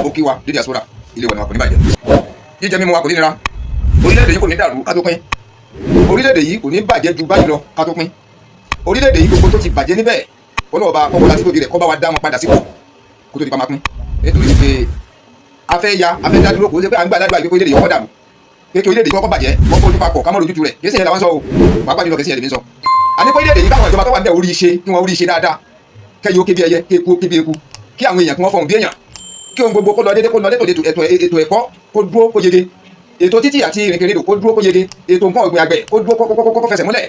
ó kí wa lédè àsúrà ilé wa ni wa kò ní bàjẹ́ jíjẹ mímu wa kò ní nira orílẹ̀-èdè yìí kò ní dàrú ká tó pín orílẹ̀-èdè yìí kò ní bàjẹ́ ju báyìí lọ ká tó pín orílẹ̀-èdè yìí gbogbo tó ti bàjẹ́ níbẹ̀ ọlọ́ọ̀ba kọ́kọ́ láti tóbi rẹ̀ kọ́ bá wa dá wọn padà sípò kó tó di pa máa pín nítorí pé afẹ́ dá dúró kó ṣe pé à ń gbà ládùúgbà ìgbé orílẹ̀-èdè yìí kọ́ dàrú pé kí orílẹ̀-èdè yìí kọ́kọ́ bàjẹ́ wọ́n kó ojú papọ̀ ká mọ́ lójútu rẹ̀ kí ẹsẹ̀ yẹn làwọn sọ o pàápàá jùlọ kí ẹsẹ̀ yẹn lè mi sọ. àní pé orílẹ̀-èdè yìí káwọn ìjọba tó wà ń bẹ̀ orí iṣẹ́ kí wọ́n orí iṣẹ́ dáadáa kẹ́yìn ó kébi ẹyẹ kéku ó kébi eku kí àwọn èèyàn kí wọ́n fọhùn bí èèyàn kí ohun gbogbo kó lọ déédéé kó lọ létò ètò ẹ̀kọ́ kó dúró kó yege ètò títì àti ìrìnkèrindò kó dúró kó yege ètò nǹkan ọ̀gbìn àgbẹ̀ kó dúró kó fẹsẹ̀ múlẹ̀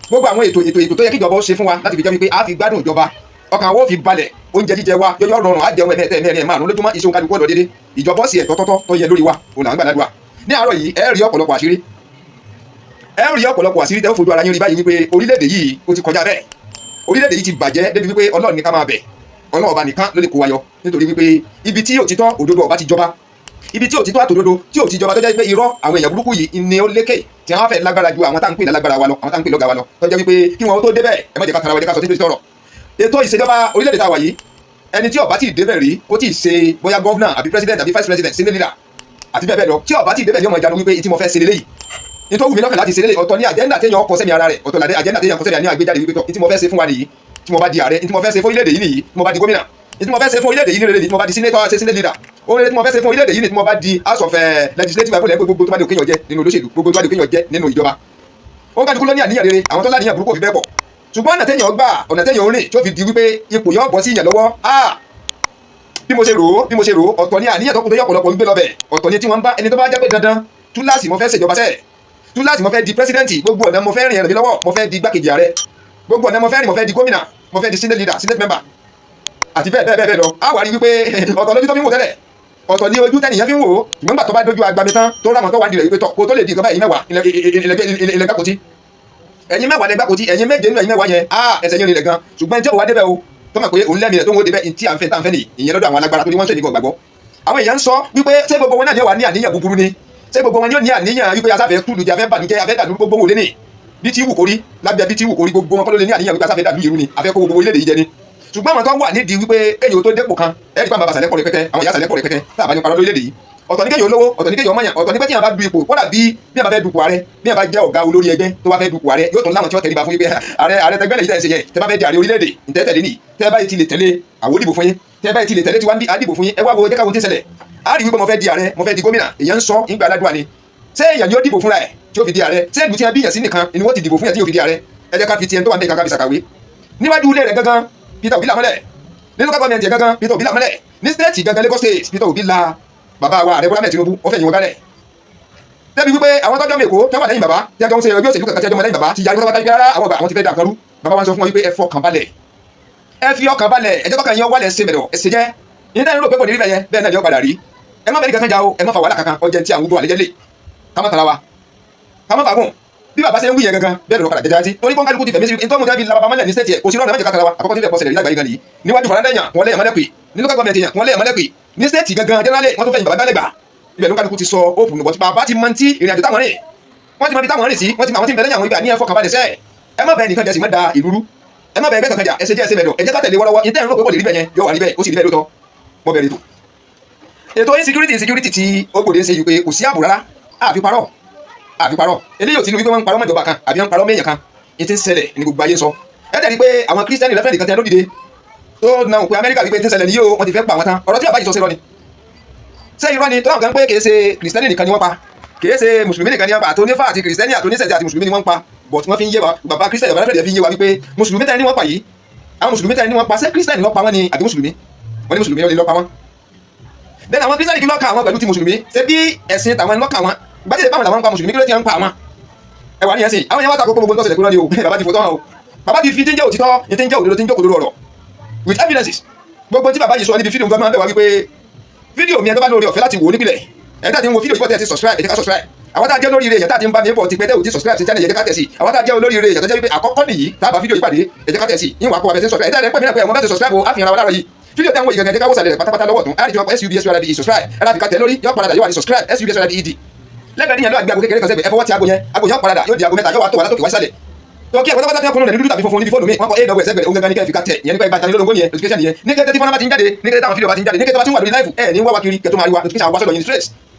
gbogbo àwọn ètò tó yẹ kí ìjọba ó ṣe fún wa láti fi jẹ́ wípé a fi gbádùn ìjọba ọkàn wo fi balẹ̀ oúnjẹ jíjẹ wa yóò rọrùn á jẹun mẹ́rin márùn lójúmọ́ iṣẹ́ òǹkàlùkù ọ̀dọ̀ déédéé ìjọba sì ẹ̀tọ́ tọ́tọ́ tó yẹ lórí wa òun làwọn gbàdúrà ní àárọ̀ yìí ẹ rí ọ̀pọ̀lọpọ̀ àṣírí tẹ́ ó fojú ara yín rí báyìí wípé orílẹ̀-èdè yìí ó ti kọjá bẹ́ẹ̀ orílẹ̀-èdè yìí ti bàjẹ́ débi wípé Ọlọ́run ní ká máa bẹ̀ Ọlọ́run ọba nìkan ló lè kó wa yọ nítorí wípé ibi tí òtítọ́ òdodo ọba ti jọba ibi tí òtítọ́ àtòdodo tí ò ti jọba tó jẹ́ pé irọ́ àwọn èèyàn burúkú yìí ni ó lékè tí wọ́n fẹ́ lágbára ju àwọn tá à ń pè lágbára wa lọ àwọn tá à ń pè lọ́gà wa lọ tó jẹ́ wípé kí wọ́n tó débẹ̀ ẹ má jẹ́ ká tara wa jẹ́ ká sọ títí tọrọ ètò ìṣèjọba orílẹ̀-èdè tá a wà yìí ẹni tí ó bá ti débẹ̀ rí kó tí ì ṣe bóyá gọ́vnà àbí president àbí vice president senior leader àti bẹ́ẹ̀ bẹ́ẹ̀ lọ tí ó bá ti débẹ̀ ní ọmọ ìjánu wípé tí mo fẹ́ ṣe lélẹ́yìí nítorí wùmí lọ́kàn láti ṣe lélẹ́yìí ọ̀tọ̀ ní àjẹ́ndà téèyàn kọ sẹ́mi ara rẹ̀ ọ̀tọ̀ làdé àjẹ́ndà téèyàn kọ sẹ́mi àní àgbéjáde wípé tí mo fẹ́ ṣe fún wa nìyí tí mo bá di ààrẹ tí mo fẹ́ ṣe fún orílẹ̀-èdè yìí nìyí tí mo bá di gómìnà tí mo fẹ́ ṣe fún orílẹ̀-èdè yìí nìyí tí mo bá di senator ṣe senate leader orílẹ̀ tí mo fẹ́ ṣe fún orílẹ̀-èdè yìí nìyí tí mo bá di house of legislative àbúlẹ̀ gbogbo tó bá di òkèèyàn jẹ nínú olóṣèlú gbogbo tó bá di òkèèyàn jẹ nínú ìjọba ó ń kájú ló ní àníyàn rere àwọn tó láníyàn burúkú fi bẹ́ẹ̀ pọ̀ ṣùgbọ́n ọ̀nà téèyàn gbà ọ̀nà téèyàn ó rìn tí ó fi di wípé ipò yọ bọ́ sí ìyàn lọ́wọ́ bí mo ṣe rò ó ọ̀tọ̀ ní àníyàn tó kún tó yọ ọ̀pọ̀lọpọ̀ ń gbé lọ́bẹ̀ ọ̀tọ̀ ní tí wọ́n bá ẹni tó bá jẹ́ pé dandan túláàsì mo fẹ́ ṣèjọba sẹ́ẹ̀ túláàsì mo fẹ́ di pírẹsidẹ́ǹtì gbogbo ọ̀nà mo fẹ́ rìn ẹ̀rìn mi lọ́wọ́ mo fẹ́ di igbákejì ààrẹ gbogbo ọ̀nà mo fẹ́ rìn mo fẹ́ di gómìnà mo fẹ́ di senate leader senate member àti bẹ́ẹ̀ lọ á wà rí wípé ọ̀tọ̀ lójú tó fi ń wò tẹ́lẹ̀ ọ̀tọ̀ ní ojú tẹ́nìyàn fi ń wò ó ṣùgbọ́n gbà tó bá dójú agbami tán tó rámọ̀ tó wà nílẹ̀ wípé kó tó lè di nǹkan báyìí mẹ́wàá ilẹ̀ gbàkútí ẹ̀yin mẹ́wàá lẹ́gbàkútí ẹ̀yin méje nínú ẹ̀yin mẹ́wàá yẹn ẹsẹ̀ yín rinlẹ̀ gan ṣùgbọ́n tí ó wà débẹ̀ o tó mọ̀ pé òun lẹ́mìí rẹ̀ tó ń wo débẹ̀ tí à ń fẹ́ nìyí ìyẹn lọ́dọ̀ àwọn alágbára tó ní wọ́n ń ṣèlú gbàgbọ́ àwọn èèyàn ń sọ wípé ṣé gbogbo wọn náà ni ó wà ní àníyàn búburú ni ṣé gbogbo wọn ni ó ní àníyàn wípé asáfẹ́ kúlù jẹ́ afẹ́ bànújẹ́ afẹ́ dànù gbogbo wòlé ni bí tí wù kórí lábẹ́ bí tí wù kórí gbogbo wọn kọ́ ló lè ní àníyàn wípé asáfẹ́ dànù yìí ni afẹ́ kó gbogbo orílẹ̀-èdè yìí jẹ ni ṣùgbọ́n àwọn tó wà nídìí wípé kéèyàn tó dépò kan ẹ̀rí pàmò àbàṣà lẹ́kọ̀ọ́ rẹpẹtẹ àwọn ìyá àṣà lẹ́kọ̀ọ́ rẹpẹtẹ tá a bá ní parọ́ lórílẹ̀-èdè yìí ọ̀tọ̀ ní kéèyàn olówó ọ̀tọ̀ ní kéèyàn ọmọyàn ọ̀tọ̀ ní pé tí yàn bá du ipò kódà bí a bá fẹ́ dupò ààrẹ bí a bá jẹ́ ọ̀gá olórí ẹgbẹ́ tó bá fẹ́ dupò ààrẹ yóò tún láwọn tí wọ́n tẹríba fún yín pé ààrẹ tẹgbẹ́ lẹ́yìn tẹ̀ ń ṣe yẹ tẹ́ bá fẹ́ di ààrẹ orílẹ̀-èdè ìtẹ́tẹ̀lé nì tẹ́ bá yìí ti lè tẹ̀lé àwọn òdìbò fún yín tẹ́ bá yìí ti lè tẹ̀lé tí wọ́n á dìbò fún yín ẹ wá wo jẹ́ káwọn tí ń ṣẹlẹ̀ á rí wípé mo fẹ́ di ààrẹ mo fẹ́ di gómìnà èèyàn ń sọ ìgbà aládùn àní ṣé èèyàn yóò dìbò fúnra ẹ̀ tí ó fi di ààrẹ ṣé ìlú tí wọ́n bí yàn sí nìkan ni wọ́n ti dìbò fún yàn tí yóò fi di ààrẹ ẹ jẹ́ ká fi tiẹ̀ tó wà ní ìkàkà fi ṣàkàwé níwájú ilé rẹ̀ gangan Peter Obi làmọ́lẹ̀ nínú gọ́ọ̀mẹ̀ntì ẹ̀ gangan Peter Obi làmọ́lẹ̀ ní stéètì gangan Lagos State Peter Obi la bàbá wa ààrẹ Bọ́lá Ahmed Tinubu ó fẹ́ yìn wọn gálẹ̀ débi wípé àwọn tọ́jọ́ mẹ́kọ̀ọ́ tó wà lẹ́yìn bàbá tí a jọ ń ṣe ẹgbẹ́ òṣèlú kankan tí a jọ mọ lẹ́yìn bàbá ti yarí pátápátá wípé rárá àwọn ti fẹ́ dàgbàrú bàbá wa sọ fún wọn wípé ẹ fọkàn balẹ̀ ẹ fi ọkàn balẹ̀ ẹ jẹ́ kọ́kàn yẹn wálẹ̀ ṣe mẹ̀dọ̀ ẹ ṣe jẹ́ yín dáhùn rò pé kò ní rí bẹ́ẹ̀ yẹn bẹ́ẹ̀ náà ni ó padà rí ẹ má bẹ́ẹ̀ kankan jà o ẹ má fa wàhálà kankan ọjẹ́ tí àwọn gbogbo àlejẹ́ lè ká má tara wa ká má fagùn bí bàbá ṣe ń wí yẹn gangan bẹ́ẹ̀ lọ́ọ́ padà jẹjẹrẹ sí torí pọ́nkálukú ti fẹ̀mí sí nítorí mo ti fi lababa mọ́lẹ̀ ní stéètì ẹ̀ kò sí lọ́nà méjì ká tara wa àkọ́kọ́ tí ilẹ̀ pọ̀ ṣẹlẹ̀ nígbà yìí gan yìí níwájú faradẹ́yàn wọn lẹ́yìn mọ́lẹ́pì ní local government yẹn wọn lẹ́yìn mọ́lẹ́pì ní stéètì gangan jẹ́nálẹ̀ wọn tó fẹ̀yìn bàbá gbálẹ̀gbà ibẹ̀ ló kálukú ti sọ óòpù nù bọ́tí bàbá ti mọ tí ìrìn àjò táwọn rìn wọ́n ti mọ ibi táwọn rìn sí wọ́n ti mọ àwọn tí ń bẹ lẹ́yìn àwọn ibà ní ẹ̀fọ́ kàbálẹ̀ sẹ́ẹ̀ ẹ má bẹ́ẹ̀ nìkan jẹ́ sí mọ́ da ìlú rú ẹ má bẹ́ẹ̀ ẹgbẹ́ kankan jà ẹsẹ̀ jẹ́ ẹsẹ̀ mẹ́dọ̀ ẹ jẹ́ ká tẹ̀lé wọ́lọ́wọ́ ní tẹ́rìn rò pé kò lè rí bẹ́ẹ̀ yẹn yóò wà rí bẹ́ẹ̀ ó sì rí bẹ́ẹ̀ lóòótọ́ wọ́n bẹ̀rẹ̀ ètò insecurity tí ó gbòde ń ṣe yìí pé kò sí ààbò rárá àfi parọ́ eléyìí ò ti ní wípé wọ́n ń parọ́ mọ́jọba kan àbí wọ́n ń parọ́ mẹ́yìn kan ní ti ń ṣẹlẹ̀ ní gbogbo ayé sọ ẹ tẹ̀lé pé àwọn Christians rẹ́fẹ̀rẹ̀dì kan tẹ lódìde tó náà pé Amẹ́ríkà wípé ti ń ṣẹlẹ̀ ní yóò wọ́n ti fẹ́ pa àwọn tán ọ̀rọ̀ tí àbáyé sọ sí lọ ni ṣé irọ́ ni tó náà kan pé kìí ṣe Christians nìkan ni wọ́n pa kìí ṣe mùsùlùmí nìkan ni wọ́n pa àtònífà àti Christians àtòníṣẹ̀ṣẹ̀ àti mùsùlùmí ni wọ́n pa but wọ́n fi ń yé wa bàbá Christian bàbá rẹ́fẹ̀rẹ̀dì fi ń yé wa wípé mùsùlùmí tẹ́ni wọ́n pa yìí àwọn mùsùlùmí tẹ́ni wọ́n pa ṣé Christian ló pa wọ́n ni àbí mùsùlùmí wọ́n ní mùsùlùmí ló pa wọ́n then àwọn Christian kí ló ka àwọn pẹ̀lú ti mùsùlùmí ṣé bí ẹ̀sìn tàwọn ló ka wọn gbàdé báwọn làwọn pa mùsùlùmí kí ló ti ń pa àwọn ẹwà ní ẹ̀sìn àwọn yẹn wá tako gbogbo tó ṣẹlẹ̀ kúrò ní o bàbá ti fòtọ́ hàn o bàbá ti fi tí ń jẹ́ òtítọ́ ní tí ń jẹ́ òdodo tí ń jẹ́ òdodo ọ̀rọ̀ with evidences gbogbo tí bàbá yìí sọ níbi fídíò gbọ́n máa ń bẹ̀ wá wípé fídíò mi ẹ̀ tó bá lórí ọ̀fẹ́ láti wò nípìnlẹ̀ ẹ̀ tá ti ń wo fídíò yìí pọ̀ tẹ́ ti subscribe ẹ̀ jẹ́ ká subscribe àwọn tá a jẹ́ olóríire èèyàn tá a ti ń bá mi bọ̀ ti pẹ́ tẹ́ ò ti subscribe sí channel ẹ̀ jẹ́ ká tẹ̀ sí àwọn tá a jẹ́ olóríire èèyàn tó jẹ́ wípé àkọ́kọ́ nìyí tá a bá fídíò yìí pàdé ẹ̀ jẹ́ ká tẹ̀ sí yín wà kó wa bẹ̀ sí subscribe ẹ̀ tá a lẹ́ pẹ́ mi náà pé ọmọ bẹ́ẹ̀ ti subscribe o àfihàn wa lára yìí fídíò táwọn ìgbàgbẹ́ jẹ́ ká wọ́sàlẹ̀ rẹ̀ pátápátá lọ́wọ́ tún àríjọ subscribe ẹ̀ láti ká tẹ̀ lórí yọ padà yóò wà ní subscribe subscribe lẹ́gbẹ̀ẹ́ níyàn ló àgbẹ̀ àgbo kékeré kan sẹ́gbẹ̀ ẹ̀fọwọ́ ti aago yẹn aago yẹn padà yóò di aago mẹ́ta yóò wá tó wà látòkè wá sálẹ̀ tó kí ẹ̀ pátápátá tí wọ́n kún lẹ̀ ní dúdú tàbí funfun níbi fóònù mi wọ́n kọ aws ẹgbẹ̀rẹ̀ oúnjẹ ní kẹ́ fi ká tẹ̀ ìyẹn nípa ìbátan lólógún yẹn notification yẹn ní kẹ́tẹ́ tí fọ́nà bá ti ń jáde ní kẹ́tẹ́ táwọn fídíò bá ti ń jáde ní kẹ́tẹ́ bá ti ń wà lórí live ẹ̀ ní wá wá kiri kẹ́tọ́ máa rí wa notification àwọn sọ̀rọ̀ yẹn stress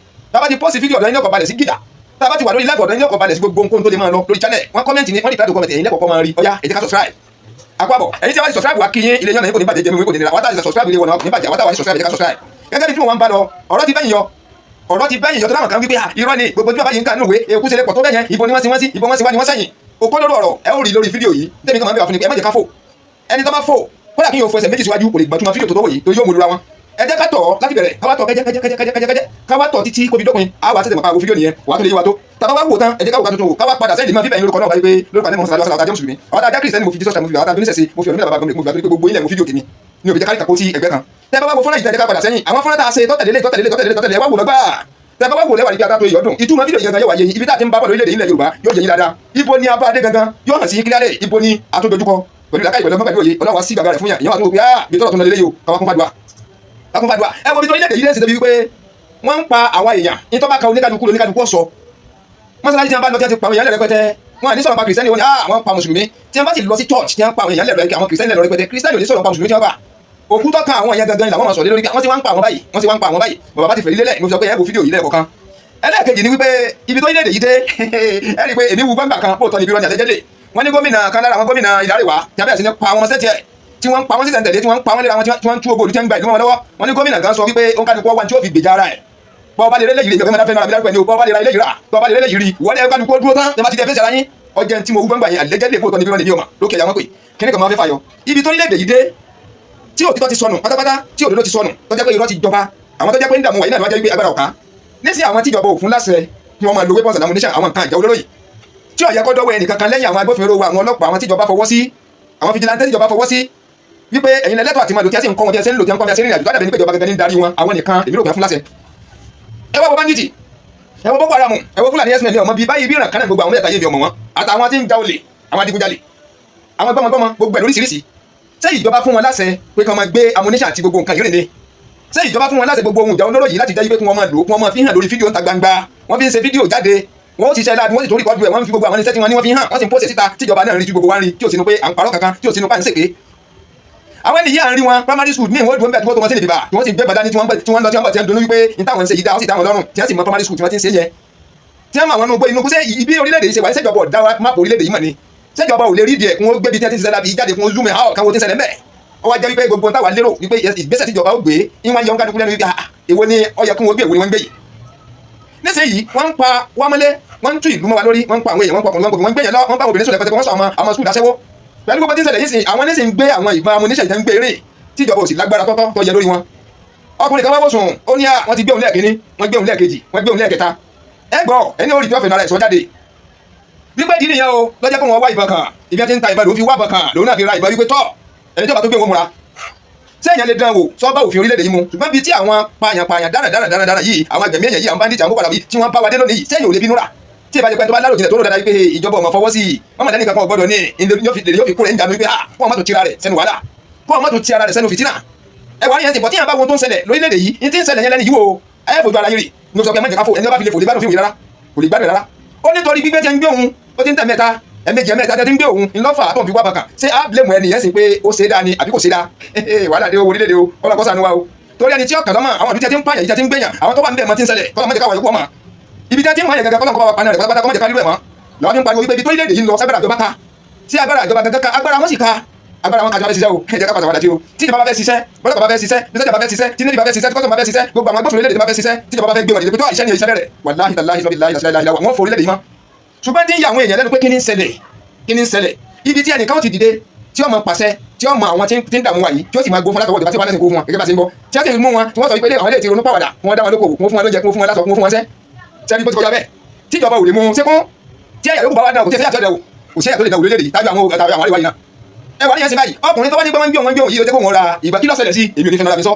tá bá ti post fídíò ọ̀dọ̀ yín ọkọ̀ balẹ̀ sí gíga tá bá ti wà lórí live ọ̀dọ̀ yín ọkọ̀ balẹ̀ sí gbogbo nǹkan tó lè máa lọ lórí channel wọ́n comment ni wọ́n declare to comment ẹ̀yin lẹ́kọ̀ọ́ máa rí ọ̀yá ẹ jẹ́ ká subscribe àpapọ̀ ẹ̀yin tí a bá ti subscribe wá kí yín ilé yọ̀nà yín kò ní bàjẹ́ jẹ́ mi kò ní nira wọ́n tá ti subscribe ilé wọn ní bàjẹ́ wọ́n tá wà ní subscribe ẹ jẹ́ ká subscribe gẹ́gẹ́ bí tí wọ́n bá lọ ọ̀rọ̀ ti bẹ́yìn yọ tó dáhùn kan wípé irọ́ ni gbogbo tí bàbá yìí ń kà nínú ìwé èkú ṣe lè pọ̀ tó bẹ́yẹn ibo ni wọ́n ti wọ́n sí ibo wọ́n ti wá ni wọ́n sẹ́yìn òkú lórí ọ̀rọ̀ ẹ ó rí lórí fídíò yìí tẹ́mi kan máa ń bẹ̀rẹ̀ fún ni ẹ má jẹ́ ká fò ẹni tó bá fò kódà kí yóò fẹsẹ̀ méjì síwájú kò lè gbàtúmọ̀ fídíò tó tó wò yìí tó yóò mú lura wọn ẹ jẹ́ ká tọ̀ láti bẹ̀rẹ̀ káwá tọ̀ kẹ́jẹ́ káwá tọ̀ títí kó fi dópin àwa tẹ̀sẹ̀ mọ̀ká wo fídíò nìyẹn wà á tó lè yé wa tó tàbá wá wò tán ẹ jẹ́ káwọ́ ká tuntun wò káwá padà sẹ́yìn máa fi bẹ̀yìn lórúkọ náà wáyé pé lórúkọ àdéhùn sàlẹ̀ ọ̀sán àtàjẹ́ mùsùlùmí àwọn àdá Christains mo fi Jesus mo fi àwọn àtàbí nísẹ̀sí mo fi ọ̀nà bàbá mi mo fi àtúntò gbogbo ilẹ̀ mo fídíò tèmi ní òfìjẹ́ káríkà kó sí ẹgbẹ́ kan tẹ́ bá wá wo fọ́nrán ìjìnlẹ̀ ká padà sẹ́yìn àwọn fọ́nrán tá a ṣe tọ́tẹ̀lé wá wò lọ́gbà tẹ́ bá wá wò lẹ́wà ní bí a tó yọ̀ dùn ìtumọ̀ fídíò yẹn gan yóò wáyé ibi tá a ti ń bá bọ̀ lórílẹ̀-èdè ilẹ̀ Yorùbá yóò yẹ yín dáadáa ibo ni abáadé gangan yóò hàn sí kílárẹ̀ ibo ni àtúndojúkọ pẹ̀lú ìlàkà ìbẹ̀lẹ̀ mọ́gbàdì òye ọlọ́wà sí gàgà rẹ̀ fún yàn ìyẹn wà tó wò pé bí tọ́lọ̀ tó ń lọ lélẹ́yìí o káwọn kún fàdùà ẹ wo bí tó orílẹ̀-èdè yìí lẹ́sìn débi wípé wọ́n ń pa àwa èèyàn ní tó bá ka oníkàdùkú ọ̀sọ̀ mọ́sálásí tí wọ́n bá lọ tí wọ́n ti pa àwọn èèyàn lẹ̀ rẹpẹtẹ wọ́n à ní sọ̀rọ̀ pa kìrìsìtẹ́nì wọn ni àwọn pa mùsùlùmí tí wọ́n bá ti lọ sí church tí wọ́n pa àwọn èèyàn lẹ̀ àwọn kìrìsìtẹ́nì lẹ̀ rẹpẹtẹ kìrìsìtẹ́nì ò ní sọ̀rọ̀ pa mùsùlùmí tí wọ́n pa òkú tọ́ka àwọn èèyàn gangan làwọn máa sọ̀rọ̀ lórí wọ́n ti wá ń pa àwọn báyìí bàbá bá ti fèrí lélẹ̀ mo fi sọ pé ẹ wo fídíò yìí lẹ́ẹ̀kọ̀kan ẹlẹ́ẹ̀kejì ni wípé ibi tó orílẹ̀-èdè yìí dé ẹ rí i pé èmi wu gbàgbà kan pòótọ́ níbi ìrọ̀jà àtẹ́jẹ́lẹ̀ wọ́n ní gómìnà kan lára àwọn gómìnà ìdárẹ̀wá tí a bẹ̀rẹ̀ sí ní pa àwọn ọmọ sẹ́tì ẹ̀ tí wọ́n ń pa wọ́n sí tẹ̀lé tí wọ́n ń pa wọ́n léra wọn tí wọ́n ń tú owó olùtẹ́ ń gba ìlú wọn lọ́wọ́ wọ́n ní gómìnà kan sọ wípé ó ń kádùkú ọwọ́ tí ó fi gbèjà ara ẹ̀ bọ́ọ̀bá lè rẹ́lẹ̀ yìí ìgbẹ́mọ̀ dáfẹ́ náà àbílẹ̀ pẹ̀lú bọ́ọ̀bá lè ra ilé yìí rà bọ́ọ̀bá lè rẹ́lẹ̀ yìí rí wọ́n lè kádùkú dúró tán tẹ́ bá ti dẹ́ fẹ́sẹ̀ láyín ọjẹ́ tí mo gbọ́ngbà yẹn àlẹ́jẹ́ lè pòótọ́ níbi wọn lè ní ọmọ lókè àwọn pè kíní kan máa fẹ́ fàyọ ibi tó nílẹ̀ èdè yìí dé tí òtítọ́ ti sọnù pátápátá tí òdodo ti sọnù tó jẹ́ pé irọ́ ti jọba àwọn tó jẹ́ pé ń dààmú wáyé náà ló wá jẹ́ wípé agbára ọ̀ká nísìnyí àwọn tíjọba òfin láṣẹ kí wọ́n máa lo weapons and ammunition àwọn nǹkan ìjà olóró yìí tí ó yẹ kó dọ́wọ́ ẹnìkan kan lẹ́yìn àwọn agbófinró wa àwọn ọlọ́pàá àwọn tíjọba fọwọ́ sí àwọn fìjìláńtẹ́ tíjọba fọwọ́ sí wípé ẹ̀yin lẹ́tọ̀ àti máa lò tí a sì ń kọ́ wọn tí a sì ń lò tí a ń kọ́ wọn tí a sì ń rìn àjò tó dàbí ní pé ìjọba gangan ní darí wọn àwọn nìkan èmi ló gbà fún láṣẹ. ẹ wá wo bandits ẹ wo Boko Haram ẹ wo Fúlàní ẹsìn ẹ̀mí ọmọ bíi báyìí bí ìràn kan náà gbogbo àwọn mẹ́ta yé mi ọmọ wọn àtàwọn tí ń ja olè àwọn adigunjalè àwọn gbọmọgbọmọ gbogbo ẹ̀ lóríṣiríṣi ṣé ìjọba fún wọn láṣẹ pé kí wọ́n máa gbé ammunition àti gbogbo nǹkan ìrìn ni ṣé ìjọba fún wọn láṣẹ gbogbo ohun ìjà olóró yìí láti jẹ́ pé kí wọ́n máa lò kí wọ́n máa fi hàn lórí fídíò ńta gbangba wọ́n fi ń ṣe fídíò jáde wọ́n ti ṣe láàbí wọ́n sì torí kọ́dù ẹ̀ wọ́n fi gbogbo àwọn iṣẹ́ tí wọ́n ní wọ́n fi hàn wọ́n sì ń pòsè síta tíjọba náà rí tí gbogbo wa ń rí tí ò sínú pé à ń parọ́ kankan tí ò sínú pa ń ṣèké àwọn ènìyàn à ń rí wọn primary school ní ìwọ́n dùn bẹ́ẹ̀ tí wọ́n tó wọn sí ní bíbá tí wọ́n sì gbé bàdá ní tí wọ́n lọ tí wọ́n bọ̀ tí wọ́n dunú wípé ní táwọn ń ṣe yìí dá ó sì dá wọn lọ́rùn tí wọ́n sì mọ primary school tí wọ́n ti ń ṣe yẹ tí wọ́n mọ àwọn ọmọ inú kúṣẹ́ ibi orílẹ̀-èdè yìí ṣe wà ní ṣèjọba ọ̀dá máàpù orílẹ̀-èdè yìí mọ̀ ni ṣèjọba ò lè rí díẹ̀ kí wọ́n gbé bí tí wọ́n ti ń ṣe lábí jáde kí wọ́n zoom out káwọn ti ń ṣẹlẹ̀ mẹ́ ọ wá jẹ́ wípé gbogbo táwa lérò wípé ìgbésẹ̀ tíjọba ó gbé ìwọ̀n yọ ń kálukú lẹ́nu wípé èwo ni ó yẹ kí wọ́n gbé èwo ni wọ́n gbé yìí nísìnyí wọ́n ń pa wámọ́lé wọ́n ń tú ìlú mọ́ wa lórí wọ́n ń pa àwọn èèyàn wọ́n ń pa ọkùnrin wọ́n ń gbẹ̀yàn lọ wọ́n bá obìnrin sọ̀rọ̀ pẹ̀tẹ̀ wọ́n sọ àwọn skul dáṣẹ́wó pẹ̀lú gbogbo tí ń ṣẹlẹ̀ yìí sìn àwọn nísìn ń gbé àwọn ìbọn amúníṣẹ́ ìtẹ́ ń gbé eré tíjọba ò sì lágbára tọ́tọ́ tó yẹ lórí wọn ọkùnrin kan wá wò sùn ó ní wọ́n ti gbé òun lẹ́ẹ̀kínní wọ́n gbé òun lẹ́ẹ̀kejì wọ́n gbé òun lẹ́ẹ̀kẹta ẹ gbọ́ ẹni orí tí wọ́n fẹ́ nara ẹ̀sọ́ jáde wípé ìdí nìyẹn o lọ́jọ́ pé wọ́n wá ìbọn kan ìbí ti ń ta ìbọn lòún fi wá ìbọn kan lòún náà fi ra ìbọn wípé tọ́ ẹni tó bá tó gbé wọn múra sẹ́yìn lè dán wò sọ́ọ́bà òfin orílẹ̀-èdè yìí mu ṣùgbọ́n bíi tí àwọn pààyàn dáradára yìí àwọn àgbẹ̀mí ẹ̀yẹ yìí àwọn bandits àwọn boko haram yìí tí wọ́n bá wa dé lónìí yìí sẹ́yìn ò lè bínú rà tí ìbájẹ́ pé tó bá lárò jinlẹ̀ tó rò dáadáa wípé ìjọba ọmọ fọwọ́ sí i wọ́n mọ̀ lẹ́nìkan kan gbọ́dọ̀ ní yóò fi kúrẹ́ ń dànù wípé kó ọmọ tó tira rẹ̀ sẹ́nu wàhálà kó ọmọ tó tira rẹ̀ sẹ́nu fìtínà ẹ wà níyẹn ti bọ̀ tí yẹn bá wo tó ń ṣẹlẹ̀ lórílẹ̀-èdè yìí ní tí ń ṣẹlẹ̀ yẹn lẹ́nu yìí wo ẹ fojú ara yìí rí ní sọ pé mẹ́jẹ̀ ká fò ẹni tó bá fi lè fò lè gbádùn fíìmù rárá kò lè gbádùn rárá ó nítorí gbígbé jẹ́ ń gbé òun ó ti ń tẹ̀ mẹ́ta ẹ̀mẹ́jì tẹ́ ti ń gbé òun ńlọ́fà tó ń fi wá bàkà ṣé á blame ẹni yẹn sì pé ó ṣe é dáa ni àbí kò ṣe é dáa wàhálà dé owó orílẹ̀-èdè o ọlọ́kọ́ sànú wa o torí ẹni tí ọkàn lọ́mọ àwọn ọdún tí a ti ń pààyàn yìí tí a ti ń gbẹ̀yàn àwọn tó wà ń bẹ̀ mọ́ ti ń ṣẹlẹ̀ kọ́lọ́ mọ́jẹ́ káwọ̀ yókù ọmọ ibi tí a ti ń mọ̀ yẹn gẹ́gẹ́ kọ́lọ́ kọ́ paná rẹ̀ pátápátá kọ́mọ́jẹ́ kárí rẹ̀ mọ́ làwọn fi ń pariwo wípé ibi tó orílẹ̀-èdè yìí ń lọ sábẹ́rẹ́ àjọba ká tí agbára àjọba gangan ká agbára wọn sì ká agbára wọn kájọ bá fẹ́ ṣiṣẹ́ o ẹ jẹ́ ká pàṣẹ wàdà tí o tí ìjọba bá fẹ́ ṣiṣẹ́ bọ́lọ́kọ̀ bá fẹ́ ṣiṣẹ́ bísọ́jà bá fẹ́ ṣiṣẹ́ tí nẹ́ẹ̀dì bá fẹ́ ṣiṣẹ́ tí kọ́sọ̀ bá fẹ́ ṣiṣẹ́ gbogbo àwọn agbófinró orílẹ̀-èdè bá fẹ́ ṣiṣẹ́ tí ìjọba bá fẹ́ gbé wọn dìde pé tó àìṣẹ́ ni iṣẹ́ rẹ̀ wàláhì tàláhì lọ́bìláhì làṣẹ́láhì wọn fò orílẹ̀-èdè yìí mọ́ ṣùgbọ́n tí ń yà àwọn èèyàn lẹ́nu pé kí ni ń ṣẹlẹ̀ ibi tí ẹnìkan ti dìde tí ó mọ pàṣẹ tí ó mọ àwọn tí ń dààmú wa yìí tí ó sì máa gbó fún látọwọ́ ìjọba tí wọ́n lẹ́sìn kó fún wọn gẹ́gẹ́ bá ṣe ń bọ́ tí a ti mú wọn tí wọ́n sọ pé àwọn ilé ti ronú pàwàdà wọn dá wọn lóko wọn fún wọn lóúnjẹ wọn fún wọn lásọ wọn fún wọn sẹ́ sẹ́ni bó ti kọjá bẹ́ẹ̀ tí ìjọba ò lè mú sékún tí ẹ̀yà yóò bá wá dáa kò tí ẹ̀yà tó dẹ̀ kò sí ẹ̀yà tó lè dà òlélẹ̀ yìí tàbí àwọn àríwá yìí náà ẹ wà ní yẹn sí báyìí ọkùnrin tó bá ní gbọ́n gbọ́n gbọ́n yìí ó jẹ́ kó wọn ra ìgbà kí ló ṣẹlẹ̀ sí èmi ò ní fẹ́ nọ́ra mi sọ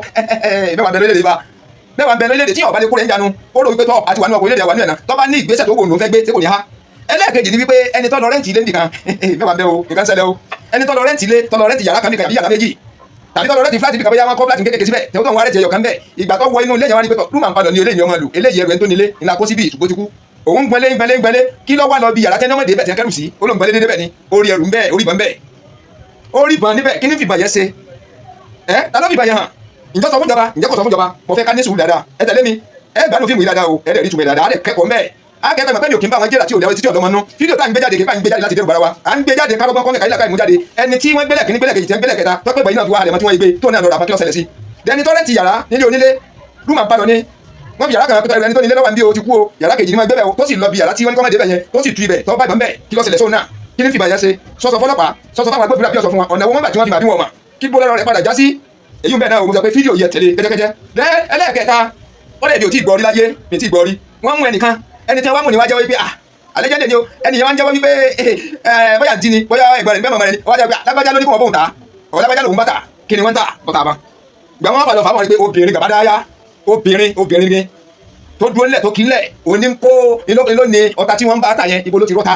mẹ́wàá bẹ̀rẹ̀ lórílẹ̀-èdè wa mẹ́wàá bẹ̀rẹ̀ lórílẹ̀-èdè tí ọ̀bá lè kó rẹ̀ ń janu ó rò wípé tọ́ àti wà nínú ọkọ̀ orílẹ̀-èdè wa nínú ẹ̀ náà tó bá ní ìgbésẹ̀ tó wò ló fẹ́ gbé tí kò ní ha ẹlẹ́ẹ̀kejì ni wípé ẹni tó lọ rẹ́ǹtì ilé nìkan mẹ́wàá bẹ́ẹ̀ o nǹkan ṣẹlẹ̀ o ẹni tó lọ rẹ́ǹtì ilé tó lọ rẹ́ǹtì yàrá kan nìkan bí yàrá méjì tàbí tó lọ rẹ́ǹtì fúláàtì nìkan bóyá wọn kọ́ fúláàtì kékeré síbẹ̀ tẹ́wọ́n tó ń wá rẹ́ǹtì ẹyọ kan bẹ́ẹ̀ ìgbà tó wọ inú ilé yẹn wá ní pẹ́tọ̀ rúmà ń padà ní ilé ìyẹn ọmọ lò eléyìí ẹrù ẹni tó nílé ńlá kó síbi ìṣùgbó ti kú òun gbẹ́lé kí ló wá lọ bí yàrá tẹ́ni ọmọdé bẹ̀ tẹ́ kẹ́rù sí olóhùn gbẹ́lé débẹ̀ ni orí ẹrù ń bẹ́ẹ̀ orí ìbọn bẹ́ẹ̀ orí ìbọn níbẹ̀ kí ní fìbọn yẹn ṣe ta ló fìbọn yẹn hàn ǹjọ́ sọ fún ìjọba ǹjẹ́ kò sọ fún ìjọba mo fẹ́ ká ní sùúrù dáadáa ẹ tẹ̀lé mi ẹ gbádùn fíìmù yìí dáadáa o ẹ dẹ̀ rí túmọ̀ dáadáa á dẹ̀ kẹ́kọ̀ọ́ mẹ́ẹ̀ akẹ́kọ̀ọ́ ìmọ̀pẹ́ mi ò kí n bá wọn jẹ́ra tí ò lẹ́wọ́ títí ọ̀dọ́mọ nú fídíò tá à ń gbé jáde kí n bá ń gbé jáde láti dẹ́rù bara wa à ń gbé jáde kárọ́gbọ́n kọ́mẹ́ka ilé àkàìmú jáde ẹni tí wọ́n gbélẹ̀ kíní gbélẹ̀ kejì tẹ́ ń gbélẹ̀ kẹta tọ́pẹ́ ìgbà yìí náà fi wá halẹ̀ mọ́ tí wọ́n gbé tó náà lọ́ra àpapọ̀ ṣẹlẹ̀ sí dẹni tọ́lẹ̀ ti yàrá nílé onílé rúmà ń padà ní wọ́n fi yàrá kan pẹ́tọ́ ẹni tó nílé lọ́wọ́ ń bí o ti kú o yàrá kejì ni wọ́n gbé bẹ̀ o tó sì lọ bí yàrá tí wọ́n ní kọ́mẹ́dé bẹ̀ yẹn tó sì tu ibẹ̀ tó bá ìbọn bẹ̀ kí ló ṣẹlẹ̀ sóun náà kí ní fìbà yẹn ṣe sọ́sọ fọlọ́pàá sọ́sọ fáwọn agbófinró àbí ọ̀sọ̀ fún wọn ọ̀nà wọn gbà tí wọ́n fi bàbí wọn mà kí gbólọ́rọ̀ rẹ̀ padà já sí èyí ń bẹ̀ náà o mo sọ pé fídíò yẹ tẹ̀lé kẹ́jẹ́kẹ́jẹ́ ẹlẹ́ẹ̀kẹta ó lè di òtí ìgbọ́rí láyé mi ti ìgbọ́rí wọ́n mú ẹnìkan ẹni tí wọ́n mú ni wá jẹ́wọ́ wípé àlẹ́jẹ́dẹ̀ ni o ẹni yẹn wá ń jẹ́wọ́ wípé bóyá ntí ni bóyá ẹgbẹ́ rẹ̀ mẹ́mọ̀ rẹ̀ ni wọ́n jẹ́ pé lágbájá ló ní kó wọ́n bóun ta ọ̀ lágbájá lòun bá ta kí ni wọ́n ta ọ̀tá àbá gbà wọ́n fà lọ fà wọ́n pé obìnrin gàbá dáyà obìnrin ni tó dúró nílẹ̀ tó kí nílẹ̀ òní ń kó ilé ní ọta tí wọ́n ń bá ta yẹn ibo ló ti rọ́ta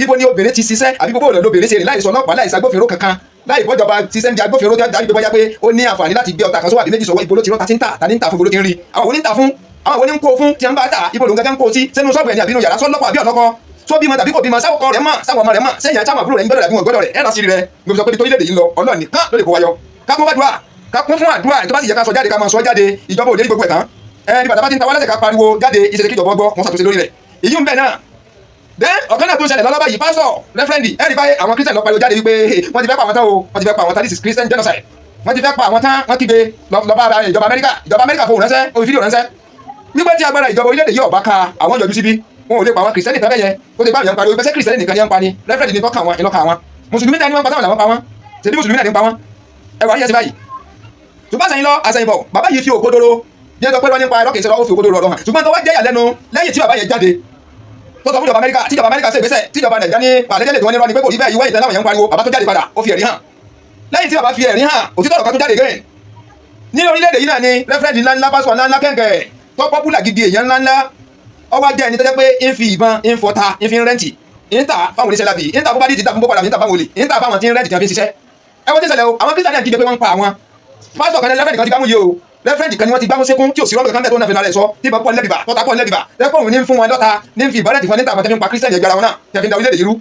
ibo ni obìnrin ti ṣiṣẹ́ àbí gbogbo olóbìnrin ṣe rìn láì sọ ọlọ́pàá láì ṣàgbófinró kankan láì bọ́jọba ṣiṣẹ́ ń di agbófinró tó dájú pé bóyá pé ó ní àǹfààní láti gbé ọta kan sówà bí méjì sọ̀wọ́ ibo ló ti rọ́ta tí ń tà tani ń tà fún ibo ló ti ń rí àwọn òní ń tà fún àwọn òní ń kó fún tí wọ́n bá tà ibo ló ń gẹ́gẹ́ ń kó sí sẹ́nu sọ́ọ̀bù ẹni àbínú yàrá sọ́lọ́pàá àbí ọ̀lọ́kọ́ tó bímọ tàbí kò bímọ sáwọkọ rẹ̀ mọ̀ sáwọn ọmọ rẹ̀ mọ̀ sẹ́yìn àtàwọn àbúrò rẹ̀ ń gbọ́dọ̀ àbí wọn gbọ́dọ̀ rẹ̀ ẹ̀ lọ́sí rẹ̀ gbogbo sọ pé tó ilé-èdè yìí lọ Ọlọ́run nìkan ló lè kó wáyọ ká kún fàdúrà ká kún fún àdúrà tó bá sì yẹ ká sọ jáde ká máa sọ jáde ìjọba ò lè rí gbogbo ẹ̀ tán ẹni bàtà bá ti ń ta wá lẹ́sẹ̀ ká pariwo jáde ìṣẹ̀lẹ̀ kí ìjọba gbọ́ wọn ṣàtúnṣe lórí rẹ̀ èyí ń bẹ̀ náà then ọ̀kan náà tó ń ṣẹlẹ̀ lọ́lọ́bà yìí pásọ̀ rẹ́fẹ́rẹ́ndì ẹ̀rí báyìí àwọn Christian lọ pariwo jáde wípé wọ́n ti fẹ́ pa àwọn tán o wọ́n ti fẹ́ pa àwọn tán this is Christian genocide wọ́n ti fẹ́ pa àwọn tán wọ́n kígbe lọ́ba ìjọba Amẹ́ríkà fóun ránṣẹ́ ó fi fídíò ránṣẹ́ nígbà tí agbára ìjọba orílẹ̀-èdè yìí ọ̀bá ka àwọn yọjú síbí wọn ò lè pa àwọn Christian nìkan bẹ́yẹn ó ti bá àwọn pariwo pẹ́sẹ́ Christian nìkan ni wọ́n pa ni rẹ́fẹ́rẹ́ndì ni tọ́ka wọn ìlọ́ka wọn mùsùlùmí náà ni wọ́n pa táwọn làwọn pa wọn ṣèbí mùsùlùmí náà ni pa wọn ẹwà yẹn ti báyìí ṣùgbọ́n sẹ́yìn lọ àṣẹyìn bọ̀ bàbá yìí fi òkodoro ní ẹjọ́ pé wọ́n nípa ẹ̀rọ kìí ṣe lọ́wọ́ fi òkodoro ọ̀rọ̀ hàn ṣùgbọ́n tó wá jẹ́ ìyàlẹ́nu lẹ́yìn tí bàbá yẹn jáde tó sọ fún ìjọba Amẹ́ríkà tí ìjọba Amẹ́ríkà ṣe ìgbésẹ̀ tí ìjọba Nàìjíríà ní àlẹ́jẹ́lẹ̀ tí wọ́n ní rọ́ ni pé kò rí bẹ́ẹ̀ ìwé ìtẹ́láwọ̀ yẹn ń pariwo bàbá tó jáde padà ó fi ẹ̀rí hàn lẹ́yìn tí bàbá fi ẹ̀rí hàn òtítọ́ ọ̀rọ̀ kan tó jáde gẹ́rẹ́ ní orílẹ̀-èdè yìí náà ni rẹ́fẹ́rẹ́ndì ńláńlá pásọ̀ ńláńlá kẹ̀kẹ́ tó pọ́pùlà gidi èèyàn ńláńlá ọwọ́ jẹ́ ẹni tó jẹ́ pé ń fi ìbọn ń fọta ń fi rẹ́ǹtì ń tà fáwọn oníṣẹ́ lábì ń tà fún bádìí ti tà fún bọ́kọ̀lá ń tà fáwọn olè ń tà fáwọn tí ń rẹ́ǹtì tí wọ́n fi ń ṣiṣẹ́ ẹ wọ́n ti ṣẹlẹ̀ o àwọn Christian náà kígbe pé wọ́n ń pa àwọn pásítọ̀ kan rẹ́fẹ́rẹ́ndì kan ti gbámú yìí o rẹ́fẹ́rẹ́ndì kan ni wọ́n ti gbámú sékún tí ò sí rọ́ọ̀bù kan bẹ́ẹ̀ tó náà fi lálẹ́ sọ tí ìbọn pọ̀ lẹ́bìbà tọ́ta pọ̀ lẹ́bìbà lẹ́pọ̀ òun ní fún wọn lọ́ta ní fi ìbọn rẹ̀ tìfọ́n ní tàwọn tẹ́fí ń pa Christian ẹgbẹ̀rẹ̀ wọn náà tẹ́fí ń da orílẹ̀-èdè yìí rú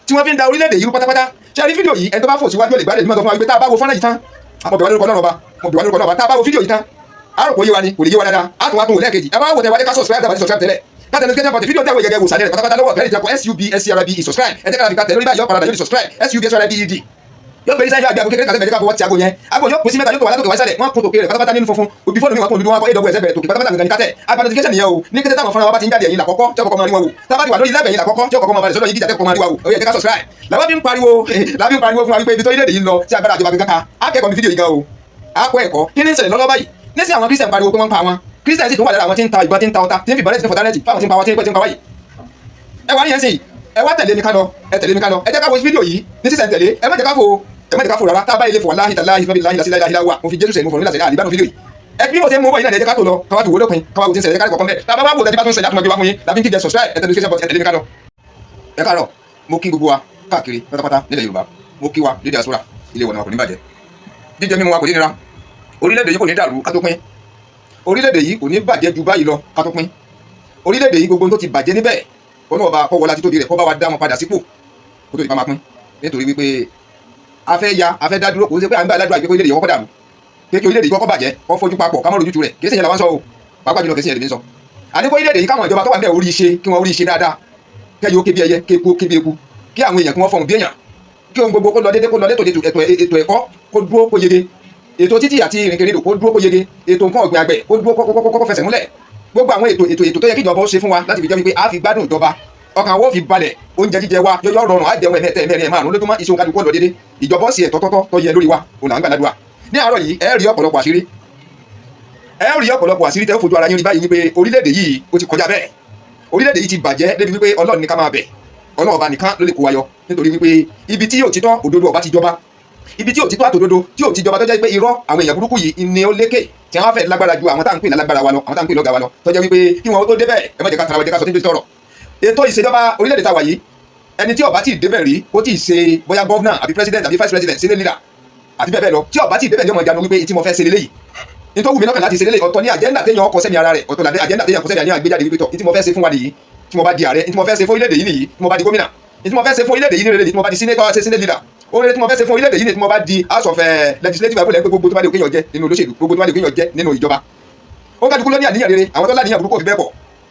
tí wọ́n fi ń da orílẹ̀-èdè yìí rú pátápátá ṣe rí fídíò yìí ẹni tó bá fò síwájú olè gbádùn ìmọ̀ fún wa pé tá a bá wo fọ́nrán yìí tán àmọ̀bẹ̀wá lórúkọ náà ọba tá a bá wo fídíò yìí tán àròpọ̀ yé wa ni kò lè yé wa dáadáa á tún wá tún wò lẹ́ẹ̀kejì ẹ bá wò tẹ wálé ká subscribe tàbí subscribe tẹ́lẹ̀ káàtà notification button fídíò tẹ́wọ̀ ìgẹ̀gẹ̀ wò sàlẹ̀ rẹ̀ pátápátá lọ́wọ́ bẹ̀rẹ̀ ìjẹ́kọ̀ subscribe ẹ tẹ́ka láti ká tẹ̀lé lórí báyìí ọ̀pọ̀lọpọ̀ yóò subscribe subscribe yóò gbé sáyé àgbẹ̀ kékeré kàtẹ́ mẹ́tẹ́ká fọwọ́ ti àgbo yẹn àgbo yóò pín sí mẹ́ta yóò tó wà látòkè wá sálẹ̀ wọ́n kún tòkè rẹ̀ pátápátá nínú funfun òbí fóònù mi wọn kún olùdó wọn kọ́ èdògbò ẹ̀sẹ̀ bẹ̀rẹ̀ tòkè pátápátá nìkan ní kátẹ́ àgbà notification nìyẹn o ní kété táwọn fúnra wa bá ti ń jáde ẹ̀yìn làkọ́kọ́ tí ọkọ̀ máa rí wọn wò tábà ti wà lórí lẹ́bẹ̀ẹ́ yìí làkọ́kọ́ tí ọkọ̀ máa balẹ̀ sọ́dọ̀ yìí jíjà tẹ́kọ̀ọ́ máa rí wa wò ó yẹ ká subscribe làwọn fi ń pariwo fún wa wípé ibi tó ilé yìí ń lọ sí agbára àjọba kankan ká akẹ́kọ̀ọ́ mi fídíò yìí gan o akọ́ ẹ̀kọ́ kí ní ṣẹlẹ̀ lọ́lọ́ báyìí nísìnyí àwọn Christian pariwo pé wọ́n ń pa àwọn Christian sì tún wà lára àwọn tí ń ta ìbọn tí ń ta ọta tí ń fi ìbọn tí ń fọ̀tá nẹ́ẹ̀tì fáwọn tí ń pa wọn tí ń pa wáyìí ẹ wá níyẹn sìn ẹ wá tẹ̀lé mi ká lọ ẹ jẹ́ ká wo fídíò yìí ní sísẹ̀ tẹ̀lé ẹ má jẹ́ ká fò rárá tá a bá ilé fò láhìí tàláhìí fẹ́bi láhìí lásìlá ìlà wà mo fi Jésù sẹ́yìn mo fọ̀rọ̀ nílàsẹ̀ àlìbánu fídíò yìí ẹ bí mo ṣe mú bọ́ yìí náà ẹ jẹ́ ká tó lọ káwá tó wó lópin káwá tó ti ń ṣẹlẹ̀ ẹ ká kọ̀ọ̀kan bẹ́ẹ̀ tá a bá wá wò tẹ́tí bá tó ń ṣẹlẹ̀ àtúmọ̀ gbé wá fún yín láfi ń kíjẹ subscribe ẹ tẹ̀lé notification button ẹ tẹ̀lé mi ká lọ. ẹ káàárọ̀ mo kí gbogbo wa káàkiri pátápátá nílẹ̀ Yorùbá mo kí wa lédè àsúrà ilé ìwọ̀n wa kò ní bàjẹ́ jíjẹ mímu wa kò ní nira orílẹ̀-èdè yìí kò ní dàrú ká tó pín orílẹ̀-èdè yìí kò ní bàjẹ́ ju báyìí lọ ká tó pín orílẹ̀-èdè yìí gbogbo tó ti bàjẹ́ níbẹ̀ ọ̀nà ọba kọ́wọ́lá títóbi rẹ̀ kọ́ bá wa dá wọn padà sípò kó tó di pa máa pín nítorí wípé afẹ́ dá dúró kò sí pé à ń bá aládùúgbò àgbẹ̀kọ́ orílẹ̀-èdè yìí kọ́kọ́ dàrú kéèké orílẹ̀-èdè yìí kọ́kọ́ bàjẹ́ kọ́ fojú papọ̀ ká má rojú tu rẹ̀ kì í ṣèyàn làwọn sọ o pàápàá jùlọ kì í ṣèyàn lèmi ń sọ àdínkù orílẹ̀-èdè yìí káwọn ìjọba tó wà ń bẹ̀ orí iṣẹ́ kí wọ́n orí iṣẹ́ dáadáa kẹ́yìn ó kébi ẹyẹ kébi eku kí àwọn èèyàn kí wọ́n fọ̀hún bí èèyàn kí ohun gbogbo kó lọ dédé kó lọ létò ètò ẹ̀kọ́ kó dúró kó yege ètò títì àti ìrìnkèrèdò kó dúró kó yege ètò nǹkan ọ̀gbìn àgbẹ̀ kó dúró kó fẹsẹ̀ múlẹ̀ gbogbo àwọn ètò tó yẹ kí ìjọba ó ṣe fún wa láti fi jẹ́ wípé a fi gbádùn ìjọba ọkàn wo fi balẹ̀ oúnjẹ jíjẹ wa yóò rọrùn á jẹun ẹ̀mẹ́rin márùn lójúmọ́ iṣẹ́ òǹkàdùn kó lọ dédé ìjọba ó sì ẹ̀tọ́ tọ́tọ́ tó yẹ lórí wa òun là ń gbàdúrà ní àárọ̀ yìí ẹ rí ọ̀pọ̀lọpọ̀ àṣírí tẹ́ ó fojú ara yín rí báyìí wípé orílẹ̀-èdè yìí ó ti kọjá bẹ́ẹ̀ orílẹ̀-èdè yìí ti bàjẹ́ débi wípé Ọlọ́run ní ká máa bẹ̀ Ọlọ́run ọba nìkan ló lè kó wa yọ nítorí wípé ibi tí òtítọ́ òdodo ọba ti jọba ibi tí òtítọ́ àtòdodo tí ò ti jọba tó jẹ́ pé irọ́ àwọn èèyàn burúkú yìí ni ó lékè tí wọ́n fẹ́ lágbára ju àwọn tá à ń pè lágbára wa lọ àwọn tá à ń pè lọ́gà wa lọ tó jẹ́ wípé kí wọ́n tó débẹ̀ ẹ má jẹ́ ká tara wa jẹ́ ká sọ tí ń tọrọ ètò ìṣèjọba orílẹ̀-èdè ta wà yìí ẹni tí ó bá ti débẹ̀ rí ó ti ṣe bóyá gọ́vnà àbí president àbí vice president sílé leader àti bẹ́ẹ̀ bẹ́ẹ̀ lọ tí ó bá ti débẹ̀ ní ọmọ ìjánu wípé tí mo fẹ́ ṣe lélẹ́yìí nítorí wù mí lọ́kàn láti ṣe lélẹ́yìí ọ̀tọ̀ ní agenda téèyàn ọkọ̀ sẹ́mi ara rẹ̀ ọ̀tọ̀ ní agenda téèyàn kọ̀ sẹ́mi àníyàn gbéjáde wípé tọ̀ tí mo fẹ́ ṣe fún wa nìyí tí mo bá di ààrẹ tí mo fẹ́ ṣe fún orílẹ̀-èdè yìí nìyí tí mo bá di gómìnà tí mo fẹ́ ṣe fún orílẹ̀-èdè yìí nìyí tí mo bá di senator ṣe senate leader orílẹ̀ tí mo fẹ́ ṣe fún orílẹ̀-èdè yìí nìyí tí mo bá di house of legislative abúlé gbogbo tó bá lè kéèyàn jẹ nínú olóṣèlú gbogbo tó bá lè kéèyàn jẹ nínú ìjọba ó ń kájú ló ní àníyàn rere àwọn tó láníyàn burúkú fi bẹ́ẹ̀ pọ̀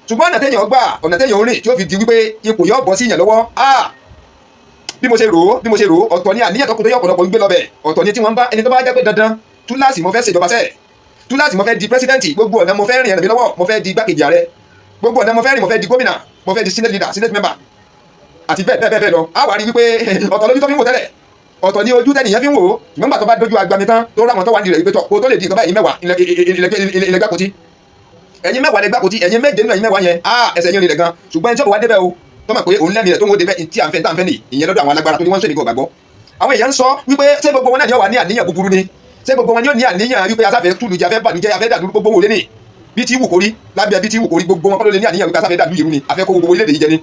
ṣùgbọ́n ọ̀nà téèyàn gbà ọ̀nà téèyàn rìn tí ó fi di wípé ipò yóò bọ́ sí ìyàn lọ́wọ́ bí mo ṣe rò ó ọ̀tọ̀ ni àníyàn tó kù tó yọ ọ̀pọ̀lọpọ̀ ń gbé lọ́bẹ̀ ọ̀tọ̀ ni tí wọ́n bá ẹni tó bá jẹ́ pé dandan túláàsì mo fẹ́ ṣèjọba sẹ́ẹ̀ túláàsì mo fẹ́ di pírẹsidẹ́ǹtì gbogbo ọ̀nà mo fẹ́ rìn ẹ̀rìn mi lọ́wọ́ mo fẹ́ di igbákejì ààrẹ gbogbo ọ̀nà mo fẹ́ rìn mo fẹ́ di gómìnà mo fẹ́ di senate leader senate member àti bẹ́ẹ̀ lọ a wà rí wípé ọ̀tọ̀ lójú tó fi ń wò tẹ́lẹ̀ ọ̀tọ̀ ni ojú tẹ́nìyàn fi ń wò ó ṣùgbọ́n gbà tó bá dojú agbami tán tó ráwọn tó wà ní rẹ̀ ìgbẹ́tọ̀ kó tó lè di nǹkan báyìí mẹ́wàá ilẹ̀ gbàkútí ẹ̀yin mẹ́wàá lẹ gbàkútí ẹ̀yin méje nínú ẹ̀yin mẹ́wàá yẹn ẹsẹ̀ yín rìn rẹ̀ gan ṣùgbọ́n ẹni tí ó wà débẹ̀ o tó mọ̀ pé òun lẹ́mìí rẹ̀ tó ń wo débẹ̀ tí à ń fẹ́ nìyí ìyẹn lọ́dọ̀ àwọn alágbára tó ní wọ́n ń ṣe nìkan gbàgbọ́ àwọn èèyàn ń sọ wípé ṣé gbogbo wọn náà ni ó wà ní àníyàn búburú ni ṣé gbogbo wọn ni ó ní àníyàn wípé asáfẹ́ túlùjẹ afẹ́ bàlùjẹ afẹ́ dàdúrú gbogbo wọlé ni bí tí wù kórí lábẹ́ bí tí wù kórí gbogbo wọn kọ́ ló lè ní àníyàn wípé asáfẹ́ dàdúrú yìí ni afẹ́ kó gbogbo orílẹ̀-èdè yìí jẹ ni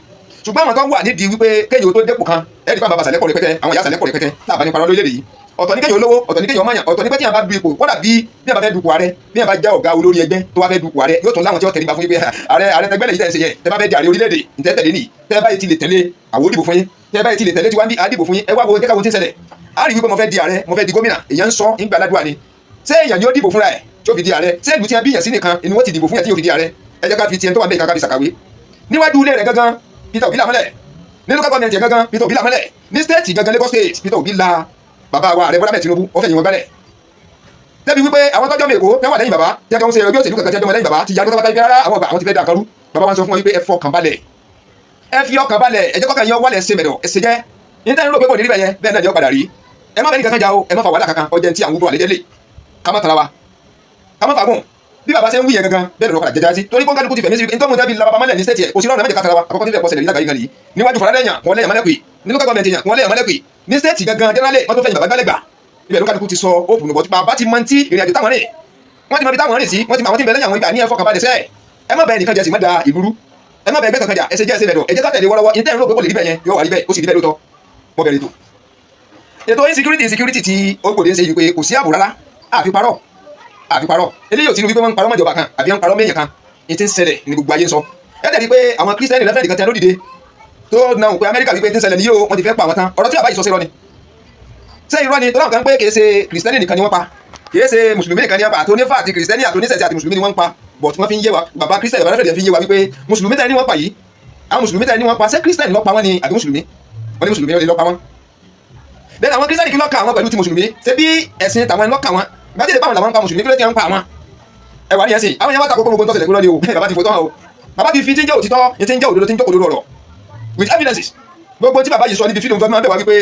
ṣùgbọ́n àwọn tó wà nídìí wípé kéèyàn tó dépò kan ẹ̀rí bá bàbá sàlẹ́kọ̀ rẹpẹtẹ àwọn ìyá sàlẹ́kọ̀ rẹpẹtẹ láàbá ní parọ́ lórílẹ̀-èdè yìí ọ̀tọ̀ ní kéèyàn olówó ọ̀tọ̀ ní kéèyàn ọmọnyàn ọ̀tọ̀ ní pé tí a bá du ipò kódà bí a bá fẹ́ dupò ààrẹ bí a bá jẹ́ ọ̀gá olórí ẹgbẹ́ tó bá fẹ́ dupò ààrẹ yóò tún láwọn tí ó tẹ̀lé bá fún yín pé ààrẹ tẹgbẹ́ lẹ́yìn tẹ̀ ń ṣe yẹ tẹ́ bá fẹ́ di ààrẹ orílẹ̀-èdè ǹtẹ́ tẹ̀lé nì tẹ́ bá yìí ti lè tẹ̀lé àwọn òdìbò fún yín tẹ́ bá yìí ti lè tẹ̀lé tiwa ń bí àdìbò fún yín ẹ wá wo kẹ́kẹ́ wo ti ń ṣẹlẹ̀ a rí wípé mo fẹ́ di ààrẹ mo fẹ́ di gómìnà èèyàn ń sọ ìgbà aládùúgbà ni ṣé èèyàn ni ó dìbò fúnra ẹ̀ tí ó fi di ààrẹ ṣé ìlú tí a bí yàn sí nìkan inú wọn ti dìbò fún yàn tí yóò fi di ààrẹ ẹ jẹ́ ká fi tiẹ̀ tó wà bẹ́ẹ̀ ká fi ṣàkàwé níwájú ilé rẹ̀ gangan Peter Obi làmọ́lẹ̀ ní local government gangan Peter Obi làmọ́lẹ̀ ní state gangan Lagos state Peter Obi la bàbá wa ààrẹ Bọ́lá Ahmed Tinubu ó fẹ́ yìn wọn gbálẹ̀ débi wípé àwọn tọ́jọ́ mi èkó tẹ́ wà lẹ́yìn bàbá tí a kàn ń ṣe ẹgbẹ́ òṣèlú kankan tí a jọmọ lẹ́yìn bàbá ti yàgò tọ́pátá rárá àwọn ọba àwọn ti fẹ́ dàkọrú bàbá wọn sọ fún wọn wípé ẹ fọkàn balẹ̀ ẹ fi ọkàn balẹ̀ ẹ jẹ́ kọ́kàn yẹn wálẹ̀ ṣe mẹ̀dọ̀ ẹ ṣe jẹ́ níta ń rò pé kò ní rí bẹ́ẹ̀ yẹn bẹ́ẹ̀ náà ni ó padà rí ẹ má bẹ́ẹ̀ ní kankan jà o ẹ má fa wàhálà kankan ọjẹ́ tí àwọn gbogbo àlejò lè ká má tara wa ká má fagùn bí bàbá ṣe ń wí yẹn gangan bẹ́ẹ̀ lọ́ọ́ padà jẹjẹrẹ sí torí kóńkà dúkú ti fẹ̀mí sí nítorí mo tẹ́ fi la bàbá mọ́lẹ̀ ní sẹ́ẹ̀tì ẹ̀ kò sí lọ́rùn mẹ́jẹ̀ ká tara wa àkọ́kọ́ tí fẹ́ pọ̀sẹ̀ lè lágbàáyé gan yìí níwájú faradẹ́yàn wọn lẹ́yìn mọ́lẹ́kùn ní local government yẹn wọn lẹ́yìn mọ́lẹ́kùn ní sẹ́ẹ̀tì gangan jẹ́nálẹ̀ wọ́n tó fẹ́yìn bàbá gbálẹ̀ gbà ibẹ̀ ló kálukú ti sọ òpùnù bọ̀ bàbá ti mọ tí ìrìn àjò táwọn rìn wọ́n ti mọ ibi táwọn rìn sí wọ́n ti mọ àwọn tí ń bẹ lẹ́yìn àwọn ibà ní ẹ̀fọ́ kan balẹ̀ sẹ́ẹ̀ ẹ má bẹ nìkan jẹ sí má da ìlú rú ẹ má bẹ ẹgbẹ́ kankan jà ẹsẹ̀ jẹ́ ẹsẹ̀ bẹ̀rọ̀ ẹjẹ́ ká tẹ̀lé wọ́rọ́wọ́ ìtẹ́ ìrìn òpè kò lè rí bẹ́ẹ̀ yẹn yóò wà rí bẹ́ẹ̀ ó sì rí bẹ́ẹ̀ lóòótọ́ mọ́ bẹ̀rẹ̀ ètò ètò insecurity tí ó gbòde ń ṣe yìí pé kò sí ààbò rárá àfiparọ́ eléyìí ò sí wípé wọ́n ń parọ́ mọ́jọba kan àbí wọ́n ń parọ́ mẹ́yìn kan ní ti ń ṣẹlẹ̀ ní gbogbo ayé ń sọ ẹ tẹ̀lé pé àwọn Christains lẹ́fẹ̀ẹ́ nìkan tẹ́ lódìde tó náà pé Amẹ́ríkà wípé ti ń ṣẹlẹ̀ ní yóò wọ́n ti fẹ́ pa àwọn tán ọ̀rọ̀ tí àbáyé sọ sí irọ́ ni ṣé irọ́ ni tó láwọn kan pé kìí ṣe Christains nìkan ni wọ́n pa kìí ṣe mùsùlùmí nìkan ni wọ́n pa àti onífà àti Christains àti oníṣẹ̀ṣẹ̀ àti mùsùlùmí ni wọ́n ń pa but wọ́n fi ń yé wa bàbá Christains bàbá lẹ́fẹ̀ẹ́ fi ń yé wa wípé mùsùlùmí tẹ́ ni wọ́n pa yìí àwọn mùsùlùmí tẹ́ ni wọ́n pa ṣé Christains ló pa wọ́n ni àbí mùsùlùmí wọ́n ní mùsùlùmí ló pa wọ́n then àwọn Christains kí ló ka àwọn pẹ̀lú ti mùsùlùmí ṣé bí ẹ̀sìn tàwọn ló ka wọn gbàdé lè pa àwọn làwọn pa mùsùlùmí kí ló ti ń pa àwọn ẹwà ni ẹ̀sìn àwọn yẹn wá ta kókó gbogbo tó ṣẹlẹ̀ gbọ́dọ̀ o bàbá ti fòtọ́ hàn o bàbá ti fi tí ń jẹ́ òtítọ́ ní tí ń jẹ́ òdodo tí ń jẹ́ òdodo ọ̀rọ̀ with evidences gbogbo tí bàbá yìí sọ níbi fídíò nǹkan máa ń bẹ̀ wá wípé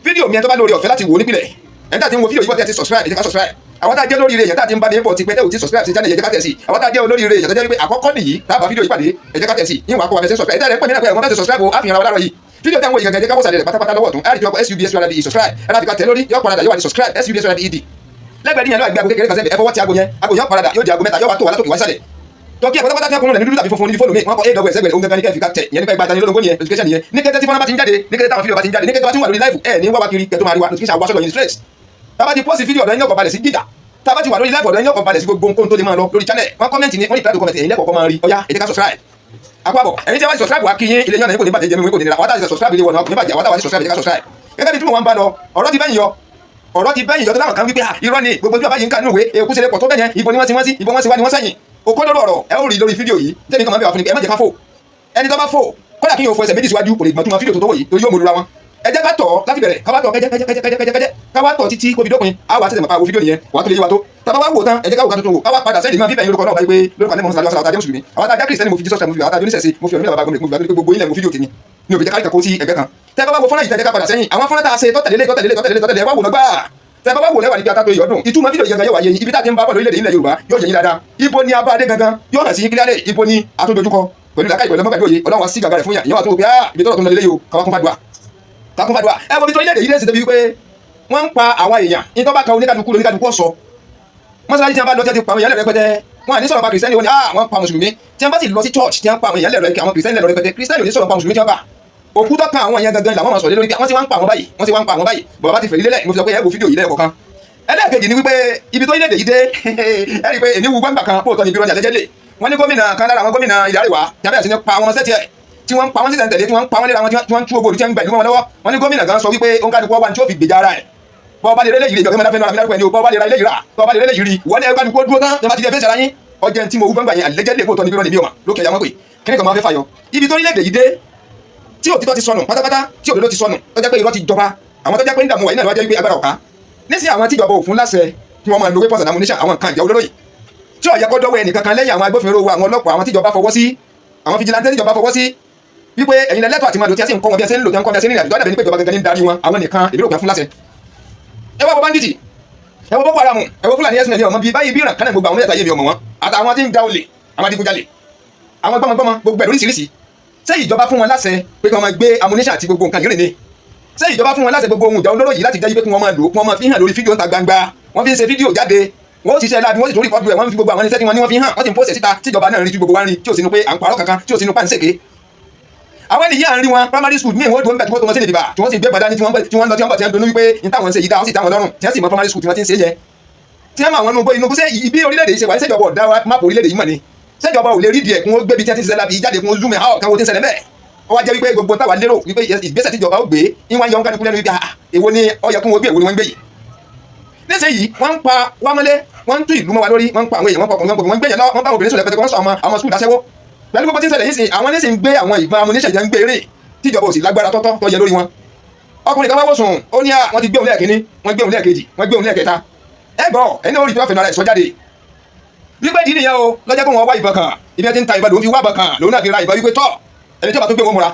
fídíò mi ẹ̀ tó bá lórí ọ̀fẹ́ láti wò nípìnlẹ̀ ẹ̀ ń tà tí ń wo fídíò yìí bọ́ tẹ́ ti subscribe ẹ̀ jẹ́ ká subscribe àwọn tá a jẹ́ olórí rẹ̀ yẹn tá a ti ń bá ní bọ̀ ti pẹ́ tẹ́ ò ti subscribe sí channel yẹn jẹ́ ká tẹ̀ sí àwọn tá a jẹ́ olórí rẹ̀ yẹn tó jẹ́ wípé àkọ́kọ́ nìyí tá a bá fídíò yìí pàdé ẹ̀ jẹ́ ká tẹ̀ sí yín wàá kó wa bẹ̀ sí subscribe ẹ̀ tẹ́ ẹ̀ pẹ́ mi náà pé àwọn bá ti subscribe o á fi hàn wa láàárọ̀ yìí fídíò tẹ́ ń wo yìí gẹ́gẹ́ ká wọ́n sàlẹ̀ rẹ̀ pátápátá lọ́wọ́ tún á rí tí wọ́n kọ́ SUBSURADE subscribe ẹ̀ láti ká tẹ̀ lórí yọ padà yóò wà ní subscribe SUBSURADE lẹ́gbẹ̀ẹ́ níyàn ló àgbẹ̀ àgbo kékeré kan sẹ́bẹ̀ ẹ fọwọ́ ti aago yẹn aago yóò padà yóò di aago mẹ́ta yóò wá tó wà látòkè wá sálẹ̀ tọ́kí ẹ̀ pátápátá tí wọ́n kún lẹ̀ ní dúdú tàbí funfun ní fóònù mi wọ́n kọ́ aws ẹgbẹ̀rẹ̀ ohun gangan ní kẹ́ẹ̀fì ká tẹ̀ yẹn nípa ìgbà tanilólógó nìyẹn notification nìyẹn ní kété tí fọ́nà bá ti ń jáde ní kété táwọn fídíò bá ti ń jáde ní kété bá ti ń wà lórí live ẹ̀ ní wá wá kiri kẹ́tọ́ máa rí wa notification wá sọ́dọ̀ yín straight tábà ti post fídíò ọ̀dọ̀ yín ọkọ̀ balẹ̀ sí gíga tábà ti wà lórí live ọ̀dọ̀ yín ọkọ̀ balẹ̀ sí gbogbo nǹkan tó lè máa lọ lórí channel wọ́n comment ní wọ́n ní private comment ẹ̀yin lẹ́kọ̀ọ́ máa rí ọ̀yá ẹ jẹ́ ká subscribe àpapọ̀ ẹ̀yin tí wọ́n ti subscribe wá kí yín ilé yín ọ̀nà yín kò ní bàjẹ́ jẹ́ mi kò ní nira àwọn táwọn ti subscribe ilé wọn náà kò ní bàjẹ́ àwọn táwọn ti subscribe ẹ jẹ́ ká subscribe gẹ́gẹ́ bí tí mo wọ́n bá lọ ọ̀rọ̀ ti bẹ́yìn yọ tó láwọn kan wípé irọ́ ni gbogbo tí bàbá yìí ń kà nínú ìwé èkó ṣẹlẹ̀ pọ̀ tó bẹ́yẹn ibo ni wọ́n ti wọ́n sí ibo wọ́n ti wá ni wọ́n sẹ́yìn òkó lórí ọ̀rọ̀ ẹ ó rí lórí fídíò yìí tẹ́mi kan máa ń bẹ̀ wá fún ni ẹ má jẹ́ ká fò ẹni tó bá fò kódà kí yóò fọ ẹsẹ̀ méjì síwájú kò lè gbọ́n tún wọn fídíò tó tó wọ̀ yìí torí yóò mú lura wọn ẹ jẹ́ ká tọ̀ láti bẹ̀rẹ̀ ká wá tọ̀ kẹ́jẹ́ ká wá tọ̀ títí kó fi dópin á wà sẹ́sẹ̀ mọ̀ ká wo fídíò yẹn wà á tó lè yé wa tó tàbá wá wò tán ẹ jẹ́ ká wò ká tuntun wò ká wá padà sẹ́yìn máa fi bẹ̀yìn lórúkọ náà báyìí pé lórúkọ alẹ́ mọ̀ sàlẹ̀ àwọn àtàjẹ́ mùsùlùmí àwọn àtàjẹ́ kìrìsìtẹ́nì mo fi Jesus mo fi àwọn àtàjẹ́ oníṣẹ̀ṣe mo fi ọ̀nà bàbá gómìnà mo fi gbogbo ilẹ̀ mo fídíò tèmi ní òbí jẹ́ ká kó sí ẹgbẹ́ kan tẹ́ bá wá wo fọ́nrán yìí tẹ́ jẹ́ ká padà sẹ́yìn àwọn fọ́nrán tá a ṣe tọ́tẹ̀lé wá wò lọ́gbà tẹ́ bá wá wò lẹ́wà níbi àtàtò ìyọ́dún ìtumọ̀ fídíò yẹn gan yóò wáyé ibi tá a ti ń bá bọ̀ lórílẹ̀-èdè ilẹ̀ Yorùbá yóò yẹ yín dáadáa ibo ni abáadé gangan yóò hàn sí kílíàlẹ̀ ibo ni àtúndojúkọ pẹ̀lú làkà ìpẹ̀lú ọmọgbàgbé òye Ọlọ́run wa sí gàgà rẹ̀ fún yàn ìyẹn wà tó wò pé ibi tọ́lọ̀ tó ń lọ lélẹ́yìí o káwá kún fàdùà ẹ wo bí torílẹ̀-èdè yìí lẹ́sìn débi wípé wọ́n ń pa àwa èèyàn ní tó bá ka oníkàdùkú ọ̀sọ́ mọ́sálásí tí wọ́n bá lọ tí wọ́n ti pa àwọn èèyàn lẹ́rọ rẹpẹtẹ wọ́n à ní sọ̀rọ̀ pa kìrìsìtẹ́nì wọn ni wọ́n pa mùsùlùmí tí wọ́n bá sì lọ sí church tí wọ́n pa àwọn èèyàn lẹ́rọ àwọn kìrìsìtẹ́nì lẹ́rọ rẹpẹtẹ kìrìsìtẹ́nì ò ní sọ̀rọ̀ pa mùsùlùmí tí wọ́n pa òkú tó kan àwọn èèyàn gangan làwọn máa sọ̀rọ̀ lórí pé wọ́n ti wá ń pa àwọn báyìí bàbá ti fẹ̀rí lélẹ̀ mo fi sọ pé ẹ wo fídíò yìí lẹ́ẹ̀kọ̀kan ẹlẹ́ẹ̀kejì ni wípé ibi tó ilé-èdè yìí dé ẹ rí i pé èmi wu gbàǹgbà kan pòótọ́ ni ibi rọjà lẹ́jẹ́ lè wọ́n ní gómìnà kan lára àwọn gómìnà ilẹ̀ àríwá tí wọ́n bẹ̀rẹ̀ sí ní pa wọn sẹ́tì ẹ̀ tí wọ́n ń pa wọn sísẹ̀ tẹ̀lé tí wọ́n ń pa wọn léra wọn tí wọ́n ń tú ogbòdù tí wọ́n ń gbẹ̀lú wọn lọ́wọ́ wọ́n ní gómìnà kan sọ wípé ó ń kálukú wá ní tí ó fi gbèjà ara ẹ̀ bọ́ọ̀ bá lè rẹ́lẹ̀ yìí ìjọba mẹ́ta fẹ́ẹ́ lọ́ra ẹni o bọ́ọ̀ bá lè ra ilé yìí rà bọ́ọ̀ bá lè rẹ́lẹ̀ yìí rí wọ́n ní ẹgbẹ́ àdúgbò dúró tán nígbà tí ẹ fẹ́ sara yín ọjọ́ tí mo wú gbọ́ngbà yẹn àlẹ́jẹ́ lè fóòtọ́ níbi rọ́ níbi ọmọ lókè ẹ̀yà wọn pé kíní kan máa fẹ́ fàyọ ibi tó nílẹ̀ yìí dé tí òtítọ́ ti sọnù pátápátá tí òdodo ti sọnù tó jẹ́ pé irọ́ ti jọba àwọn tó jẹ́ pé ń dààmú wà iná ìwádìí pé agbára ọ̀ká nísìnyí àwọn tíjọba òfin láṣẹ kí wọ́n máa lo weapons and ammunition àwọn nǹkan ìjà olóró yìí tí ó yẹ kó dọ́wọ́ ẹnìkan kan lẹ́yìn àwọn agbófinró àwọn ọlọ́pàá àwọn tíjọba fọwọ́ sí àwọn fìjìláńtẹ́ tíjọba fọwọ́ sí wípé ẹ̀yin lẹ́tọ̀ àti màdò tí a sì ń kọ́ wọn bí a ṣe ń lò tí wọ́n kọ́ bí a ṣe ń rìn àjò àdàbẹ̀ ní pé ìjọba gangan ní darí wọn àwọn nìkan èmi rò pé fún láṣẹ. ẹ wá bọ bandits ẹ wọ Boko Haram ẹ wọ Fúlàní ẹsìn ẹ̀mí ọmọ bíi báyìí bí ìràn kánà gbogbo àwọn mẹ́ta yé mi ọmọ wọn àtàwọn tí ń da olè àwọn adigunjalè àwọn gbọmọgbọmọ gbogbo ẹ̀ lóríṣiríṣi ṣé ìjọba fún wọn láṣẹ pé kí wọ́n máa gbé ammunition àti gbogbo nǹkan ìrìn ni ṣé ìjọba fún wọn láṣẹ gbogbo ohun ìjà olóró yìí láti jẹ́ pé kí wọ́n máa lò kí wọ́n máa fi hàn lórí fídíò ńta gbangba wọ́n fi ń ṣe fídíò jáde wọ́n ti ṣe láàbí wọ́n sì tún rìkọ́dù ẹ̀ wọ́n fi gbogbo àwọn iṣẹ́ tí wọ́n ní wọ́n fi hàn wọ́n sì ń pòsẹ̀ síta tíjọba náà rí tí gbogbo wa rí tí ò sínú pé à ń parọ́ kankan tí ò sínú pàǹsẹ̀ké àwọn ènìyàn à ń rí wọn primary school míì wọ́n dùn bẹ̀ tí wọ́n tó wọn sí ní ìdìbà tí wọ́n sì gbé gbàdá ní tí wọ́n lọ tí wọ́n bọ̀ tí wọ́n dunú wípé ní táwọn ń ṣe yìí dá wọ́n sì táwọn lọ́rùn tí wọ́n sì mọ primary school tí wọ́n ti ń ṣe yẹ tí wọ́n mọ àwọn inú gbé ibi orílẹ̀-èdè yìí ṣe wà ní ṣèjọba ọ̀dá máàpù orílẹ̀-èdè yìí mọ̀ ni ṣèjọba ò lè rí díẹ̀ kún ó gbé bí tí wọ́n ti ń ṣe lábì jáde kún ó zoom out káwọn ti ń ṣẹlẹ̀ bẹ́ẹ̀ ó wá jẹ́ wípé gbogbo táwa lérò wípé ìgbésẹ̀ tíjọba ó gbé ìwọ̀n yọ kálukú lẹ́nu wípé èwo ni ó yẹ kún ó gbé èwo ni wọ́n ń gbé yìí nísìnyí wọ́n ń pa wámọ́lé wọ́n ń tú ìlú mọ́ wa lórí wọ́n ń pa àwọn èèyàn wọ́n pa ọkùnrin wọ́n gbé yẹn lọ wọ́n bá obìnrin sùn lẹ́pẹ̀tẹ̀ wọ́n sọ àwọn skul dáṣẹ́wó pẹ̀lú gbogbo tí ń ṣẹlẹ̀ yìí sìn àwọn nísìnyí gbé àwọn ìbọn amúníṣẹ̀ jẹ́ ń gbé eré tíjọba ò sì lágbára tọ́tọ́ tó yẹ lórí wọn ọkùnrin kan wá wò sùn ó ní wọ́n ti gbé òun lẹ́ẹ̀kínní wọ́n gbé òun lẹ́ẹ̀kejì wọ́n gbé òun lẹ́ẹ̀kẹta ẹ gbọ́ ẹni orí ìjọba fẹ̀nà rẹ̀ sọ jáde wípé ìdí nìyẹn o lọ́jọ́ kó wọn wá ìbọn kan ibi ẹ ti ń ta ìbọn lòún fi wá ìbọn kan lòún náà fi ra ìbọn wípé tọ́ ẹni tí ọba tó gbé wọn múra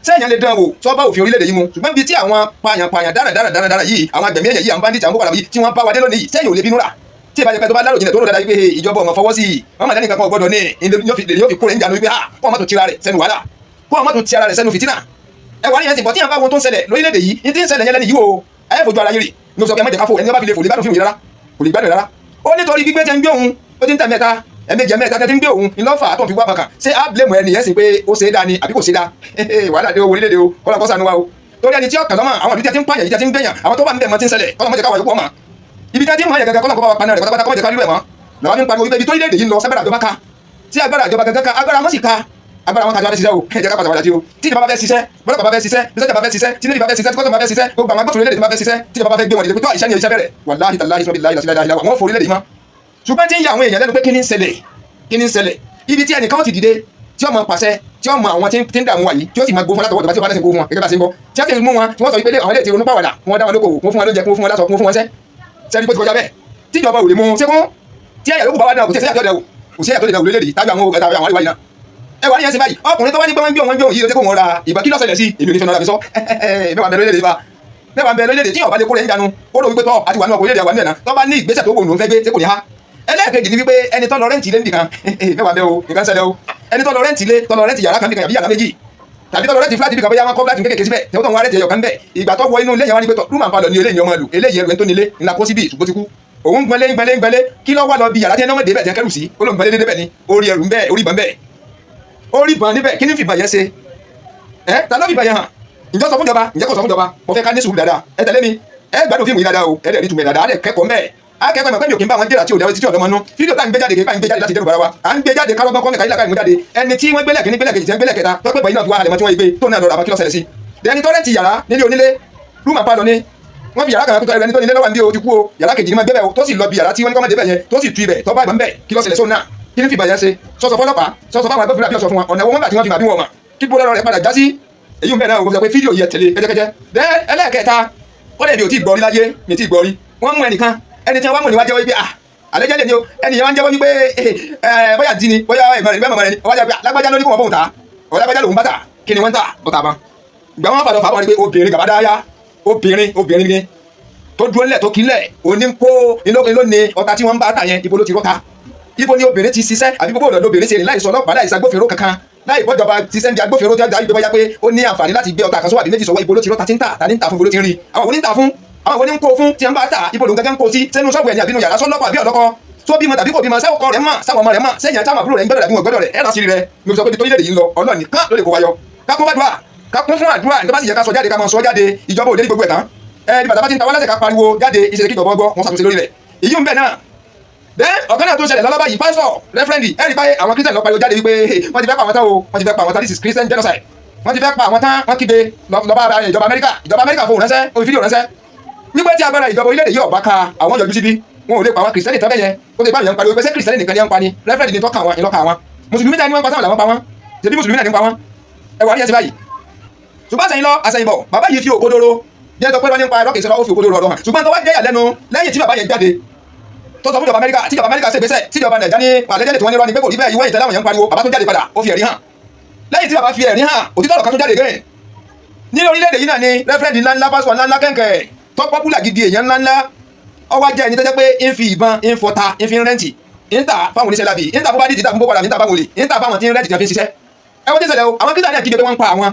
sẹ́yìn lè dán wò sọ́ba òfin orílẹ̀-èdè yìí mu ṣùgbọ́n bíi tí àwọn pààyàn dáradára yìí àwọn agbẹ̀mí ẹ̀yẹ yìí àwọn bandits àwọn bókàlà yìí tí wọ́n bá wa dé lónìí sẹ́yìn ò lè bínú rà tí ìbájẹ́ pẹ́ tó bá lárò jìnà tó rò dáadáa wípé ìjọba ọmọ fọwọ́ sí i wọ́n máa dání kankan ọgbọ́dọ̀ ní yóò fi kúrò níjànú wípé kó ọmọ tó tira rẹ̀ sẹ́nu wàhálà kó ọmọ tó tira rẹ̀ sẹ́nu fìtínà ẹ wà níyẹn sì bọ́ tí yàn bá wọn tó ń ṣẹlẹ̀ lórílẹ̀-èdè yìí ní tí ń ṣẹlẹ̀ yẹn lẹ́nu yìí o ẹ fojú ara yín rì ní oṣù kẹmẹ́jẹ káfọ́ ẹni bá fi lè fò lè gbádùn fíìmù rárá kò lè gbádùn rárá ó nítorí gbígbé tẹ́ ń gbé òun ó ti ń tẹ̀ mẹ́ta ẹ̀mẹ́jẹ mẹ́ta tẹ́ ti ń gbé òun ìlọ́fà tó ń fi wá bàkà ṣé á blame ẹni yẹn sì pé ó ṣe é dáa ni àbí kò ṣe é dáa wàhálà dé owó orílẹ̀-èdè o kọ́lá kọ́sà nu wa o torí ẹni tí ọkàn lọ́mọ àwọn ìlú tí a ti ń pààyàn yìí tí a ti ń gbẹ̀yàn àwọn tó wà níbẹ̀ mọ́ ti ń ṣẹlẹ̀ kọ́lá mọ́jẹ káwá yòókù ọmọ ibi tí a ti ń mọ̀ yẹn gẹ́gẹ́ kọ́lá kọ́ bá wa paná rẹ̀ pátápátá kọ́mọ́jẹ ká rí rẹ̀ mọ́ làwọn fi ń pariwo wípé ibi tó orílẹ̀-èdè yìí ń lọ sábẹ́rẹ́ àjọba ká tí agbára àjọba gẹ́gẹ́ ká agbára wọn sì ká agbára wọn kájọ wá ṣiṣẹ́ o ẹ jẹ́ ká pàtàkì wájú o tí ìjọba bá fẹ́ ṣiṣẹ́ bọ́lá bá fẹ́ ṣiṣẹ́ bísọ́jà bá fẹ́ ṣiṣẹ́ tí níbi bá fẹ́ ṣiṣẹ́ tí kọ́sọ̀ bá fẹ́ ṣiṣẹ́ gbogbo àwọn agbófinró orílẹ̀-èdè bá fẹ́ ṣiṣẹ́ tí ìjọba bá fẹ́ gbé wọn dìde pé tó àìṣẹ́ ni iṣẹ́ bẹ̀rẹ̀ wàláhì tàláhì sọ́bì láhì lásìlá wọn fò orílẹ̀-èdè yìí mọ́ ṣùgbọ́n tí ń ya àwọn èèyàn lẹ́nu pé kí ni ń ṣẹlẹ̀ ibi tí ẹnìkan ti dìde tí ọmọ pàṣẹ tí ọmọ àwọn tí ń dààmú wa yìí tí ó sì máa gbó fún látọwọ́ tí ó bá lẹ́sìn gbó fún wọn gẹ́gẹ́ bá ṣe ń bọ́ tí a ti mú wọn tí wọ́n sọ wípé àwọn ilé ti ronú pàwàdà wọn dá wọn lóko wọn fún wọn lóúnjẹ wọn fún wọn lásọ wọn fún wọn sẹ́ sẹ́ni bó ti kọjá bẹ́ẹ̀ tí ìjọba ò lè mú ṣékún tí ẹ̀yà yòókù bá wà dáa kò sí ẹ̀yà tó dẹ̀ wò kò sí ẹ̀yà tó dẹ̀ wò lórílẹ̀-èdè tàbí àwọn àríwá yìí náà ẹ wà níyẹn sí báyìí ọkùnrin tó wá ní pé wọ́n ń gbé òun yìí ló tẹ́ kó wọn ra ìbọn kí ló ṣẹlẹ̀ sí èmi ò ní fẹ́ nọ́ra mi sọ mẹ́wàá bẹ̀rẹ̀ lórílẹ̀-èdè bá mẹ́wàá bẹ̀rẹ̀ lórílẹ̀-èdè tí ọba lè kó rẹ̀ ń dànù ó rò wípé tọ́ àti wà nínú ọkọ̀ orílẹ̀-èdè àwọn mẹ́rin tó bá ní ìgbésẹ̀ tó wò ló ń fẹ́ gbé tí kò ní ha ẹlẹ́ẹ̀kejì ni wípé ẹni tó lọ rẹ́ǹtì ilé nìkan mẹ́wàá bẹ́ẹ̀ o nìkan ṣẹlẹ̀ o ẹni tó lọ rẹ́ǹtì ilé tó lọ rẹ́ǹtì yàrá kan nìkan àbí yàrá méjì tàbí tó lọ rẹ́ǹtì fúláàtì nìkan bóyá wọn kọ́ fúláàtì kékeré síbẹ̀ tẹ́wọ́ tó ń wá rẹ́ǹtì ẹyọ kan bẹ̀ ìgbà tó wọ inú ilé yẹn wá ní pé tọ́ rúmà ń palọ̀ ní eléyìí ọmọ lù eléyìí ẹrù ẹ̀ tó nílé ńlá kó síbi ìṣùgbó ti kú òun gbẹ́lẹ́ kí ló wá lọ bí yàrá tí ẹni ọmọdé bẹ̀ tẹ́ kẹrù sí ó lóun gbẹ́lẹ́ débẹ̀ ni orí ẹrù ń bẹ̀ orí ìbọn bẹ̀ orí ìbọn níbẹ̀ kí ní fìbọn yẹn ṣe ẹ ta ló fìbọn yẹn hàn ǹjọ́ sọ fún ìjọba ǹjẹ́ kò sọ fún ìjọba mo fẹ́ ká ní sùúrù dáadáa ẹ tẹ̀lé mi ẹ gbádùn fíìmù yìí dáadáa o ẹ dẹ̀ rí túmẹ̀ dáadáa ẹ kẹ́kọ̀ọ́ mẹ́ẹ̀ akẹ́kọ̀ọ́ ìmọ̀ pé mi ò kí n bá wọn jẹ́ra tí ò dáwọ́ títí ọ̀dọ́ mọ́nú fídíò tá à ń gbé jáde kí n gbé jáde láti dẹ́rù bara wa à ń gbé jáde kálọ́gbọ́n kọ́ńkà yìí lákàrí mú jáde ẹni tí wọ́n gbélé kìíní gbélé kejì tí wọ́n gbélé kẹta tó pé bọ̀ iná fi wá halẹ̀ mọ́ tí wọ́n gbé tó náà lọ́ra àbá kí ló ṣẹlẹ̀ sí. ẹni tó rẹ́ǹtì yàrá nílé onílé rúmà palọ̀ ni wọ́n fi yàrá kan tó ẹni tó nílé lọ́wọ́ ní o ti kú o yàrá kejì ni máa gbébẹ̀ o tó sì lọ bí yàrá tí wọ́n ní kọ́ máa débẹ̀ yẹn tó sì tu ibẹ̀ tó bá ìbọn bẹ̀ kí ló ṣẹlẹ̀ sóun náà kí ní fi ìbàjẹ́ ṣe sọ́sọ́ fọlọ́pàá sọ́sọ́ fáwọn agbófinró àbí ọ̀sọ̀ fún wọn ọ̀nà wọn bá tí wọ́n fi màbí wọn mà kí bó lọ́rọ̀ rẹ̀ padà já sí èyí ń bẹ̀ náà o sọ pé fídíò yẹ tẹ̀lé kẹ́jẹ́kẹ́jẹ́ dẹ́ ẹlẹ́ẹ̀kẹta ó lè mi ò tí ì gbọ́ rí láyé mi ò tí ì gbọ́ rí wọ́n mú ẹnìkan ẹni tí wọ́n mú níwájú wípé àlejẹ́lẹ̀ ni o ẹni yẹn wá ń jẹ́wọ́ wípé bóyá dín ni bóyá ìgbẹ́ mọ̀mọ́ rẹ ni ọwájà pé lágbájá lórí kò wọ́n bóun ta ọ̀lágbájá lòun bá ta kí ni wọ́n ń ta ọ̀tà bá ìgbà wọn fàdọ̀ fàbọ̀ ni pé obìnrin gàbádáyà obìnrin ni tó dúró nílẹ̀ tó kílẹ̀ òní ń kó inú ni ọ̀tá tí wọ́n ń bá ta yẹn ibo ló ti rọ́ta ibo ni obìnrin ti ṣiṣẹ́ àbí gbogbo ọ̀dọ́ obìnrin ṣe ní láì sọ ọlọ́pàá láì ṣàgbófinró kankan láì bọ́jọba ti sẹ́ńdì agbófinró tí wọ́n darí pé bóyá pé ó ní àǹfààní láti gbé ọ̀tá kan sówà bí méjì sọ́wọ́ ibo ló ti rọ́ta tí ń tà ta ní ń tà fún ibo ló ti ń rí àwọn òní ń tà fún àwọn òní ń kó fún tí wọ́n bá tà ibo lòun gẹ́gẹ́ ń kó sí sẹ́nu sọ́ọ̀bù ẹ̀yìn àbínú yàrá sọ́lọ́pàá bí ọ̀dọ́kọ tó bímọ tàbí kò bímọ sáwọ́ kọ rẹ̀ mọ̀ sáwọ́ ọmọ rẹ̀ mọ̀ sẹ́yìn àtàwọn àbúrò rẹ̀ ń gbọ́dọ̀ àbí wọn gbọ́dọ̀ rẹ̀ ẹ̀rọ sí rẹ̀ mo sọ pé tó yẹ̀dẹ̀ yìí ń lọ ọlọ́ọ̀nì kan ló lè kó wáyọ kákún fàdúrà kákún fún àdúrà nígbà bá sì yẹ ká sọ jáde ká máa sọ jáde ìjọba òde ní gbogbo ẹ̀ tán ẹ ní bàtà bá ti ń ta wọ́n lẹ́sẹ̀ ká pariwo jáde ìṣẹ̀lẹ̀ kíjọba ọgbọ́ wọn ṣàtúnṣe lórí rẹ̀ èyí ń bẹ̀ náà then ọ̀kan náà tó ṣẹlẹ̀ lọ́lọ́bà yìí pásítọ̀ rẹ́fẹ́rẹ́ndì ẹ̀rí báyìí àwọn Christian lọ pariwo jáde wípé wọ́n ti fẹ́ pa àwọn tán o wọ́n ti fẹ́ pa àwọn tán this is Christian genocide wọ́n ti fẹ́ pa àwọn tán wọ́n kígbe lọ́ba ìjọba Amẹ́ríkà fóun ránṣẹ́ ó fi fídíò ránṣẹ́ wípé tí agbára ìjọba orílẹ̀-èdè yìí ọ̀bá ka àwọn yọjú síbí wọn ò lè pa àwọn Christian tán bẹ́yẹn ó ti bá àwọn pariwo pé ṣé Christian nìkan ni wọ́n pa ni rẹ́fẹ́rẹ́ndì ni tọ́ka àwọn ìlọ́ka àwọn mùsùlùmí tẹ́ ni wọ́n pa sáwọn làwọn pa wọn ṣèbí mùsùlùmí náà ni pa wọn ẹ wà ní ẹsẹ̀ báyìí ṣùgbọ́n àṣẹyìn lọ àṣẹyìn bọ̀ bàbá yìí fi òkodoro jẹ́ tó pé wọ́n ní pa ẹ̀rọ kìí ṣe ó fi òkodoro ọ̀rọ̀ hàn ṣùgbọ́n tó wá jẹ́ ìyàlẹ́nu lẹ́yìn tí bàbá yẹn jáde tó sọ fún ìjọba Amẹ́ríkà tí ìjọba Amẹ́ríkà ṣe gbèsè tí ìjọba Nàìjíríà ní àlẹ́jẹ́lẹ̀ tí wọ́n ní rọ́ ni pé kò rí bẹ́ẹ̀ ìwé ìtẹ́lẹ̀ àwọn èèyàn ń pariwo bàbá tó jáde padà ó fi ẹ̀rí hàn lẹ́yìn tí bàbá fi ẹ̀rí hàn òtítọ́ ọ̀rọ̀ kan tó jáde gẹ́rẹ̀ ní orílẹ̀-èdè yìí náà ni rẹ́fẹ́rẹ́ndì ńláńlá pásítọ̀ ńláńlá kẹ̀kẹ́ tó pọ́pùlà gidi èèyàn ńláńlá ọwọ́ jẹ́ ẹni tó jẹ́ pé ń fi ìbọn ń fọta ń fi rẹ́ǹtì ń tà fáwọn oníṣẹ́ lábì ń tà fún bádìí tà fún bókọ̀lá ń tà fáwọn olè ń tà fáwọn tí ń rẹ́ǹtì tí wọ́n fi ń ṣiṣẹ́ ẹ wọ́n ti ṣẹlẹ̀ o àwọn Christian náà kígbe pé wọ́n ń pa àwọn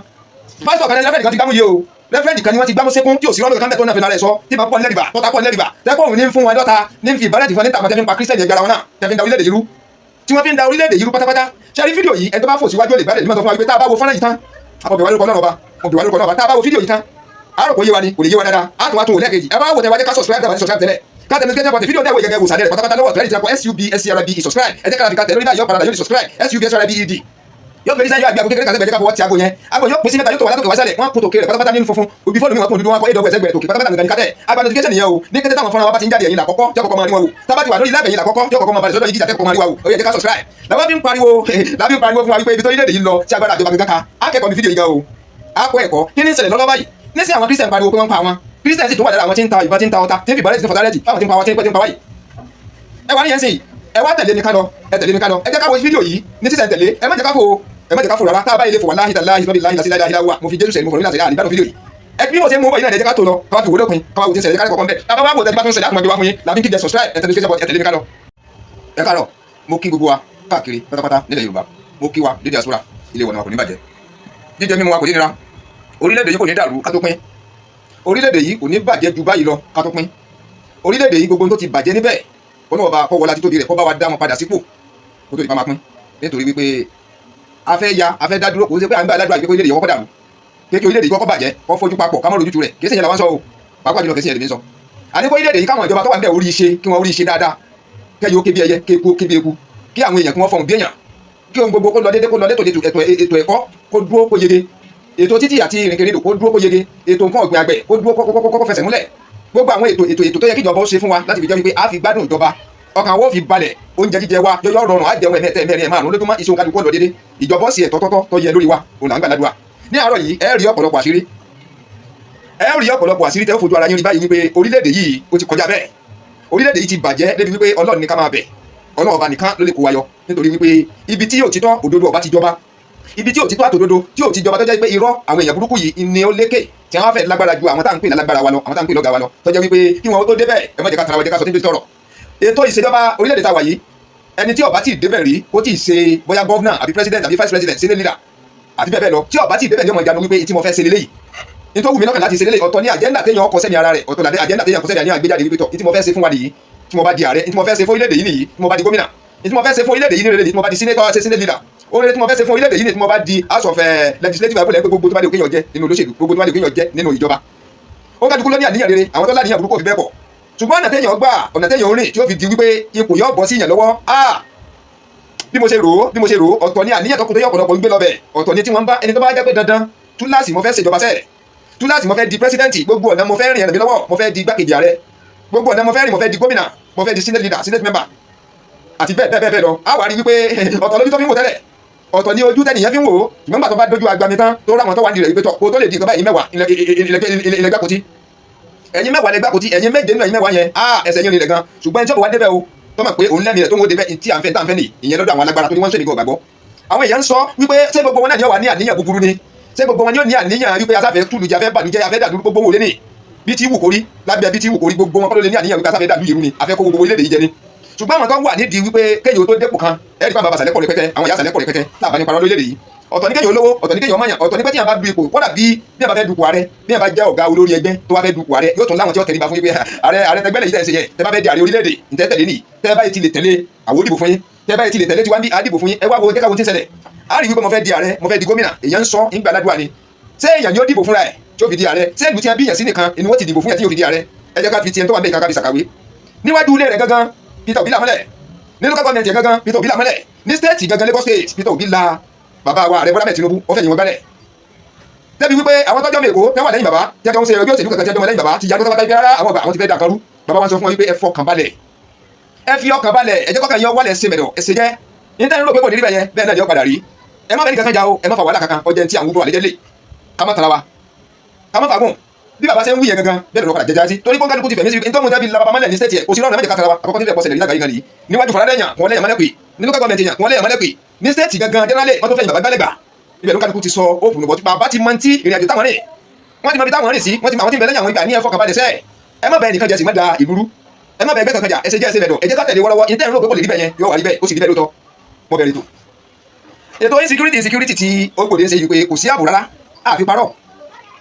pásítọ̀ kan rẹ́fẹ́rẹ́ndì kan ti gbámú yìí o rẹ́fẹ́rẹ́ndì kan ni wọ́n ti gbámú sékún tí ò sí rọ́ọ̀lù kan bẹ̀ tó náà fi náà rẹ̀ sọ tí máa pọ̀ nílẹ̀ rìbà tọ́ta pọ̀ nílẹ̀ rìbà tẹ́pọ̀ òun ní fún wọn dọ́ta ní fi ìbálẹ̀ tìfọ́n ní tàbí tẹ́fí ń pa Christian ẹgbẹ́ ara wọn náà tẹ́fí ń da orílẹ̀-èdè yìí rú tí wọ́n fi ń da orílẹ̀-èdè yìí rú pátápátá ṣe rí fídíò yìí ẹni tó bá fò síwájú olè gbádẹ̀ nígbà tó fún wa wípé tá a bá wo fọ́nrán yìí tán àbọ̀bẹ̀wá lórúkọ náà ọba tá a bá wo fídíò yìí tán àárò kò yé wa ni kò lè yé wa dáadáa á tún wá tún wò lẹ́ẹ̀kejì ẹ bá wò tẹ wájú ká subscribe tẹ́lẹ̀ ká tẹ̀lé gẹ́gẹ́ bọ̀tẹ̀ fídíò náà wò gẹ́gẹ́ wò sàlẹ̀ pátápátá lọ́wọ́ tẹ̀lé ìtìrẹ́pọ̀ SUBSCRIBE subscribe ẹ jẹ́ ká fi ká tẹ̀lé orí náà yọ padà yóò ní subscribe SUBSCRIBED yóò gbé nísàlẹ̀ àgbẹ̀ kékeré kan sẹ́gbẹ̀ẹ́ ká fọwọ́ ti aago yẹn aago yóò pín sí mẹ́ta yóò tó wà látòkè wá sálẹ̀ wọ́n kó tòkè rẹ̀ pátápátá nínú funfun òbí fóònù mi wọn kún dúdú wọn kọ́ èdè ẹ̀sẹ̀gbẹ̀ tòkè pátápátá nìkan ní kátẹ́ àgbà notification nìyẹn o ní kété táwọn fọ́nrán wa bá ti ń jáde ẹ̀yìn làkọ́kọ́ tí ọkọ̀ máa rí wọn wò tábà ti wà lórí láfẹ̀yìn làkọ́kọ́ tí ọkọ̀ máa balẹ̀ sọ́dọ̀ yìí jíjà tẹ́kọ̀ọ́ máa rí wa wò ó yẹ ká subscribe làwọn fi ń pariwo fún wa wípé ibi tó orílẹ̀-èdè yìí lọ sí agbára àjọba kankan akẹ́kọ̀ọ́ mi fídíò yìí gan o akọ ẹ̀kọ́ kí ní ṣẹlẹ̀ lọ́wọ́ báyìí ní sí àwọn Christian pariwo pé wọ́n pa àwọn Christian sì tó wà lára àwọn tí ń ta ìbọn tí ń ta ọta tí ń fi ìbọn tí ń fọ̀tà rẹ́jì fáwọn tí ń pa àwọn tí ń pa wáyìí ẹ wá níyẹn sìn ẹ wá tẹ̀lé mi ká lọ ẹ tẹ̀lé mi ká lọ ẹ jẹ́ ká wo fídíò yìí ní sísẹ̀ tẹ̀lé ẹ má jẹ́ ká fò rárá tá a bá ilé fò wàláhì tàláhì lọ́bì láhì lásìlá ìlà wà mo fi Jésù sẹ́yìn mo fò nílà sẹ́yìn àníbàdàn fídíò yìí ẹ bí mo ṣe mú bọ̀ yìí náà ẹ jẹ́ ká tó lọ ká wá fi wò lópin ká wá wò tí ń ṣẹlẹ̀ ká lè kọ̀ọ̀kan bẹ́ẹ̀ tá a bá wá wò tẹ́tí bá tún ṣẹlẹ̀ àtúmọ̀ gbé wá fún yín làbí kí jẹ subscribe ẹ tẹ̀lé mi ká lọ. ẹ káàárọ̀ mo kí gbogbo wa káàkiri pátápátá nílẹ̀ Yorùbá mo kí wa ní diaspora ilé ìwọ̀n wa kò ní bàjẹ́ jíjẹ mímu wa kò ní nira orílẹ̀-èdè yìí kò ní dàrú ká tó pín orílẹ̀-èdè yìí kò ní bàjẹ́ ju báyìí lọ ká tó pín orílẹ̀-èdè yìí gbogbo tó ti bàjẹ́ níbẹ̀ ọlọ́ọ̀bá kọ́wọ́lá títóbi rẹ̀ kọ́ bá wa dá wọn padà sípò kó tó di pa máa pín nítorí wípé afẹ́ dá dúró kò sí pé à ń gbà ládùúgbà ìgbé orílẹ̀-èdè yìí kọ́kọ́ dàrú kéèké orílẹ̀-èdè yìí kọ́kọ́ bàjẹ́ kọ́ fojú papọ̀ ká mọ́ lójútu rẹ̀ kí sẹ́yìn làwọn sọ o pàápàá jùlọ kí sẹ́yìn lèmi sọ. àní kó orílẹ̀-èdè yìí káwọn ìjọba tó wà níbẹ̀ orí iṣẹ́ kí wọ́n orí iṣẹ́ dáadáa kẹ́yìn ó ké bí ẹyẹ kéku ké bí eku kí àwọn èèyàn kí wọ́n fọ̀hún bí èèyàn kí ohun gbogbo kó lọ déédéé kó lọ létò ètò ẹ̀kọ́ kó dúró kó yege ètò títì àti ìrìnkèrindò kó dúró kó yege ètò nǹkan ọ̀gbìn àgbẹ̀ kó dúró kó fẹsẹ̀ múlẹ̀ gbogbo àwọn ètò tó yẹ kí ìjọba ó ṣe fún wa láti fi jẹ́ wípé a fi gbádùn ìjọba ọkàn wo fi balẹ̀ oúnjẹ jíjẹ wa yọ rọrùn á jẹun ẹ̀mẹ́tẹ̀ mẹ́rin ẹ̀ márùn lójúmọ́ iṣẹ́ òǹkàdùkú ọ̀dọ̀ dédé ìjọba sì ẹ̀tọ́ tó yẹ lórí wa òun là ń gbàdúrà ní àárọ̀ yìí ẹ rí ọ̀pọ̀lọpọ̀ àṣírí tẹ́ ó fojú ara yín rí báyìí wípé orílẹ̀-èdè yìí ó ti kọjá bẹ́ẹ̀ orílẹ̀-èdè yìí ti bàjẹ́ débi wípé Ọlọ́run ní ká máa bẹ̀ Ọlọ́run ọba nìkan ló lè kó wa yọ nítorí wípé ibi tí òtítọ́ òdodo ọba ti jọba ibi tí òtítọ́ àtòdodo tí ò ti jọba tó jẹ́ pé irọ́ àwọn èèyàn burúkú yìí ni ó lékè tí wọ́n fẹ́ lágbára ju àwọn tá à ń pè lágbára wa lọ àwọn tá à ń pè lọ́gàá wa lọ tó jẹ́ wípé kí wọ́n tó débẹ̀ ẹ má jẹ́ ká tara wa jẹ́ ká sọ níbi tọ̀rọ̀ ètò ìṣèjọba orílẹ̀-èdè tá a wà yìí ẹni tí ó bá ti débẹ̀ rí kó tí ì ṣe bóyá gọ́vnà àbí president àbí vice president senate leader àti bẹ́ẹ̀ bẹ́ẹ̀ lọ tí ó bá ti débẹ̀ ní ọmọ ìjánu wípé tí mo fẹ́ ṣe lélẹ́yìí nítorí wù mí lọ́kàn láti ṣe lélẹ́yìí ọ̀tọ̀ ní agenda téèyàn ọkọ̀ sẹ́mi ara rẹ̀ ọ̀tọ̀ làdé agenda téèyàn kọ̀ sẹ́mi àníyàn àgbéjáde wípé tọ̀ tí mo fẹ́ ṣe fún wa nìyí tí mo bá di ààrẹ tí mo fẹ́ ṣe fún orílẹ̀-èdè yìí nìyí tí mo bá di gómìnà tí mo fẹ́ ṣe fún orílẹ̀-èdè yìí nìyí tí mo bá di senator ṣe senate leader orílẹ̀ tí mo fẹ́ ṣe fún orílẹ̀-èdè yìí nìyí tí mo bá di house of legislative abúlé pé gbogbo tó bá di òkèèyàn jẹ nínú olóṣèlú gbogbo tó bá di òkèèyàn jẹ nínú ìjọba ó kájú ló ní àníyàn rere àwọn tó láníyàn burúkú ò fi bẹ́ẹ̀ pọ̀ ṣùgbọ́n ọ̀nà téèyàn gbà ọ̀nà téèyàn rìn tí ó fi di wípé ipò yóò bọ́ sí ìyàn lọ́wọ́ bí mo ṣe rò ó ọ̀tọ̀ ní àníyàn tọkùn tó yọ ọ̀pọ̀lọpọ̀ ń gbé lọ́bẹ̀ ọ̀tọ̀ ní tí wọ́n bá ẹni tó bá jẹ́ pé dandan túláàsì mo fẹ́ ṣèjọba sẹ́ẹ̀ túláàsì mo fẹ́ di pírẹsidẹ́ǹtì gbogbo ọ̀nà mo fẹ́ rìn ẹ̀rìn lọ́wọ́ mo fẹ́ di igbákejì ààrẹ gbogbo ọ̀nà mo fẹ́ rìn mo fẹ́ di gómìnà mo fẹ́ di senate leader senate member àti bẹ́ẹ̀ lọ á wà rí wípé ọ̀tọ̀ lójú tó fi ń wò tẹ́lẹ̀ ọ̀tọ̀ ní ojú tẹ́nìyàn fi ń wò ó ṣùgbọ́n gbà tó bá dojú agbami tán tó ráwọn tó wà nílẹ̀ ìgbé tọ̀ kó tó lè di nǹkan báyìí mẹ́wàá ilẹ̀ gbàkútí ẹ̀yin mẹ́wàá lẹ gbàkútí ẹ̀yin méje nínú ẹ̀yin mẹ́wàá yẹn ẹsẹ̀ yín rìn gan ṣùgbọ́n ẹni tí ó wà débẹ̀ o tó mọ̀ pé òun lẹ́mìí rẹ̀ tó ń wo débẹ̀ tí à ń fẹ́ tá à ń fẹ́ nì ìyẹn lọ́dọ̀ àwọn alágbára tó ní wọ́n ń ṣe nìkan gbàgbọ́ àwọn èèyàn ń sọ wípé ṣé gbogbo wọn náà ni ó wà ní àníyàn búburú ni ṣé gbogbo wọn ni ó ní àníyàn wípé asáfẹ́ túlùjẹ afẹ́ bàlújẹ afẹ́ dàdúrú gbogbo wò lé ní bí tí wù kórí lábẹ́ bí tí wù kórí gbogbo wọn kọ́ ló lé ní àníyàn wípé asáfẹ́ dàdú yìí ni afẹ́ kó gbogbo orílẹ̀-èdè yìí jẹ ni ṣùgbọ́n àwọn tó wà nídìí wípé kéèyàn tó dépò kan ẹ̀rí pàmò àbàṣà lẹ́kọ̀ọ́ rẹpẹtẹ àwọn ìyá sàlẹ́kọ̀ọ́ rẹpẹtẹ láàbá nípa lórílẹ̀-èdè yìí ọ̀tọ̀ ní kéèyàn olówó ọ̀tọ̀ ní kéèyàn ọmọyàn ọ̀tọ̀ ní pé tí a bá du ipò kódà bí a bá fẹ́ dupò ààrẹ bí a bá jẹ́ ọ̀gá olórí ẹgbẹ́ tó wá fẹ́ dupò ààrẹ yóò tún láwọn tí wọ́n tẹ̀lé bá fún yín pé ààrẹ tẹgbẹ́ lè yí tẹ̀sí yẹ tẹ́ bá fẹ́ di ààrẹ orílẹ̀-èdè ǹtẹ́ tẹ̀lé nì tẹ́ bá ti lè tẹ̀lé àwọn òdìbò fún yín tẹ́ bá ti lè tẹ̀lé tiwa bí àdìbò fún yín ẹ wá wo jẹ́ka wo ti ń ṣẹlẹ̀ á rí wípé mo fẹ́ di ààrẹ mo fẹ́ di gómìnà èèyàn ń sọ ìgbà aládùúgbà ni ṣé èèyàn ni ó dìbò fúnra ẹ̀ tí ó fi di ààrẹ ṣé ìlú tí a bí yàn sí nìkan ìnú ó ti dìbò fún yàn tí yóò fi di ààrẹ ẹ jẹ́ ká fi tiẹ̀ tó wà ń bẹ̀ ká fi ṣàkàwé níwájú ilé rẹ̀ gangan Peter Obi làmọ́lẹ̀ ní local government gangan Peter Obi làmọ́lẹ̀ ní state gangan Lagos state Peter Obi la bàbá wa Ààrẹ Bọ́lá Ahmed Tinubu ó fẹ̀yìn wọn gbálẹ̀ débi wípé àwọn tọ́jọ́ mi èkó tẹ́ wà lẹ́yìn bàbá tí wọ́n ṣe ẹgbẹ́ òṣèlú kankan tí wọ́n lẹ́yìn bàbá ti yàtọ̀ sábà rárá àwọn ọba àwọn ti fẹ́ dàkọrú bàbá wọn sọ fún wọn wípé ẹ fọkàn balẹ̀ ẹ fi ọkàn balẹ̀ ẹ jẹ́ kọ́kàn yẹn wálẹ̀ ṣe mẹ̀dọ̀ ẹsẹ̀ jẹ́ ní tẹ́lẹ̀ ló pé kò ní rí bẹ́ẹ̀ yẹn bẹ́ẹ̀ náà ni ó padà rí ẹ má bẹ́ẹ̀ ní kankan jà o ẹ má fa wàhálà kankan ọjọ́ tí àwọn gbogbo àlejò lè ká má tara wa ká má fagùn bí bàbá ṣe ń wí yẹn gangan bẹ́ẹ̀ ló padà jẹjẹrẹ sí torí kóńkà kú ti fẹ̀mí sí nítorí mo jẹ́ bí lababa mọ́lẹ̀ ní stéètì ẹ̀ kò sí lọ́rùn mẹ́jẹ ká tara wa àkọ́kọ́ tí fẹ́ pọ̀ ṣẹlẹ̀ nígbà yìí níwájú faradẹ́yàn wọn lẹ́yìn mọ́lẹ́pì nínú ká gọ́ọ̀mẹ̀ntì yàn wọn lẹ́yìn mọ́lẹ́pì ní stéètì gangan jẹ́nálẹ̀ wọ́n tó fẹ́yìn bàbá gbálẹ̀gbà ibẹ̀ ló kálukú ti sọ òògùn nùbọ̀ bàbá ti mọ tí ìrìn àjò táwọn rìn wọ́n ti mọ ibi táwọn rìn sí wọ́n ti mọ àwọn tí ń bẹ lẹ́yìn àwọn ìgbà ní ẹ̀fọ́ kan balẹ̀ sẹ́ ẹ má bẹ nìkan jẹ sí má da ìlú ẹ má bẹ ẹgbẹ́ kankan jà ẹsẹ̀ jẹ́ ẹsẹ̀ bẹ̀dọ̀ ẹ jẹ́ ká tẹ̀lé wọ́lọ́wọ́ ìtẹ́ ìrìn òpó lè rí bẹ́ẹ̀ yẹn yóò wà rí bẹ́ẹ̀ ó sì rí bẹ́ẹ̀ lóòótọ́ mọ́ bẹ̀rẹ̀ ètò insecurity tí ó gbòde ń ṣe yìí pé kò sí ààbò rárá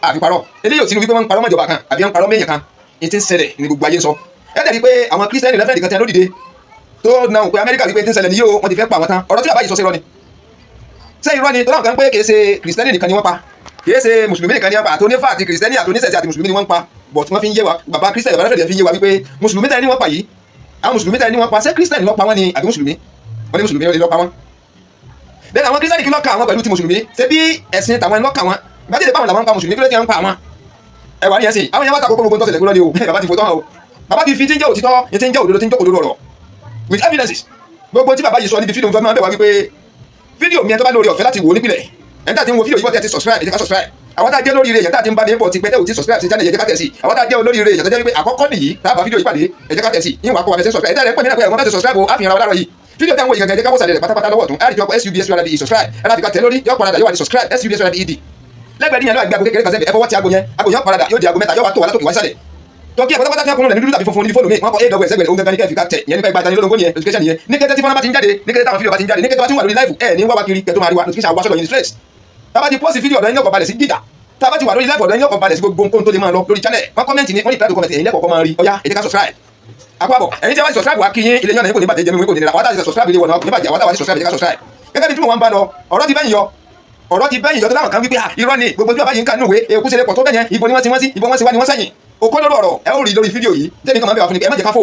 àfiparọ́ eléyìí ò sínú wípé wọ́n ń parọ́ mọ́jọba kan àbí wọ́n ń parọ́ mẹ́yìn kan ní ti ń ṣẹlẹ̀ ní gbogbo ayé ń sọ ẹ dẹ̀ rí pé àwọn Christains lẹ́fẹ̀ẹ́ nìkan tẹ lódìde tó na òpin Amẹ́ríkà wípé ti ń ṣẹlẹ̀ ní yóò wọ́n ti fẹ́ pa àwọn tán ọ̀rọ̀ tí bàbá yìí sọ sí irọ́ ni ṣé irọ́ ni tó láwọn kan pé kìí ṣe Christains nìkan ni wọ́n pa kìí ṣe mùsùlùmí nìkan ni wọ́n pa àti onífà àti Christains àti oníṣẹ̀ṣẹ̀ àti mùsùlùmí ni wọ́n pa but wọ́n fi ń yé wa bàbá Christains bàbá lẹ́fẹ̀ẹ́ fi ń yé wa wípé mùsùlùmí tẹ́ ni wọ́n pa yìí àwọn mùsùlùmí tẹ́ ni wọ́n pa ṣé Christains ni wọ́n pa wọ́n ni àbí mùsùlùmí wọ́n ní mùsùlùmí ni wọ́n pa wọ́n bẹ́ẹ̀ àwọn Christains kí ló kà wọ́n pẹ̀lú ti mùsùlùmí ṣé bí ẹ̀sìn tàwọn ẹni ló kà wọ́n gbàdé báwọn làwọn ń pa mùsùlùmí kí ló ti ń pa wọn ẹ wà ní ẹsìn àwọn yẹn wá takò gbogbo tó ṣẹlẹ̀ kúrò ní o bàbá ti fò tán o bàbá ti fi tí ń jẹ́ òtítọ́ ní tí ń jẹ́ òdodo tí ń jẹ́ òdodo ọ̀rọ̀ with evidences gbogbo tí bàbá yìí sọ níbi fídíò tó máa ń bẹ̀ wá wípé fídíò mi ẹni tó bá lórí ọ̀fẹ́ láti wò nípìnlẹ̀ ẹni tá ti ń wo fídíò yìí bọ́ tẹ́ ti subscribe ẹ jẹ́ ká subscribe àwọn tá a jẹ́ lórí rẹ̀ yẹn tá a ti ń bá ní bọ̀ ti pẹ́ tẹ́ ò ti subscribe sí channel yẹn jẹ́ ká tẹ̀ sí àwọn tá a jẹ́ olórí rẹ̀ yẹn tó jẹ́ wípé àkọ́kọ́ nìyí tá a bá fídíò yìí pàdé ẹ jẹ́ ká tẹ̀ sí yín wà kó wa fẹsẹ̀ subscribe ẹ tẹ́lẹ̀ pẹ́ mi náà pé ẹ̀gbọ́n bá ti subscribe o àfihàn ara wa láàárọ̀ yìí fídíò táwọn èèyàn jẹ́ ká wọ́n sàlẹ̀ pátápátá lọ́wọ́ tún ẹ̀rì tí ọkọ̀ SUBSURADE subscribe ẹ̀ láti ká tẹ̀ lórí yọ padà yóò wà ní subscribe SUBSURADE lẹ́gbẹ̀ẹ́ níyẹn ló àgbẹ̀ àgbo kékeré kan sẹ́bi ẹ̀fọ́ wọ́n ti aago yẹn padà yóò di aago mẹ́ta yóò wá tó wà látòkè wá sálẹ̀ tọ́kí ẹ̀ pátápátá tí wọ́n kún lẹ̀ ní dúdú tàbí funfun ní fóònù mi wọ́n kọ́ aws ẹgbẹ̀rẹ̀ ohun gangan ní kẹ́ẹ̀fì ká tẹ̀ yẹn nípa ìgbà ìdánilólógún yẹn notification yẹn ní kété tí fọ́nà bá ti ń jáde ní kété táwọn fídíò bá ti ń jáde ní kété bá ti ń wà lórí live ẹ̀ ní wá wá kiri kẹ́tọ́ máa rí wa notification àwọn aṣọ́dọ̀ yẹn straight tábà ti post fídíò ọ̀dọ̀ yẹn yọkọ̀ balẹ̀ sí gíga tábà ti wà lórí live ọ̀dọ̀ yẹn yọkọ̀ balẹ̀ sí gbogbo nǹkan tó lè máa lọ lórí channel wọ́n comment ní wọ́n ní private comment ẹ̀yin lẹ́kọ̀ọ́ máa rí ọ̀yá ẹ jẹ́ ká subscribe àpapọ̀ ẹ̀yin tí wọ́n ti subscribe wá kí yín ilé yọ̀nà yín kò ní bàjẹ́ jẹ́ mímú kò ní nira àwọn tá a ti subscribe ilé wọn náà kò ní bàjẹ́ àwọn tá a ti subscribe ẹ jẹ́ ká subscribe gẹ́gẹ́ bí tí mo wá ń bá lọ ọ̀rọ̀ ti bẹ́yìn yọ tó láwọn kan wípé irọ́ ni gbogbo bí bàbá yìí ń kà nínú ìwé èkú ṣe lè pọ̀ tó bẹ́yẹn ibo ni wọ́n ti wọ́n sí ibo wọ́n ti wá ni wọ́n sẹ́yìn òkó lórí ọ̀rọ̀ ẹ ó rí lórí fídíò yìí tẹ́ni kan máa ń bẹ̀ wá fún ni ẹ má jẹ́ ká fò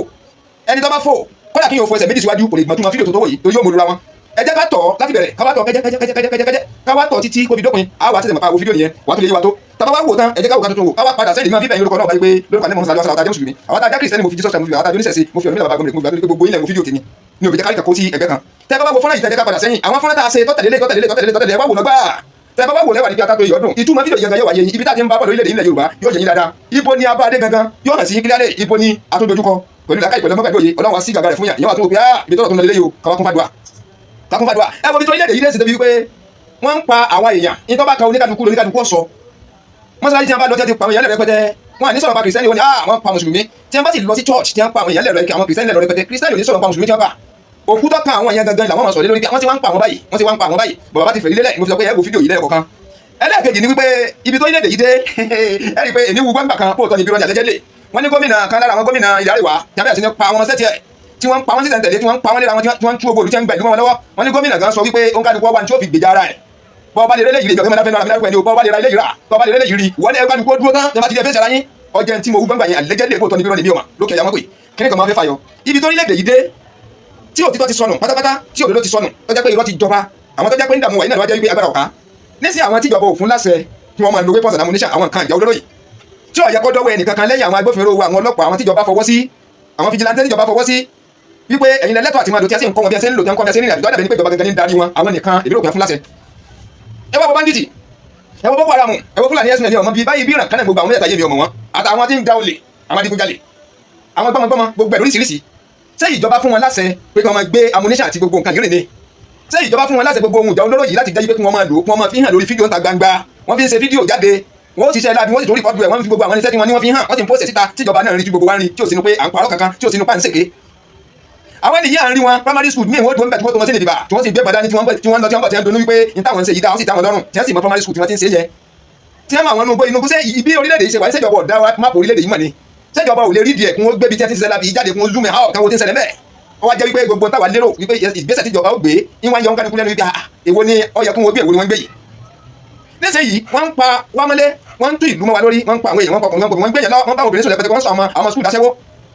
ẹni tó bá fò kọ́dà kí yóò fọ ẹsẹ̀ méjì síwájú kò lè gbọ́n tó máa fídíò tó tó wò yìí tó yóò mọ̀lúra wọn ẹ jẹ́ ká tọ̀ láti bẹ̀rẹ̀ ká wá tọ̀ kẹ́jẹ́kẹ́jẹ́ ká wá tọ̀ títí kó fi dópin á wà tẹ̀sẹ̀ mọ̀ pa wo fídíò yẹn wà á tó lè yé wa tó tàbá wá wò tán ẹ jẹ́ ká wò ká tuntun wò ká wá padà sẹ́yìn máa fi bẹ̀yìn lórúkọ náà báyìí pé lórúkọ àlẹ́ mọ̀ sàlẹ̀ àwọn àtàjẹ́ mùsùlùmí àwọn àtàjẹ́ Christian mo fi Jesus mo fi àwọn àtàjẹ́ oníṣẹ̀ṣe mo fi ọ̀nà bàbá gómìnà mo fi àdúgbò gbogbo ilẹ̀ mo fídíò tèmi ní òbí jẹ́ káríkà kó sí ẹgbẹ́ kan tẹ́ bá wá wo fọ́nrán yìí tẹ́ ká padà sẹ́yìn àwọn fọ́nrán tá a ṣe tọ́tẹ̀lé wá wò lọ́gbà tẹ́ bá wá wò lẹ́wà ní bí ata tó yọ ọdún ìtumọ̀ fídíò yẹn gan yóò wáyé ibi tá a ti ń bá bọ̀ lórílẹ̀-èdè ilẹ̀ Yorùbá yóò yẹ yín dáadáa ibo ni abáadé gangan yóò hàn sí yín kílíàlẹ̀ ibo ni atúndojúkọ pẹ̀lú ìlàkà ìpẹ̀lẹ́ mọ́gbàgbé òye Ọlọ́run wá sí gàgà rẹ̀ fún yàn yẹn wà tó wò pé ibi tó lọ tó ń lọ lélẹ́yìí o káwá kún fàdùà ẹ wo ibi tó orílẹ̀-èdè yìí dẹ́sẹ̀ débi wípé wọ́n ń pa àwọn èèyàn ní tó bá ka oníkàdùkú ọ̀sọ̀ mọ́sálásí tí wọ́n bá lọ tí wọ́n ti pa àwọn èèyàn lẹ́rọ rẹpẹtẹ wọn à ní sọ̀rọ̀ pa kìrìsìtẹ́nì wọn ni wọ́n pa mùsùlùmí tí wọ́n bá sì lọ sí church tí wọ́n pa àwọn èèyàn lẹ́rọ àwọn kìrìsìtẹ́nì lẹ́rọ rẹpẹtẹ kìrìsìtẹ́nì ò ní sọ̀rọ̀ pa mùsùlùmí tí wọ́n pa òkú tó kan àwọn èèyàn gangan làwọn máa sọ̀rọ̀ lórí pé wọ́n ti wá ń pa àwọn báyìí bàbá bá ti fèrí lélẹ̀ mo fi sọ pé ẹ wo fídíò yìí lẹ́ẹ̀kọ̀kan ẹlẹ́ẹ̀kejì ni wípé ibi tó orílẹ̀-èdè yìí dé ẹ rí i pé èmi wú gbàǹgbà kan pòótọ́ ni ibi rọjà lẹ́jẹ̀ lè wọ́n ní gómìnà kan lára àwọn gómìnà ilẹ̀ àríwá tí wọ́n bẹ̀rẹ̀ sí ní pa àwọn sẹ́tì ẹ̀ tí wọ́n pa wọ́n sísẹ̀ tẹ̀lé tí wọ́n pa wọ́n léra wọn tí wọ́n tú owó olú tí wọ́n gbà ìlú wọn lọ́wọ́ wọ́n ní gómìnà kan sọ wípé ó ń kádùkú wá ní tí ó fi gbèjà ara ẹ̀ bọ́ọ̀ bá lè rẹ́lẹ̀ yìí lè jọ kí wọ́n fẹ́ lọ́ra ẹni o bọ́ọ̀ bá lè ra ilé yìí rà bọ́ọ̀ bá lè rẹ́lẹ̀ yìí rí wọ́n ní ẹgbẹ́ àdúgbò dúró tán tẹ́lá ti lè fẹ́ sara yín ọjọ́ tí mo wú gbàǹgbà yẹn àlẹ́jẹ́ lè kóòtọ́ níbi rán ni mi ò mà lókè ẹ̀yà wọn pè kí ni kan máa fẹ́ fàyọ ibi tó orílẹ̀-èdè yìí dé tí òtítọ́ ti sọnù pátápátá tí òdodo ti sọnù tó jẹ́ pé irọ́ ti jọba àwọn tó jẹ́ pé ń dààmú wà yìí náà wájẹ́ wípé agbára ọ̀ká nísìnyí àwọn tíjọba òfin láṣẹ kí wọ́n máa lo weapons and ammunition àwọn nǹkan ìjà olóró yìí tí ó yẹ kó dọ́wọ́ ẹnì kankan lẹ́yìn àwọn agbófinró àwọn ọlọ́pàá àwọn tíjọba fọwọ́ sí àwọn fìjìláńtẹ́ tíjọba fọwọ́ sí wípé ẹ̀yin lẹ́tọ̀ àti máa lò tí a sì ń kọ́ wọn bí ẹ ṣe ń lò tí wọ́n kọ́ bí ẹ ṣe ń rìn àjò dábẹ́ ní pé ìjọba gangan ní darí wọn àwọn nìkan èmi rò pé fún láṣẹ. ẹ wá wọ banditi ẹ wọ Boko Haram ẹ wọ Fúlàní ẹsùn ẹni ọmọ bíi báyìí bí ìràn kánà gbogbo àwọn mẹ́ta yé mi ọmọ wọn àtàwọn tí ń da olè àwọn adigunjalè àwọn gbọmọgbọmọ gbogbo ẹ̀rọ oríṣiríṣi ṣé ìjọba fún wọn láṣẹ pé kí wọ́n máa gbé ammunition àti gbogbo nǹkan ìrìn ni ṣé ìjọba fún wọn láṣẹ gbogbo ohun ìjà olóró yìí láti jẹ́ pé kí wọ́n máa lò kí wọ́n máa fi hàn lórí fídíò ńta gbangba wọ́n fi ń ṣe fídíò jáde wọ́n ó ti ṣe láàbí wọ́n sì torí kọ́dù ẹ̀ wọ́n fi gbogbo àwọn iṣẹ́ tí wọ́n ní wọ́n fi hàn wọ́n sì ń pòsẹ̀ síta tíjọba náà rí tí gbogbo wa ń rí tí ò sínú pé à ń parọ́ kankan tí ò sínú pa ń ṣèké àwọn ènìyàn à ń rí wọn primary school míì wọ́n tó ń bẹ̀ tí wọ́n tó wọn sí ìdìbà tí wọ́n sì gbé padà ní tí wọ́n lọ tí wọ́n bọ̀ tí wọ́n donú wípé ní táwọn ń ṣe yìí dá wọ́n sì táwọn lọ́rùn tí wọ́n sì mọ primary school tí wọ́n ti ń ṣe yẹ tí wọ́n mọ àwọn inú gbé ibi orílẹ̀-èdè yìí ṣe wà ní ṣèjọba ọ̀dá máàpù orílẹ̀-èdè yìí mọ̀ ni ṣèjọba ò lè rí díẹ̀ kí wọ́n gbé bí tí wọ́n ti ń ṣe lábì jáde kí wọ́n zoom out káwọn ti ń ṣẹlẹ̀ bẹ́ẹ̀ ó wá jẹ́ wípé gbogbo táwa lérò wípé ìgbésẹ̀ tíjọba ó gbé ìwọ̀n yọ̀ ń kánukú lẹ́nu wípé èwo ni ó yẹ kí wọ́n gbé èwo ni wọ́n gbé yìí nísìnyí wọ́n ń pa wámọ́lé wọ́n ń tún ìlú mọ́ wa lórí wọ́n ń pa àwọn èèyàn wọ́n gbé yẹn lọ wọ́n bá obìnrin sọ̀rọ̀ pẹ̀tẹ́ wọ́n sọ àwọn skul dáṣẹ́wó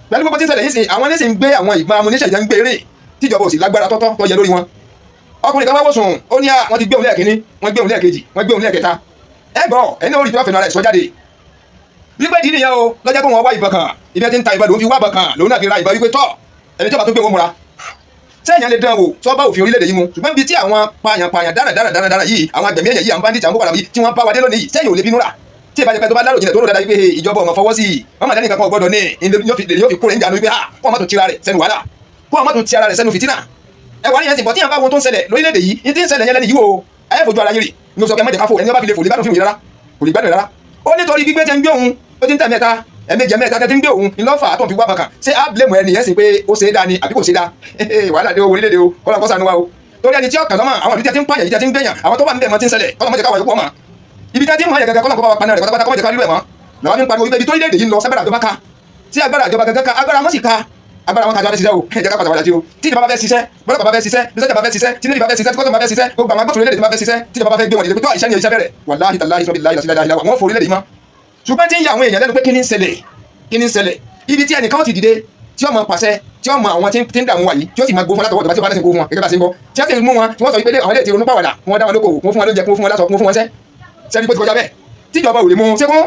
pẹ̀lú gbogbo tí ń ṣẹlẹ̀ yìí sìn àwọn nísìnyí gbé àwọn ìgbọ́n amúníṣẹ́ yẹn ń gbé rè tíjọba ò sì lágbára tọ́tọ́ tó yẹ lórí wọn. ọkùnrin kan wá wò sùn ó ní wọ́n ti gbé òun lẹ́ẹ̀kínní wọ́n gbé òun lẹ́ẹ̀kejì wọ́n gbé òun lẹ́ẹ̀kẹta ẹ gbọ́ ẹni orí tí wọ́n fẹ́ràn rẹ̀ sọ jáde wípé ìdí nìyẹn o lọ́jọ́ pé wọ́n wá ìbọn kan ibi tí ń ta ìbọn lòún fi wá ìbọn kan lòún náà fi ra ìbọn wípé tọ́ ẹni tó bá tó gbé wọn múra sẹ́yìn lè dán wò tó bá òfin orílẹ̀-èdè yìí mu ṣùgbọ́n ibi tí àwọn pààyàn dáradára yìí àwọn agbẹ̀mí ẹ̀yẹ yìí àwọn bandits àwọn bókàlà yìí tí wọ́n bá wa dé lónìí sẹ́yìn ò lè bínú rà tí ìbájẹ́ pẹ́ tó bá lárò jìnà tó rò dáadáa wípé ìjọba ọmọ fọwọ́ sí i wọ́n máa dání kankan ọgbọ́dọ̀ ní yóò fi kúrò ní ìjánu wípé kó ọmọ tó tira rẹ̀ sẹ́nu wàhálà kó ọmọ tó tira rẹ̀ sẹ́nu fìtínà ẹ wà ní ẹsìn bọ̀ tí yàn bá wọn tó ń ṣẹlẹ̀ lórílẹ̀-èdè yìí ní tí ń ṣẹlẹ̀ yẹn lẹ́nu yìí o ayé fojú ara yín rì ní o sọ pé mẹ́jẹ̀ káfọ́ ẹni bá fi lè fò lè gbádùn fíìmù rárá kò lè gbádùn rárá ó nítorí gbígbé tẹ́ ń gbé òun ó ti ń tẹ̀ mẹ́ta ẹ̀mẹ́jẹ tẹ́ ń gbé òun ńlọ́fà tó ń fi wá bàkàn ṣé á blame ẹni yẹn sì pé ó ṣe é dáa ni àbí kò ṣe é dáa wàhálà dé o orílẹ̀-èdè o kọ́lá kọ́sà ni wa o torí ẹni tí ọkàn lọ́mọ àwọn ìdí tí ń pààyàn ìdí tí ń gbẹ̀yàn àwọn tó wà níbẹ̀ mọ́ ti ń ṣẹlẹ̀ kọ́lá mọ́jẹ̀ káwá yòókù ọmọ ibi tí ń mọ̀ yẹn gẹ́gẹ́ kọ́lá kọ́ bá wa paná rẹ̀ pátápátá kọ́mọ̀jẹ̀ ká lílù ẹ̀ mọ́ làwọn fi ń pariwo ibi tó orílẹ̀-èdè yìí lọ sábàrà ìjọba ká tí agbára ìjọba gẹ́gẹ́ ká agbára wọn sì ká agbára wọn kájọ ṣiṣẹ́ o ẹ̀jẹ̀ ká pàtàkì o tí ìjọba bá fẹ́ ṣiṣẹ́ bọ́lá bá fẹ́ ṣiṣẹ́ nísẹ́jà bá fẹ́ ṣiṣẹ́ tí níbi bá fẹ́ ṣiṣẹ́ tí kọ́sọ̀ bá fẹ́ ṣiṣẹ́ gbogbo àwọn agbófinró lédè bá fẹ́ ṣiṣẹ́ tí ìjọba bá fẹ́ gbé wọn ìdílé pé tó àìṣẹ́ ni iṣẹ́ bẹ̀rẹ̀ wàláhì tàláhì sọ́bì láhì lásìlá wọn forí lédè mọ́ ṣùgbọ́n tí ń ya àwọn èèyàn lẹ́nu pé kí ni ń ṣẹlẹ̀ ibi tí ẹnìkan ti dìde tí ọmọ pàṣẹ tí ọmọ àwọn tí ń dààmú wa yìí tí ó sì máa gbó fún látọwọ́ ìjọba tí ó bá lẹ́sìn gbó fún wọn gẹ́gẹ́ bá ṣe ń bọ́ tí wọ́n sì mú wọn tí wọ́n sọ pé àwọn ilé ti ronú pàwàdà wọn dá wọn lóko wọn fún wọn lóúnjẹ wọn fún wọn lásọ wọn fún wọn sẹ́ sẹ́ni bó ti kọjá bẹ́ẹ̀ tí ìjọba ò lè mú un ṣé fún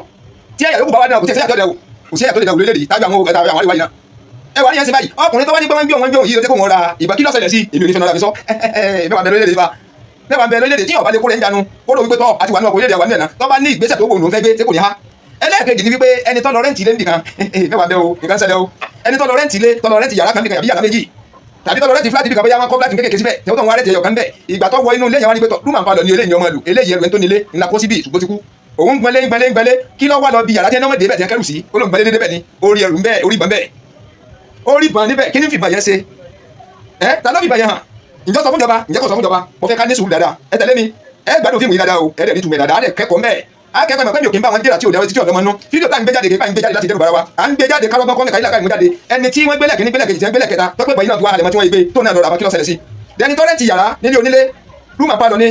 tí ẹ̀yà yòókù bá wà náà kò sí ẹ̀yà tó dẹ̀wò kò sí ẹ̀yà tó lè dẹ̀wò lórílẹ̀-èdè tájú àwọn òkè àwọn àríwá yìí náà ẹ wà ní ẹsẹ̀ báyìí ọkùnrin tó wá ní pé wọ́n ń gbé òun yìí ló tẹ́ kó wọn ra ìbọn kí ló ṣẹlẹ̀ sí èmi ò ní fẹ́ náà fi sọ mẹ́wàá bẹ lórílẹ̀-èdè fa mẹ́wàá bẹ lórílẹ̀-èdè tí ọba lè kó rẹ̀ ń janu kó ló wípé tọ́ àti wà ní ọkọ̀ orílẹ̀-èdè àwọn mẹ́rin tó bá ní ìgbésẹ̀ tó wò ló ń fẹ́ gbé tí kò ní ha ẹlẹ́ẹ̀kejì ni wípé ẹni tó lọ rẹ́ǹtì ilé nìkan mẹ́wàá bẹ o nìkan ṣẹlẹ̀ o ẹni tó lọ rẹ́ǹtì ilé tó lọ rẹ́ǹtì yàrá kan nìkan àbí yàrá méjì tàbí tó lọ rẹ́ǹtì fúláàtì nìkan bóyá wọn kọ́ fúláàtì kékèké síbẹ̀ tẹ́wọ́ tó ń wá rẹ́ǹtì ẹyọ kan bẹ̀ ìgbà tó wọ inú ilé yẹn wá ní pé tọ́ lùmọ̀ nǹkan lọ ní eléyìí ọmọ lù eléyìí ẹrù ẹni tó nílé ńlá kó síbi ṣùgbọ́n ti kú òun gbẹ́lé kí ló wá lọ bí yàrá tí ẹni ọmọdé bẹ̀ tí ẹ kẹrù sí ó ló ń gbẹ́lé débẹ̀ ni orí ẹrù ń bẹ̀ orí ìbọn bẹ̀ orí ìbọn níbẹ̀ kí ni fìbọn yẹn ṣe ẹ ta ló fìbọn yẹn hàn ǹjọ́ sọ fún ìjọba ǹjẹ́ kò sọ fún ìjọba mo fẹ́ ká ní sùúrù dáadáa ẹ tẹ̀lé mi ẹ gbádùn fíìmù yìí dáadáa o ẹ dẹ̀ ní tùmẹ̀ dáadáa ẹ dẹ̀ kẹ́kọ̀ọ́ mẹ́ẹ̀ akẹ́kọ̀ọ́ mọ̀ pé mi ò kí n bá wọn jẹ́ra tí ò dáwọ́ títí ọ̀dọ́ mọ́ nú fídíò tá à ń gbé jáde kí n gbé jáde láti dẹ́rù bara wa à ń gbé jáde kálọ́gbọ́n kọ́mẹ̀ká yìí làkàìmú jáde ẹni tí wọ́n gbélé kìíní gbélé kejì tí wọ́n gbélé kẹta tọ́pẹ́ bọ̀ yìí náà fi wá halẹ̀ mọ́ tí wọ́n gbé tó náà lọ́rọ̀ àbá kí ló ṣẹlẹ̀ sí. dẹni tó rẹ́ǹtì yàrá nílé onílé rúùmù àpalọ̀ ni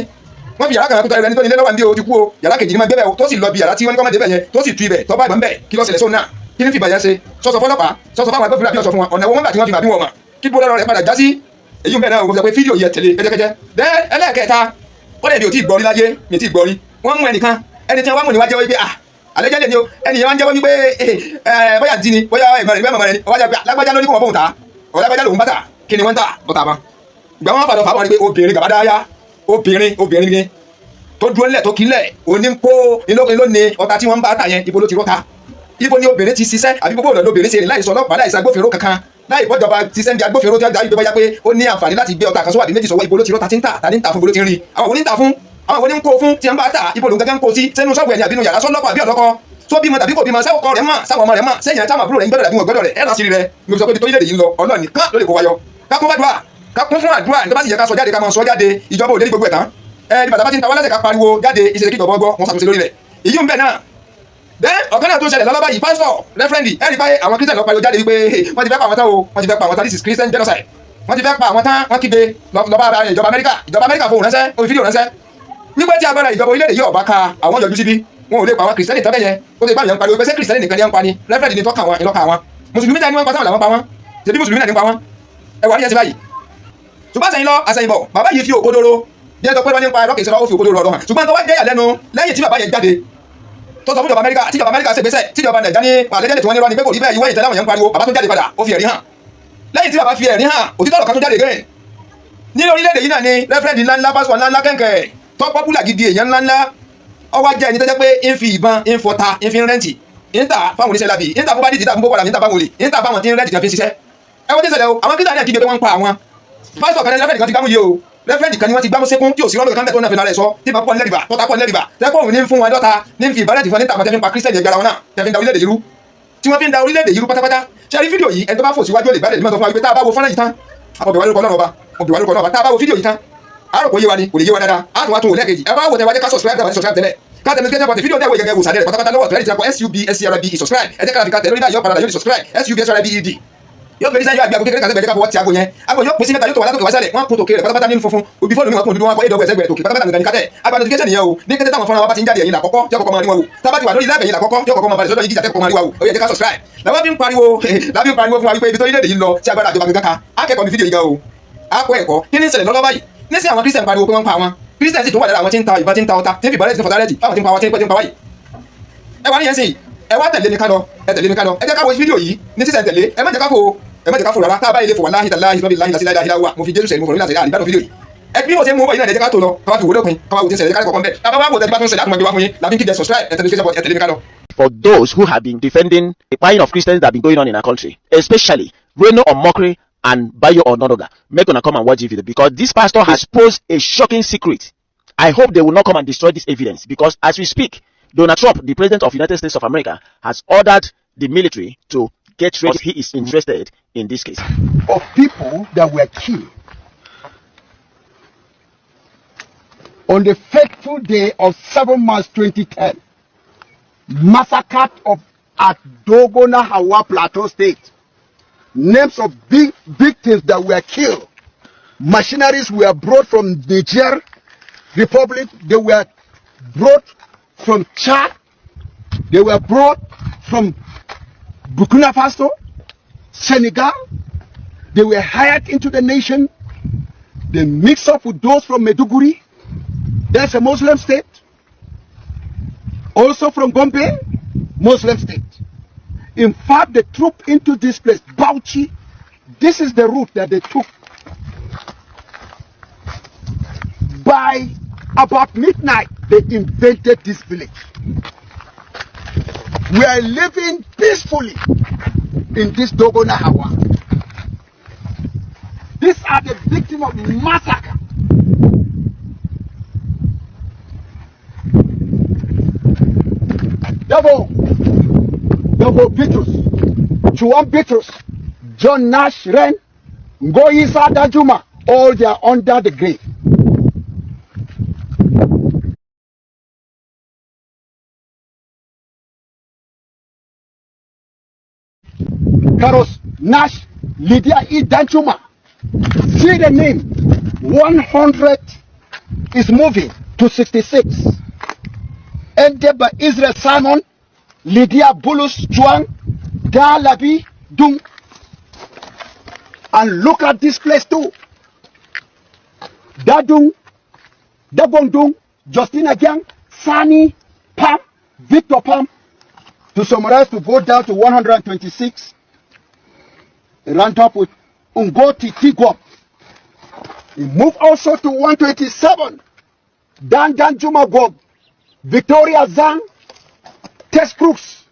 wọ́n fi yàrá kan kúta ẹni tó nílé lọ́wọ́ àbí o ti kú o yàrá kejì ni máa gbé bẹ́ẹ̀ o tó sì lọ bí yàrá tí wọ́n ní kọ́mọ̀dé bẹ̀ yẹn tó sì tu ibẹ̀ tó bá ìbọn bẹ̀ kí ló ṣẹlẹ̀ sóun náà kí ni fi bàyẹ̀ ṣe sọ́sọ́ fọlọ́pàá sọ́sọ́ fáwọn agbófinró àbí ọ̀sọ̀ fún wọn ọ̀nà owó mọ́gbà tí wọ́n fi mà bí wọn mọ̀ kí bó lọ́rọ̀ rẹ̀ padà já sí èyí ń bẹ̀ náà o sọ pé fídíò yẹ tẹ̀lé kẹ́jẹ́kẹ́jẹ́ dẹ́ ẹlẹ́ẹ̀kẹta ó lè mi ò tí ì gbọ́rí láyé mi ò tí ì gbọ́rí wọ́n mú ẹnìkan ẹni tí wọ́n mú níwájú wípé àlejò lè ní o ẹnìyẹn wá ń jẹ́wọ́ wípé bóyá di ni bóyá ìmọ̀ rẹ̀ ìmọ̀ rẹ̀ ni ọwájà lágbájá lórí kò wọ́n bóun ta ọ̀lágbájá lòun bá ta kí ni wọ́n ta ọ̀tà ma ìgbà wọn fàdọ̀ fàbọ̀ ni pé obìnrin gàbádáyà obìnrin ni tó dúró nílẹ̀ tó kílẹ̀ òní ń kó ilé ní ọ̀tá tí wọ́n bá ta yẹn ibo ló ti rọ́ta ibo ni obìnrin ti ṣiṣẹ́ àbí gbogbo ọ̀nà lóbìnrin ṣe rìn láì sọ ọlọ́pàá láì ṣàgbófinró kankan láì bọ́jọba ti sẹ́ńdì agbófinró tí wọ́n darí bóyá pé ó ní àǹfààní láti gbé ọ̀tá kan sówà bí méjì sọ́wọ́ ibo ló ti rọ́ta tí ń tà tà ní ń tà fún ibo ló ti ń rí àwọn òní ń tà fún àwọn òní ń kó fún tí wọ́n bá tà ibo ló ń gẹ́gẹ́ ń kó sí sẹ́nu sọ́ọ̀bù ẹ̀yìn àbínú yàrá sọ́lọ́pàá àbí ọ̀lọ́kọ́ tó bímọ tàbí kò bímọ sẹ́wọ̀kọ rẹ̀ mọ̀ sáwọn ọmọ rẹ̀ mọ̀ sẹ́yìn táwọn àbúrò rẹ̀ ń gbọ́dọ̀ àbí wọn gbọ́dọ̀ rẹ̀ ẹ̀rọ sírí rẹ̀ mo sọ pé ibi tó yílẹ̀ yìí ń lọ Ọlọ́run nìkan ló lè kó wa yọ kákún fàdúrà kákún fún àdúrà nígbà tí yẹ ká sọ jáde ká máa sọ jáde ìjọba òde ní gbogbo ẹ̀ tán ní bàtà bá ti ń ta wá lẹ́sẹ̀ ká pariwo jáde ìṣẹ̀lẹ̀ kí ìjọba gbọ́ wọn ṣàtúnṣe lórí rẹ̀ èyí ń bẹ̀ náà ọ̀kan náà tó ṣẹlẹ̀ lọ́lọ́bà yìí pásítọ̀ rẹ́fẹ́rẹ́ndì ẹ̀rí báyé àwọn Christian lọ pariwo jáde wípé wọ́n ti fẹ́ pa àwọn tán o wọ́n ti fẹ́ pa àwọn tán this is Christian genocide wọ́n ti fẹ́ pa àwọn tán wọ́n kígbe lọ́ba ìjọba Amẹ́ríkà fóun ránṣẹ́ ó fi fídíò ránṣẹ́ wípé tí agbára ìjọba orílẹ̀-èdè yìí ọ̀bá ka àwọn yọjú síbí wọn ò lè pa àwọn Christian tán bẹ́yẹn ó ti bá mi yẹn pariwo pé ṣé Christian nìkan ni wọ́n pa ni rẹ́fẹ́rẹ́ndì ni tọ́ka wọn ìlọ́ka wọn mùsùlùmí tán ni wọ́n pa táwọn làwọn pa wọn ṣèbí mùsùlùmí náà ni pa wọn ẹ wà ní ẹsẹ̀ báyìí ṣùgbọ́n àṣẹyìn lọ àṣẹyìn bọ̀ bàbá yìí fi òkodoro jẹ́ tó pé wọ́n ní pa ẹlọ́kẹ̀ ìṣẹ́lá ó fi òkodoro ọ̀rọ̀ hàn ṣùgbọ́n tó wá jẹ́ ìyàlẹ́nu lẹ́yìn tí bàbá yẹn jáde tó sọ fún ìjọba Amẹ́ríkà tí ìjọba Amẹ́ríkà ṣe gbèsè tí ìjọba Nàìjíríà ní àlẹ́jẹ́lẹ̀ tí wọ́n ní rọ́ ni pé kò rí bẹ́ẹ̀ ìwé ìtẹ́lẹ̀ àwọn yẹn ń pariwo bàbá tó jáde padà ó fi ẹ̀rí hàn lẹ́yìn tí bàbá fi ẹ̀rí hàn òtítọ́ ọ̀rọ̀ kan tó jáde gẹ́rẹ̀ ní orílẹ̀-èdè yìí náà ni rẹ́fẹ́rẹ́ndì ńláńlá pásítọ̀ ńláńlá kẹ̀kẹ́ tó pọ́pùlà gidi èèyàn ńláńlá ọwọ́ jẹ́ ẹni tó jẹ́ pé ń fi ìbọn ń fọta ń fi rẹ́ǹtì ń tà fáwọn oníṣẹ́ lábì ń tà fún bádìí ń tà fún boko haram ń tà fáwọn olè ń tà fáwọn tí ń rẹ́ǹtì kan fi ń ṣiṣẹ́ ẹ wọ́n ti ṣẹlẹ̀ o àwọn Christian náà kígbe pé wọ́n ń pa àwọn pásítọ̀ kan rẹ́fẹ́rẹ́ndì kan ti gbámú yìí o rẹ́fẹ́rẹ́ndì kan ni wọ́n ti gbámú sékún tí ò sí rọ́ọ̀mù kan bẹ́ẹ̀ tó náà fi náà rẹ̀ sọ tí bá pọ̀ lẹ́rìbà tọ́ta pọ̀ lẹ́rìbà tẹ́pọ̀ òun ní fún wọn dọ́ta ní fi ìbárẹ́tì fún ní tàbí tẹ́fín pa Christian ẹgbẹ̀rẹ̀ wọn náà tẹ́fín da orílẹ̀-èdè yìí rú tí wọ́n fi ń da orílẹ̀-èdè yìí rú pátápátá ṣe rí fídíò yìí ẹni tó bá fò síwájú olè gbádẹ̀ mọ́tò fún wa wípé tá a bá wo fọ́nrán yìí tán ọbẹ̀ wà lórúkọ náà ọba ọbẹ̀ wà lórúkọ náà ọba tá a bá wo fídíò yìí tán àárò kò yé wa ni kò lè yé wa dáadáa á tún wá tún wò lẹ́ẹ̀kejì ẹ bá wò tẹ wá jẹ́ ká subscribe dábàá ní subscribe tẹ́lẹ̀ ká tẹ notification button fídíò tẹ́wọ̀ gẹ́gẹ́ wò sàdẹ̀ pátápátá lọ́wọ́ tẹ́lẹ̀ tí a kọ SUBSCRIBE subscribe ẹ jẹ́ ká fi ká tẹ̀ lórí náà yọ padà yóò di subscribe SUBSCRIBE yóò gbé nísàyò àgbẹ̀ àgbo kékeré kan sẹ́gbẹ̀ẹ́ ká fọwọ́ ti àgbo yẹn àgbo yóò pín sí mẹ́ta yóò tó wà látòkè wá sálẹ̀ wọ́n kún tòkè rẹ̀ pátápátá nínú funfun òbí fóònù mi wọn kún dúdú wọn kọ AW ẹsẹ̀gbẹ̀rẹ̀ tòkè pátápátá nìkan ní kátẹ́ àgbà notification nìyẹn o ní kété táwọn fọ́nrán wa bá ti ń jáde ẹ̀yìn làkọ́kọ́ tí ọkọ̀ máa rí wọn wò tábà ti wà lórí láìpẹ́ ẹ̀yìn làkọ́kọ́ tí ọkọ̀ máa balẹ̀ sọ́dọ̀ yìí jíjà tẹ́kọ̀ọ́ máa rí wa wò ó yẹ jẹ́ ká subscribe làwọn fi ń pariwo fún wa wípé ibi tó orílẹ̀-èdè yìí lọ tí agbára àjọba gangan ká akẹ́kọ̀ọ́ mi fídíò yìí gan o á kọ́ ẹ̀kọ́ kí ní ṣẹlẹ̀ lọ́lọ́ báyìí nísìnyí àwọn Christian pariwo pé wọ́n ń pa wọn Christian sì tún wà lára àwọn tí ń ta ìbọn tí ń ta ọta tí ń fi ìbọn rẹ̀ ti fọ̀tà rẹ̀ jì fáwọn tí ń pa wọn tí ń pa wáyìí ẹ wá níyẹn sìn ẹ wá tẹ̀lé mi ká lọ ẹ tẹ̀lé mi ká lọ ẹ jẹ́ ká wo fídíò yìí ní sísẹ̀ tẹ̀lé ẹ má jẹ́ ká fò rárá tá a bá ilé fò wà láhìí tàláhìí lọ́bì láhìí lásìláhìí láhìí láwà mo fi Jésù sẹ́yìn mo fò ní láti àdìgbàdùn fídíò yìí ẹ bí mo ṣe mú bọ̀ yìí náà ẹ jẹ́ ká tó lọ ká wá fi wò lópin ká wá wò tí ń ṣẹlẹ̀ ká kọ̀ọ̀kan bẹ́ẹ̀ tá a bá wá wò tẹ́lẹ̀ bá tún ṣẹlẹ̀ àtúmọ̀ gbé wá fún yín làbí kí jẹ́ subscribe ẹ tẹ̀lé mi ká lọ. For those who have been defending the buying of Christians that have been going on in our country, especially Reno or Mokri and Bayo or Nonoga, make una come and watch the video because this pastor has posed a shocking secret. I hope they will not come and destroy this evidence because as we speak, Donald Trump, the president of the United States of America, has ordered the military to get ready if he is interested in this case. Of people that were killed on the fateful day of 7 March 2010, massacre of at Dogona Hawa Plateau State. Names of big victims that were killed. Machineries were brought from Niger Republic. They were brought from Chad. They were brought from Burkina Faso, Senegal. They were hired into the nation. They mix up with those from Maiduguri. That's a Muslim state. Also from Gombe, Muslim state. In fact, the troop into this place, Bauchi, this is the route that they took. By about midnight, they invaded this village. We are living peacefully in this Dogona Hawa. These are the victims of massacre. Dabo Bitrus, Juan Bitrus, John Nash Ren, Ngoyisa Dajuma, all they are under the grave. Carlos Nash Lydia E. Danjuma. See the name. 100 is moving to 66. Ended by Israel Simon, Lydia Bulus Chuang, Da Labi Dung. And look at this place too. Dadung, Dabongdung, Justina Gang, Sani, Pam, Victor Pam. To summarize, to go down to 126. Ranked up with Ungoti Tigwap. He moved also to 127. Dan Juma Gob, Victoria Zang, Tess Crooks.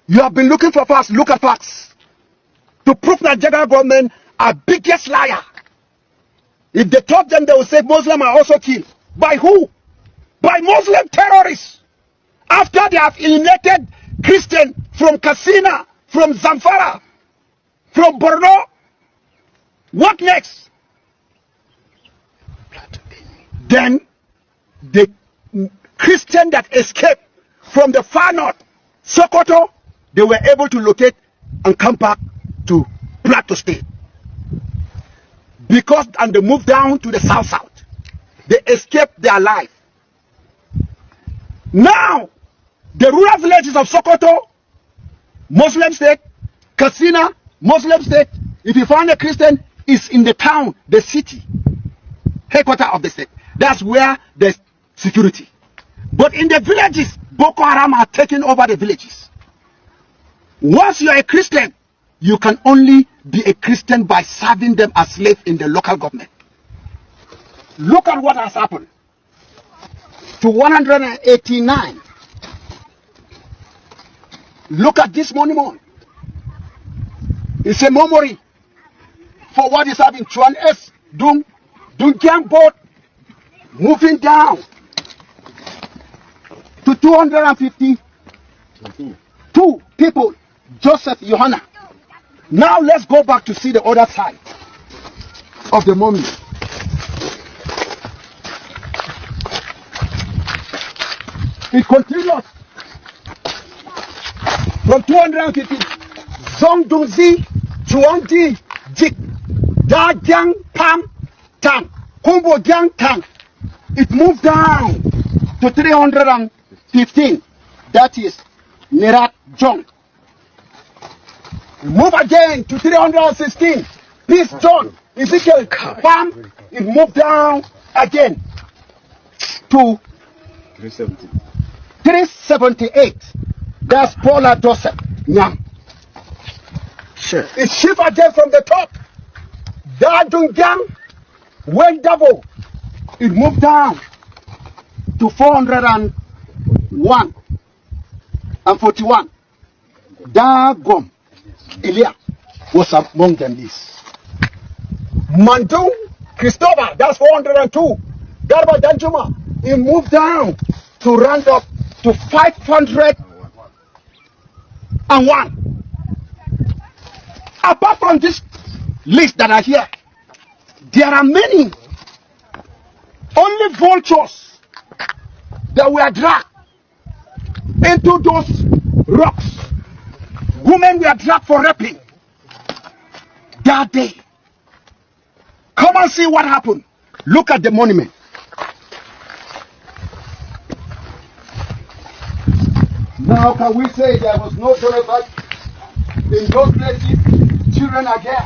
You have been looking for facts. Look at facts. To prove that Jaga government are biggest liar. If they taught them, they will say Muslims are also killed. By who? By Muslim terrorists. After they have eliminated Christians from Katsina, from Zamfara, from Borno, what next? Then the Christian that escaped from the far north, Sokoto, they were able to locate and come back to Plateau State. Because, and they moved down to the south. They escaped their life. Now, the rural villages of Sokoto, Muslim state, Katsina, Muslim state, if you find a Christian, is in the town, the city, headquarters of the state. That's where there's security. But in the villages, Boko Haram are taking over the villages. Once you are a Christian, you can only be a Christian by serving them as slaves in the local government. Look at what has happened to 189. Look at this monument. It's a memory for what is happening. Chuan S. Dungyang boat moving down to 252 people. Joseph Johanna. Now let's go back to see the other side of the monument. It continues from 250. Zongdungzi, Chuangji, Jik, Dajiang Pam Tang, Kumbo Jiang Tang. It moved down to 315. That is Nerat Jong. Move again to 316. Peace John. Ezekiel farm, it moved down again to 378. That's Paula Dorset. Now, Sure. it shift again from the top. That Dungang went double. It moved down to 401 and 41. Dagom Elia was among them. This Mandung Christopher, that's 402. Garba Danjuma, it moved down to round up to 501. Apart from this list that are here, there are many. Only vultures that were dragged into those rocks. Women were dragged for raping that day. Come and see what happened. Look at the monument. Now can we say there was no genocide in those places? Children are there.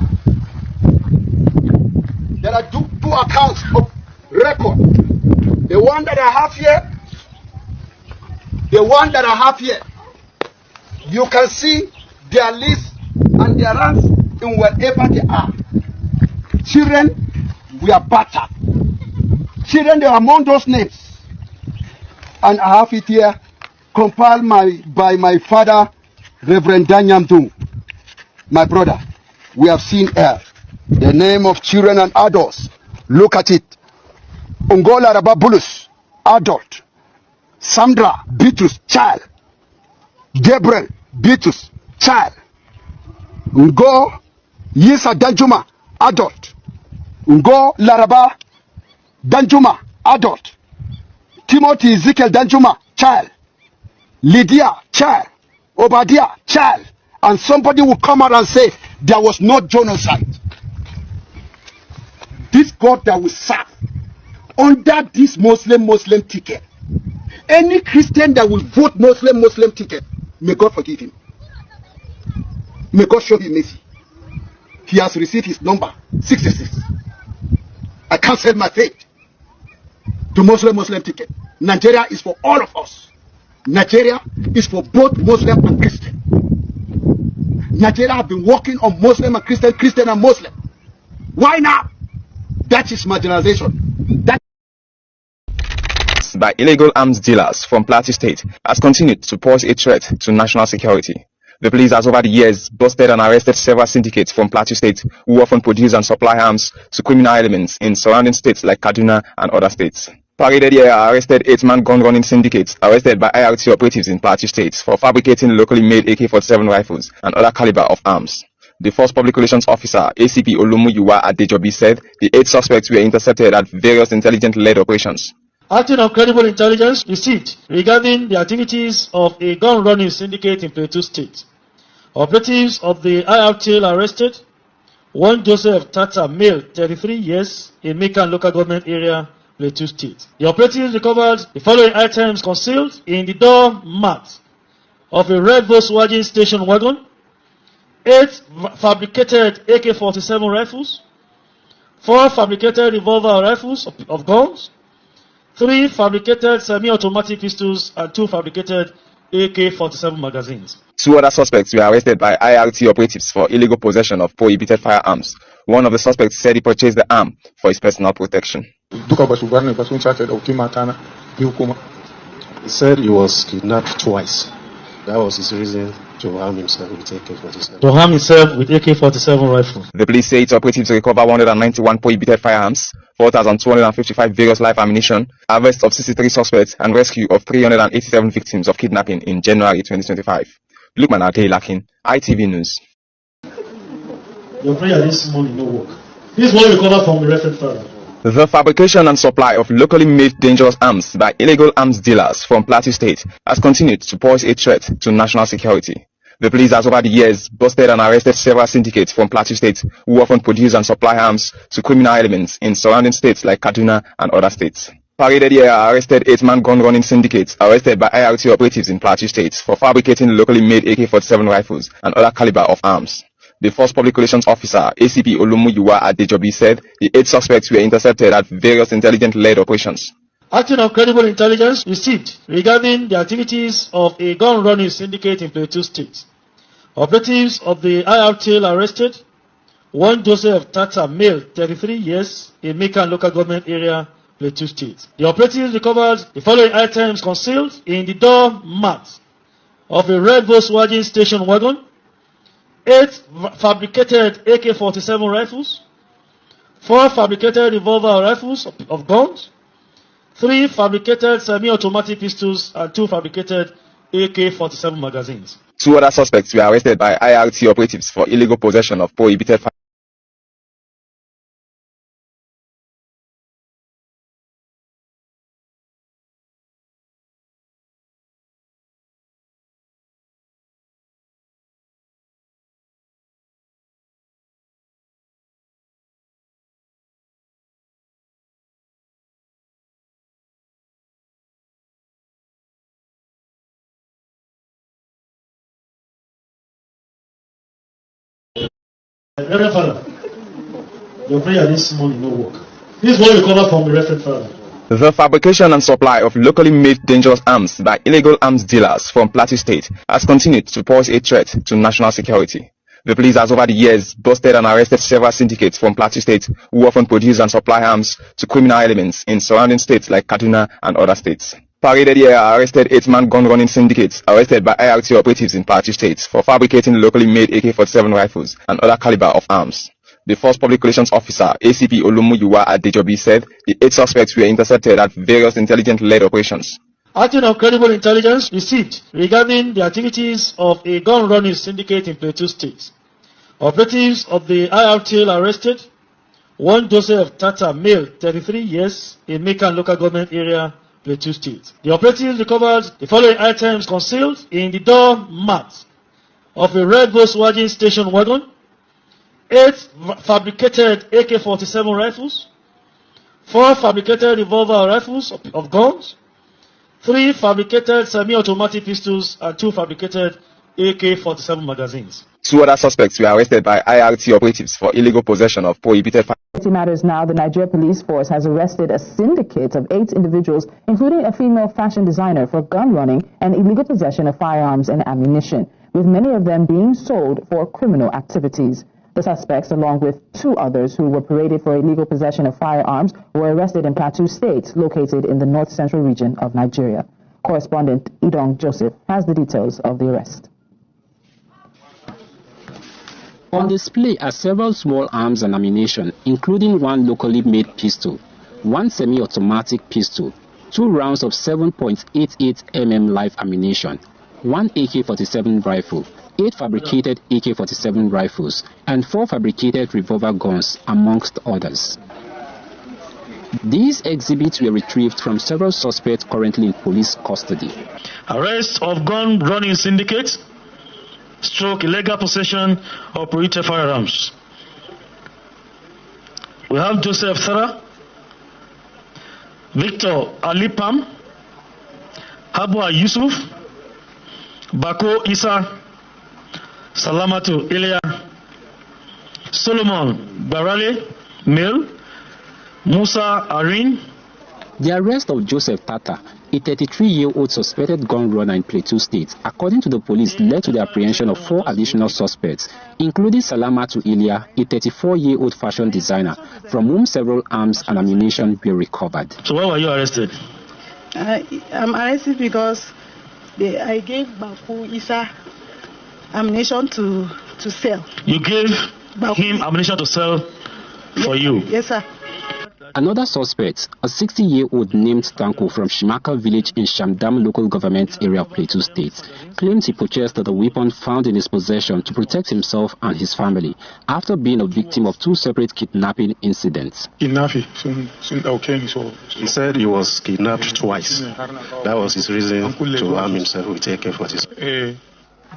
There are two accounts of record. The one that I have here, you can see their list and their ranks in wherever they are. Children were battered. Children, they are among those names. And I have it here, compiled by my father, Reverend Danyam Dung, my brother. We have seen here the name of children and adults. Look at it. Ungola Rababulus, adult. Sandra Bitrus, child. Gabriel Bitrus, child. Ngo Yisa Danjuma, adult. Ngo Laraba Danjuma, adult. Timothy Ezekiel Danjuma, child. Lydia, child. Obadiah, child. And somebody will come out and say there was no genocide. This God that we serve under this Muslim ticket, any Christian that will vote Muslim ticket, may God forgive him. May God show him mercy. He has received his number 66. I cancel my faith to Muslim ticket. Nigeria is for all of us. Nigeria is for both Muslim and Christian. Nigeria have been working on Muslim and Christian and Muslim. Why now? That is marginalization. That by illegal arms dealers from Plateau State has continued to pose a threat to national security. The police has over the years busted and arrested several syndicates from Plateau State who often produce and supply arms to criminal elements in surrounding states like Kaduna and other states. Paraded here arrested 8-man gun-running syndicates arrested by IRT operatives in Plateau State for fabricating locally made AK-47 rifles and other caliber of arms. The first public relations officer, ACP Olumuyuwa Adejobi, said the 8 suspects were intercepted at various intelligence-led operations. Acting on credible intelligence received regarding the activities of a gun-running syndicate in Plateau State, operatives of the IRTL arrested one Joseph Tata, male, 33 years, in Miran local government area, Plateau State. The operatives recovered the following items concealed in the door mat of a red Volkswagen station wagon: 8 fabricated AK-47 rifles, 4 fabricated revolver rifles of guns, 3 fabricated semi-automatic pistols, and 2 fabricated AK-47 magazines. 2 other suspects were arrested by IRT operatives for illegal possession of prohibited firearms. One of the suspects said he purchased the arm for his personal protection. He said he was kidnapped twice. That was his reason to harm himself with AK-47. To harm himself with AK-47 rifles. The police say its operatives recover 191 prohibited firearms, 4,255 various live ammunition, arrest of 63 suspects, and rescue of 387 victims of kidnapping in January 2025. Lukman Ade-Lakin, ITV News. Your prayer this morning no work. This one recovered from the reference father. The fabrication and supply of locally made dangerous arms by illegal arms dealers from Plateau State has continued to pose a threat to national security. The police has over the years busted and arrested several syndicates from Plateau State who often produce and supply arms to criminal elements in surrounding states like Kaduna and other states. Paraded here arrested 8-man gun-running syndicates arrested by IRT operatives in Plateau State for fabricating locally made AK-47 rifles and other caliber of arms. The first public relations officer, ACP Olumuyiwa Adejobi, said the 8 suspects were intercepted at various intelligence-led operations. Acting on credible intelligence received regarding the activities of a gun-running syndicate in Plateau State, operatives of the IRTL arrested one Joseph Tata, male, 33 years, in Miran local government area, Plateau State. The operatives recovered the following items concealed in the door mat of a red Volkswagen station wagon: 8 fabricated AK-47 rifles, 4 fabricated revolver rifles of guns, 3 fabricated semi-automatic pistols, and 2 fabricated AK-47 magazines. 2 other suspects were arrested by IRT operatives for illegal possession of prohibited firearms. Reverend Father, your prayer this morning no work. This is what we recover from the Reverend Father. The fabrication and supply of locally made dangerous arms by illegal arms dealers from Plateau State has continued to pose a threat to national security. The police has over the years busted and arrested several syndicates from Plateau State who often produce and supply arms to criminal elements in surrounding states like Kaduna and other states. Paraded here are arrested 8-man gun-running syndicates arrested by IRT operatives in Plateau State for fabricating locally made AK-47 rifles and other caliber of arms. The first public relations officer, ACP Olumuyiwa Adejobi, said the 8 suspects were intercepted at various intelligence-led operations. Acting on credible intelligence received regarding the activities of a gun-running syndicate in Plateau State, operatives of the IRTL arrested one Joseph Tata, male, 33 years, in Miran local government area, Plateau State. The operatives recovered the following items concealed in the door mat of a red Volkswagen station wagon: 8 fabricated AK-47 rifles, 4 fabricated revolver rifles of guns, 3 fabricated semi-automatic pistols, and 2 fabricated AK-47 magazines. 2 other suspects were arrested by IRT operatives for illegal possession of prohibited firearms. Matters now, the Nigeria Police Force has arrested a syndicate of 8 individuals, including a female fashion designer, for gun running and illegal possession of firearms and ammunition, with many of them being sold for criminal activities. The suspects, along with 2 others who were paraded for illegal possession of firearms, were arrested in Plateau State, located in the north-central region of Nigeria. Correspondent Idong Joseph has the details of the arrest. On display are several small arms and ammunition, including 1 locally made pistol, 1 semi-automatic pistol, 2 rounds of 7.88 mm live ammunition, 1 AK-47 rifle, 8 fabricated AK-47 rifles, and 4 fabricated revolver guns, amongst others. These exhibits were retrieved from several suspects currently in police custody. Arrest of gun-running syndicates, stroke illegal possession of prohibited firearms. We have Joseph Thara, Victor Alipam, Habwa Yusuf, Bako Isa, Salamatu Ilya, Solomon Barale, male, Musa Arin. The arrest of Joseph Tata, a 33-year-old suspected gun runner in Plateau State, according to the police, led to the apprehension of 4 additional suspects, including Salamatu Ilya, a 34-year-old fashion designer, from whom several arms and ammunition were recovered. So why were you arrested? I'm arrested because I gave Baku Isa ammunition to sell. You gave him ammunition to sell for you? Yes, sir. Another suspect, a 60-year-old named Tanko from Shimaka village in Shamdam local government area of Plateau State, claims he purchased the weapon found in his possession to protect himself and his family after being a victim of 2 separate kidnapping incidents. He said he was kidnapped twice. That was his reason to arm himself with AK-47.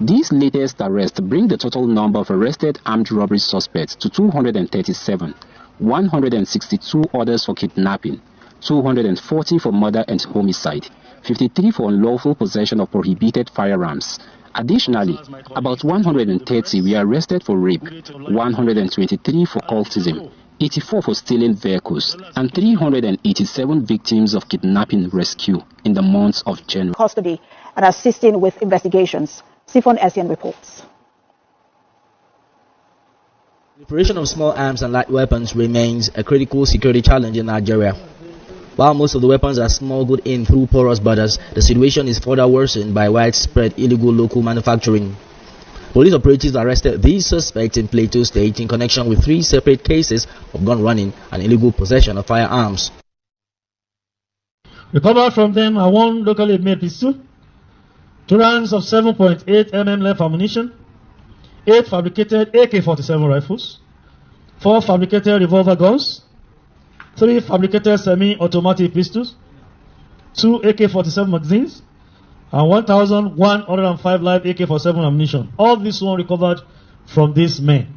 These latest arrests bring the total number of arrested armed robbery suspects to 237. 162 orders for kidnapping, 240 for murder and homicide, 53 for unlawful possession of prohibited firearms, Additionally, about 130 were arrested for rape, 123 for cultism, 84 for stealing vehicles, and 387 victims of kidnapping rescue in the months of January. Custody and assisting with investigations. Siphon Essien reports. The operation of small arms and light weapons remains a critical security challenge in Nigeria. While most of the weapons are smuggled in through porous borders, the situation is further worsened by widespread illegal local manufacturing. Police operatives arrested these suspects in Plateau State in connection with 3 separate cases of gun running and illegal possession of firearms. Recovered from them are 1 locally made pistol, 2 rounds of 7.8 mm length ammunition, 8 fabricated AK-47 rifles, 4 fabricated revolver guns, 3 fabricated semi-automatic pistols, 2 AK-47 magazines, and 1,105 live AK-47 ammunition. All this one recovered from these men.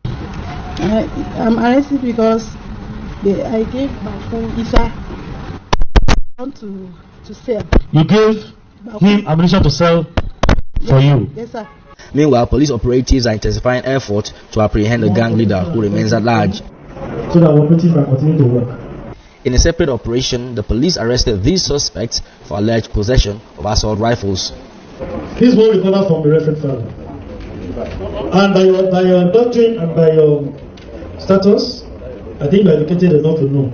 I'm arrested because I gave Mabo Isa to sell. You gave him ammunition to sell for you? Yes, sir. Meanwhile, police operatives are intensifying efforts to apprehend the gang leader who remains at large. So that operatives can continue to work. In a separate operation, the police arrested these suspects for alleged possession of assault rifles. This one recovered from the reference father. And by your doctrine and by your status, I think you are educated enough to know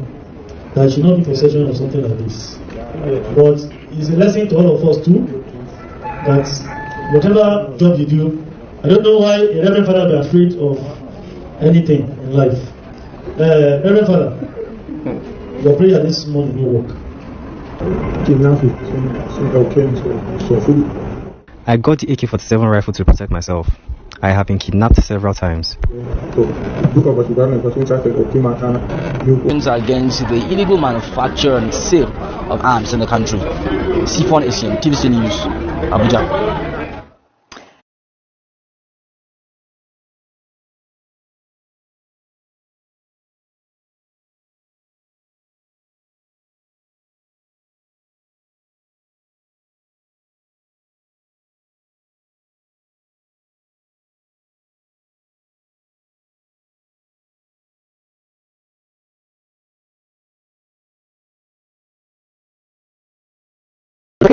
that you should not be possession of something like this. But it's a lesson to all of us too, that whatever job you do, I don't know why a reverend father be afraid of anything in life. Reverend Father, your prayer this morning will work. I got the AK-47 rifle to protect myself. I have been kidnapped several times. Against the illegal manufacture and sale of arms in the country. Siphon Essien, TVC News, Abuja.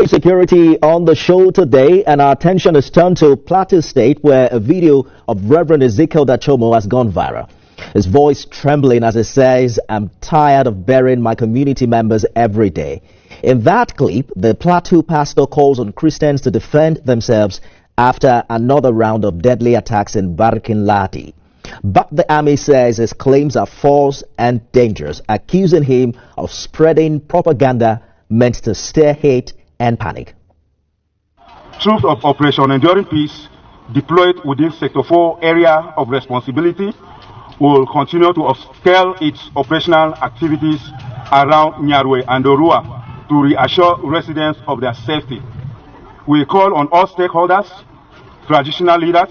Security on the show today, and our attention is turned to Plateau State, where a video of Reverend Ezekiel Dachomo has gone viral. His voice trembling as he says, "I'm tired of burying my community members every day." In that clip, the Plateau pastor calls on Christians to defend themselves after another round of deadly attacks in Barkin Ladi. But the army says his claims are false and dangerous, accusing him of spreading propaganda meant to stir hate and panic. Troops of Operation Enduring Peace deployed within Sector 4 area of responsibility will continue to scale its operational activities around Nyarwe and Orua to reassure residents of their safety. We call on all stakeholders, traditional leaders,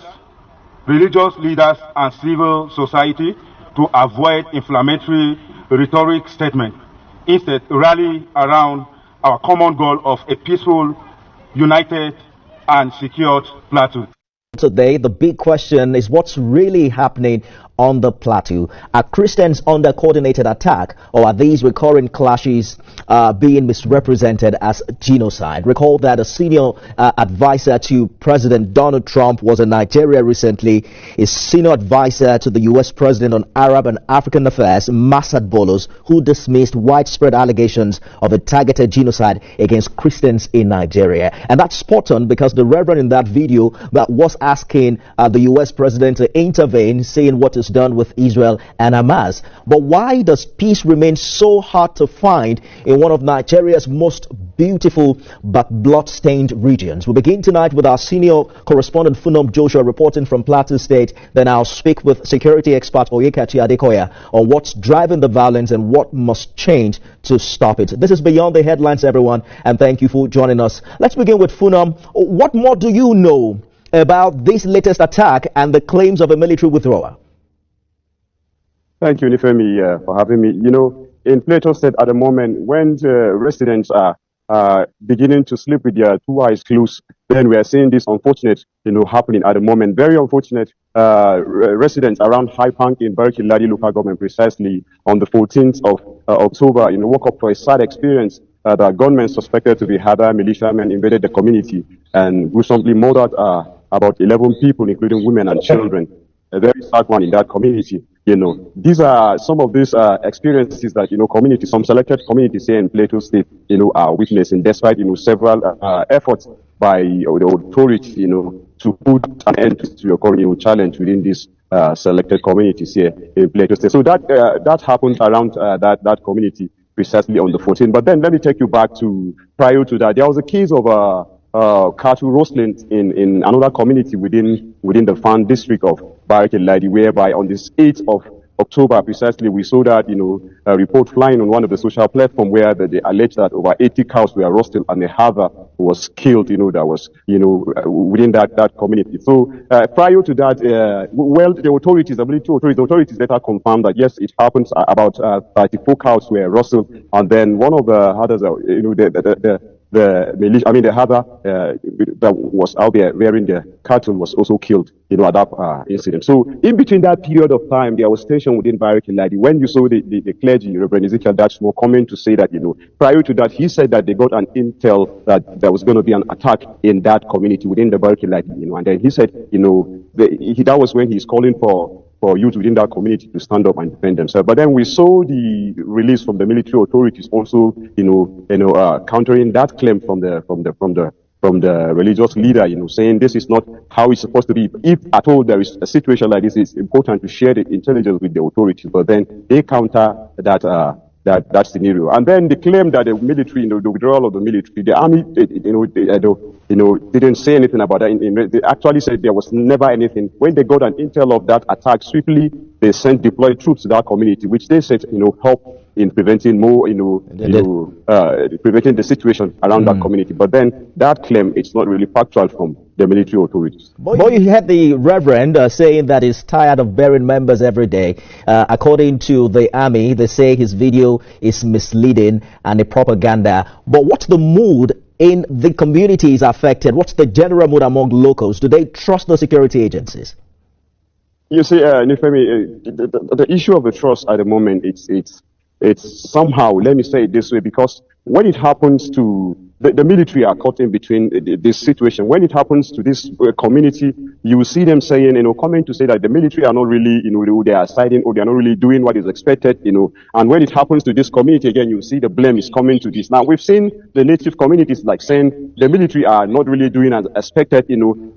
religious leaders, and civil society to avoid inflammatory rhetoric statements. Instead, rally around our common goal of a peaceful, united, and secured Plateau. Today, the big question is what's really happening on the plateau. Are Christians under coordinated attack, or are these recurring clashes being misrepresented as genocide? Recall that a senior advisor to President Donald Trump was in Nigeria recently. A senior advisor to the U.S. President on Arab and African affairs, Masad Bolos, who dismissed widespread allegations of a targeted genocide against Christians in Nigeria. And that's spot on, because the Reverend in that video that was asking the U.S. President to intervene, saying what is done with Israel and Hamas. But why does peace remain so hard to find in one of Nigeria's most beautiful but blood-stained regions? We begin tonight with our senior correspondent Funom Joshua reporting from Plateau State. Then I'll speak with security expert Oyekachi Adekoya on what's driving the violence and what must change to stop it. This is Beyond the Headlines, everyone, and thank you for joining us. Let's begin with Funom. What more do you know about this latest attack and the claims of a military withdrawal? Thank you, Nifemi, for having me. You know, in Plateau State at the moment, when the residents are beginning to sleep with their two eyes closed. Then we are seeing this unfortunate, happening at the moment. Very unfortunate. Residents around High Park in Bariki-Ladi local government, precisely on the 14th of October, woke up for a sad experience. The gunmen suspected to be Hada militiamen invaded the community and gruesomely murdered about 11 people, including women and children. A very sad one in that community. These are some of these experiences that communities, some selected communities here in Plateau State, are witnessing, despite several efforts by the authorities, to put an end to your current challenge within these selected communities here in Plateau State. So that happened around that community precisely on the 14th. But then let me take you back to prior to that. There was a case of cattle rustling in another community within the Fan district of Bariki-Ladi, whereby on this 8th of October precisely we saw that a report flying on one of the social platforms where they alleged that over 80 cows were rustled and a father was killed, that was within that community. So prior to that, the military authorities later confirmed that yes, it happens. About 34 cows were rustled, and then one of the others, the father that was out there rearing the cattle was also killed, at that incident. So in between that period of time, there was tension within Bariki-Ladi. When you saw the clergy, Reverend Ezekiel Dachmo, coming to say that, prior to that, he said that they got an intel that there was going to be an attack in that community within the Bariki-Ladi, and then he said, that was when he's calling for youth within that community to stand up and defend themselves. But then we saw the release from the military authorities also, countering that claim from the religious leader, saying this is not how it's supposed to be. If at all there is a situation like this, it's important to share the intelligence with the authorities. But then they counter that scenario, and then they claim that the military, the withdrawal of the military, the army, didn't say anything about that. They actually said there was never anything. When they got an intel of that attack, swiftly they sent deployed troops to that community, which they said help in preventing more, preventing the situation around that community. But then that claim, it's not really factual from the military authorities. But you had the Reverend saying that he's tired of burying members every day. According to the army, they say his video is misleading and a propaganda. But what's the mood in the communities affected? What's the general mood among locals? Do they trust the security agencies? You see, Nifemi, the issue of the trust at the moment, it's somehow, let me say it this way, because when it happens to the military are caught in between this situation. When it happens to this community, you will see them saying, coming to say that the military are not really, they are siding or they are not really doing what is expected, and when it happens to this community again, you see the blame is coming to this. Now, we've seen the native communities like saying the military are not really doing as expected,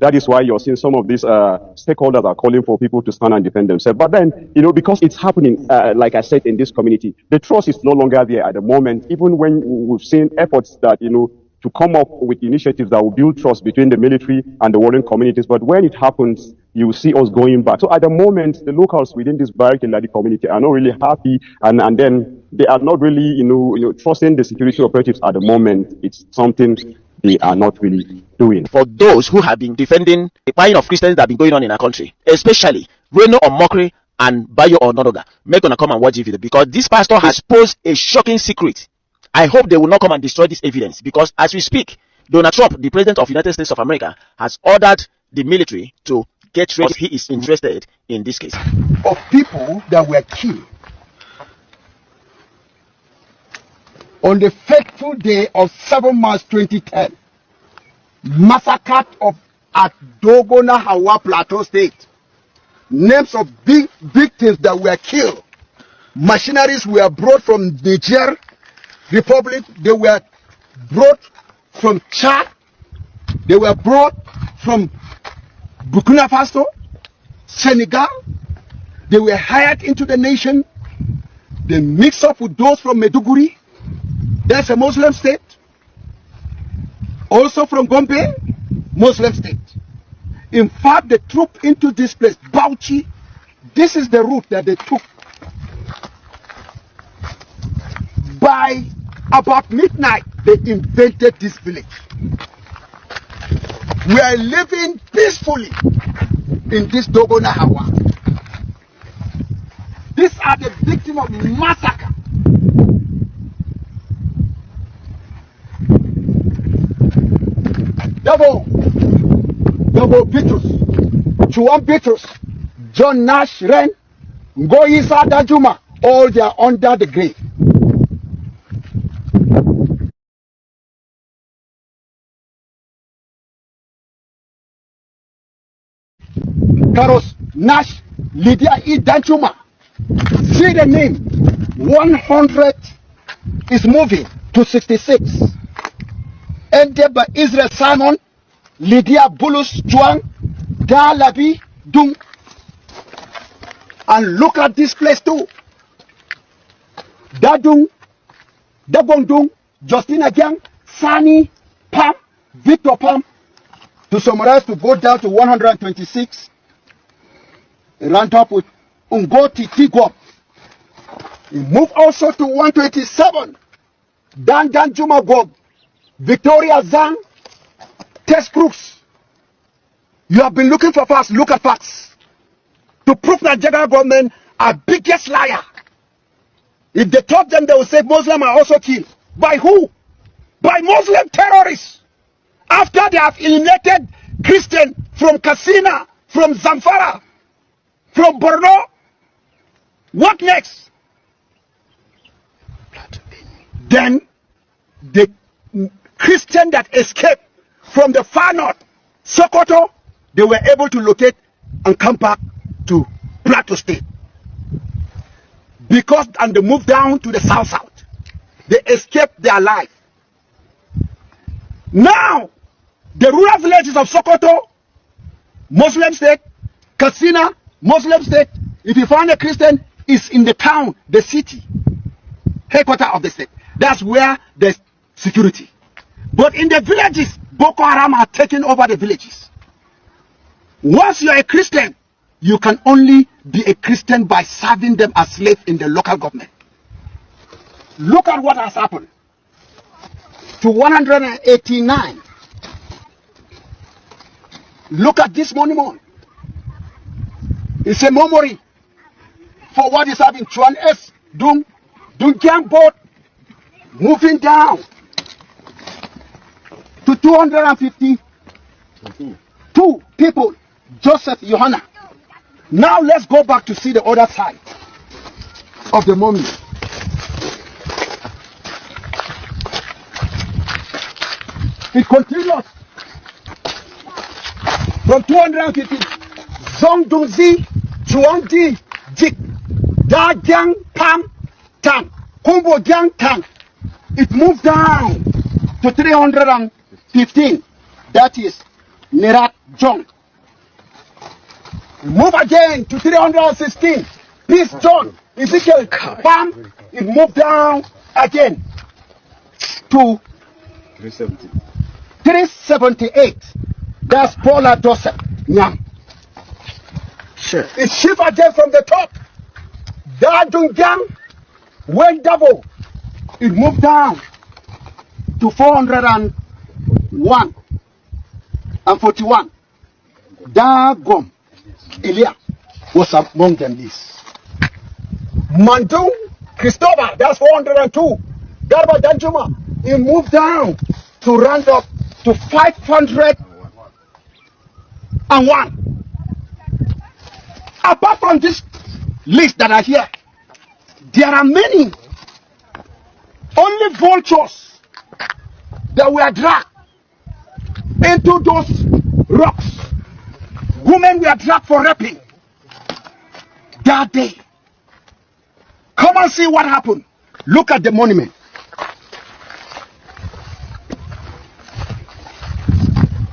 that is why you're seeing some of these stakeholders are calling for people to stand and defend themselves. But then, because it's happening, like I said, in this community, the trust is no longer there at the moment, even when we've seen efforts that, to come up with initiatives that will build trust between the military and the warring communities. But when it happens, you see us going back. So at the moment, the locals within this Bariki-Ladi community are not really happy, and then they are not really, trusting the security operatives at the moment. It's something they are not really doing. For those who have been defending the buying of Christians that have been going on in our country, especially Reno or Mokri and Bayo or Nonoga, make gonna come and watch this video, because this pastor has posed a shocking secret. I hope they will not come and destroy this evidence, because as we speak, Donald Trump, the President of the United States of America, has ordered the military to get ready if he is interested in this case. Of people that were killed on the fateful day of 7 March 2010, massacred at Dogona Hawa Plateau State. Names of big victims that were killed. Machineries were brought from Niger Republic, they were brought from Chad, they were brought from Burkina Faso, Senegal, they were hired into the nation, they mix up with those from Maiduguri, that's a Muslim state, also from Gombe, Muslim state. In fact, the troop into this place, Bauchi, this is the route that they took. By about midnight, they invaded this village. We are living peacefully in this Dogona Hawa. These are the victims of massacre. Double Petrus, Chuan Petrus, John Nash Ren, Ngoisa Dajuma, all they are under the grave. Karos Nash Lydia E. Danchuma. See the name. 100 is moving to 66. Ended by Israel Simon, Lydia Bulus Chuang, Da Labi Dung. And look at this place too. Dadung, Dabongdung, Justina Gang, Sani, Pam, Victor Pam. To summarize, to go down to 126. Round up with Ungoti Tigwap. He moved also to 127. Dan Juma Gob, Victoria Zang, Tess Crooks. You have been looking for facts. Look at facts. To prove that general government are biggest liar. If they taught them, they will say Muslims are also killed. By who? By Muslim terrorists. After they have eliminated Christians from Katsina, from Zamfara, from Borno, what next? Then the Christian that escaped from the far north, Sokoto, they were able to locate and come back to Plateau State. Because, and they moved down to the south. They escaped their life. Now, the rural villages of Sokoto, Muslim state, Katsina, Muslim state, if you find a Christian, is in the town, the city, headquarters of the state. That's where there's security. But in the villages, Boko Haram are taking over the villages. Once you're a Christian, you can only be a Christian by serving them as slaves in the local government. Look at what has happened to 189. Look at this monument. It's a memory for what is happening. Chuan S. Dungyang boat moving down to 252 people. Joseph Johanna. Now let's go back to see the other side of the monument. It continues from 250. Zongdungzi, Chuangdi, Jik, Dajiang, Pam, Tang, Kumbo Jiang, Tang. It moved down to 315. That is Nerat Jong. Move again to 316. Peace John, Ezekiel, Pam. It moved down again to 378. That's Paula Joseph. Nyam. Sure. It shift again from the top. Dajungyang went double. It moved down to 401 and 41. Dagom Elia was among them. This Mandung Christopher, that's 402. Darba Danjuma, it moved down to round up to 501. Apart from this list that are here, there are many. Only vultures that were dragged into those rocks. Women were dragged for raping that day. Come and see what happened. Look at the monument.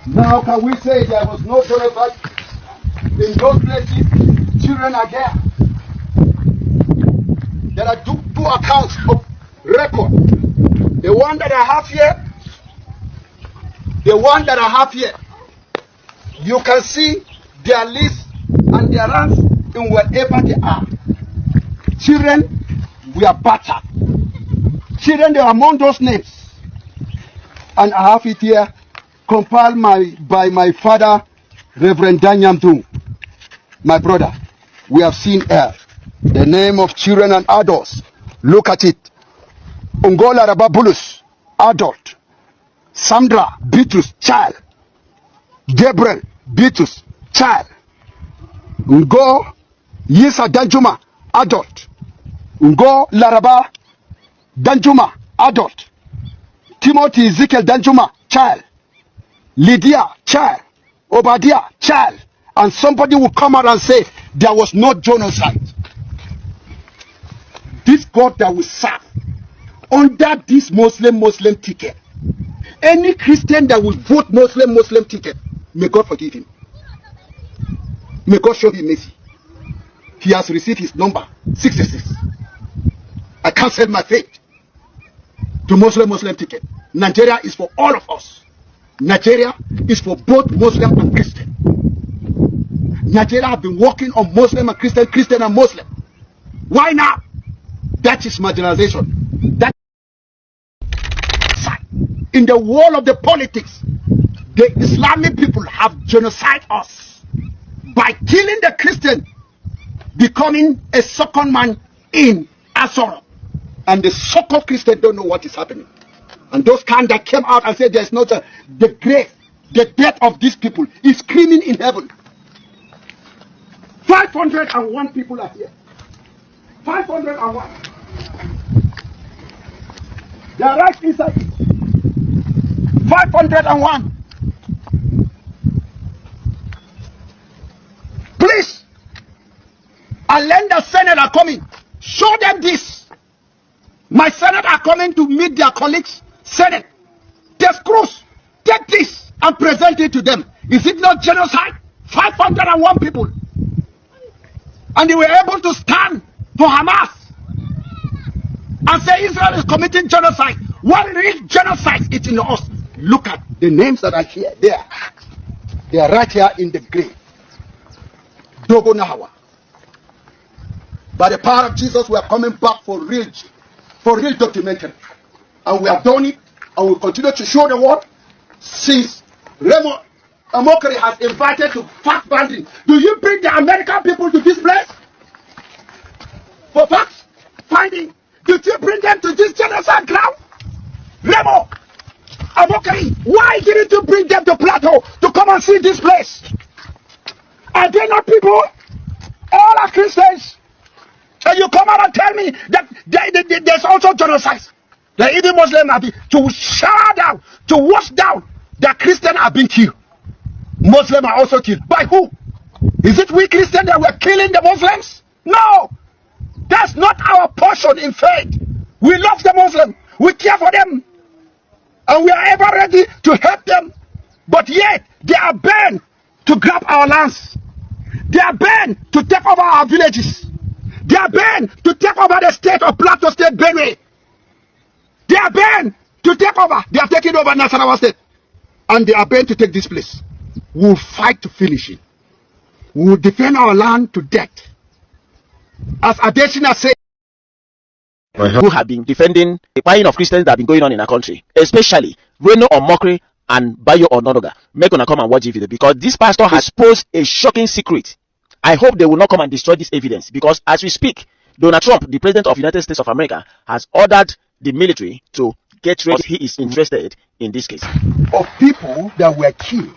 Now can we say there was no genocide in those places? Children are there. There are two accounts of record. The one that I have here, the one that I have here. You can see their list and their ranks in wherever they are. Children were battered. Children, they are among those names. And I have it here, compiled by my father, Reverend Danyam Dung, my brother. We have seen here the name of children and adults. Look at it. Ungola Rababulus, adult. Sandra Bitrus, child. Gabriel Bitus, child. Ngo Yisa Danjuma, adult. Ngo Laraba Danjuma, adult. Timothy Ezekiel Danjuma, child. Lydia, child. Obadiah, child. And somebody will come out and say there was no genocide. This God that we serve, under this Muslim ticket, any Christian that will vote Muslim ticket, may God forgive him. May God show him mercy. He has received his number 66. I cancel my faith to Muslim ticket. Nigeria is for all of us. Nigeria is for both Muslim and Christian. Nigeria have been working on Muslim and Christian, Christian and Muslim. Why now? That is marginalization. That in the world of the politics, the Islamic people have genocide us by killing the Christian, becoming a second man in Asoro. And the so-called Christian don't know what is happening. And those kind that came out and said there's not the grave, the death of these people is screaming in heaven. 501 people are here. 501. They are right inside. 501. Please, and then the Senate are coming. Show them this. My Senate are coming to meet their colleagues. Senate, the screws, take this and present it to them. Is it not genocide? 501 people. And they were able to stand for Hamas and say Israel is committing genocide. What real genocide is in us? Look at the names that are here. There. They are right here in the grave. Dogo Nahawa. By the power of Jesus, we are coming back for real documentary. And we have done it, and we continue to show the world since Remo Amokari has invited to fact finding. Do you bring the American people to this place for fact finding? Did you bring them to this genocide ground? Remo Amokari, why didn't you bring them to Plateau to come and see this place? Are they not people? All are Christians. And you come out and tell me that there's also genocide. That even Muslims are to shout down, to wash down that Christians are being killed. Muslims are also killed. By who? Is it we Christians that were killing the Muslims? No! That's not our portion in faith. We love the Muslims. We care for them. And we are ever ready to help them. But yet, they are banned to grab our lands. They are banned to take over our villages. They are banned to take over the state of Plateau State, Benue. They are banned to take over. They are taking over Nasarawa State. And they are banned to take this place. We will fight to finish it. We will defend our land to death. As Adesina said, who have been defending the buying of Christians that have been going on in our country, especially Reno or Mokri and Bayo or Nonoga. Make una come and watch the video because this pastor has posed a shocking secret. I hope they will not come and destroy this evidence because as we speak, Donald Trump, the president of the United States of America, has ordered the military to get ready. He is interested in this case. Of people that were killed.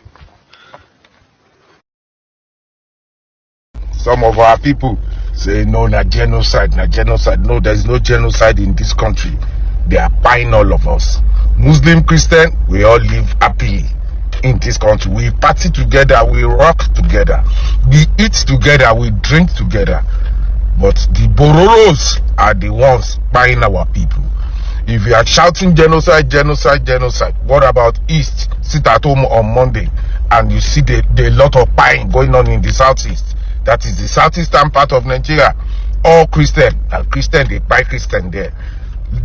Some of our people say, no, not genocide, not genocide. No, there's no genocide in this country. They are buying all of us. Muslim, Christian, we all live happily in this country. We party together, we rock together, we eat together, we drink together. But the Bororos are the ones buying our people. If you are shouting genocide, genocide, genocide, what about East? Sit at home on Monday and you see the lot of buying going on in the southeast. That is the southeastern part of Nigeria. All Christian, and Christian, they buy Christian there.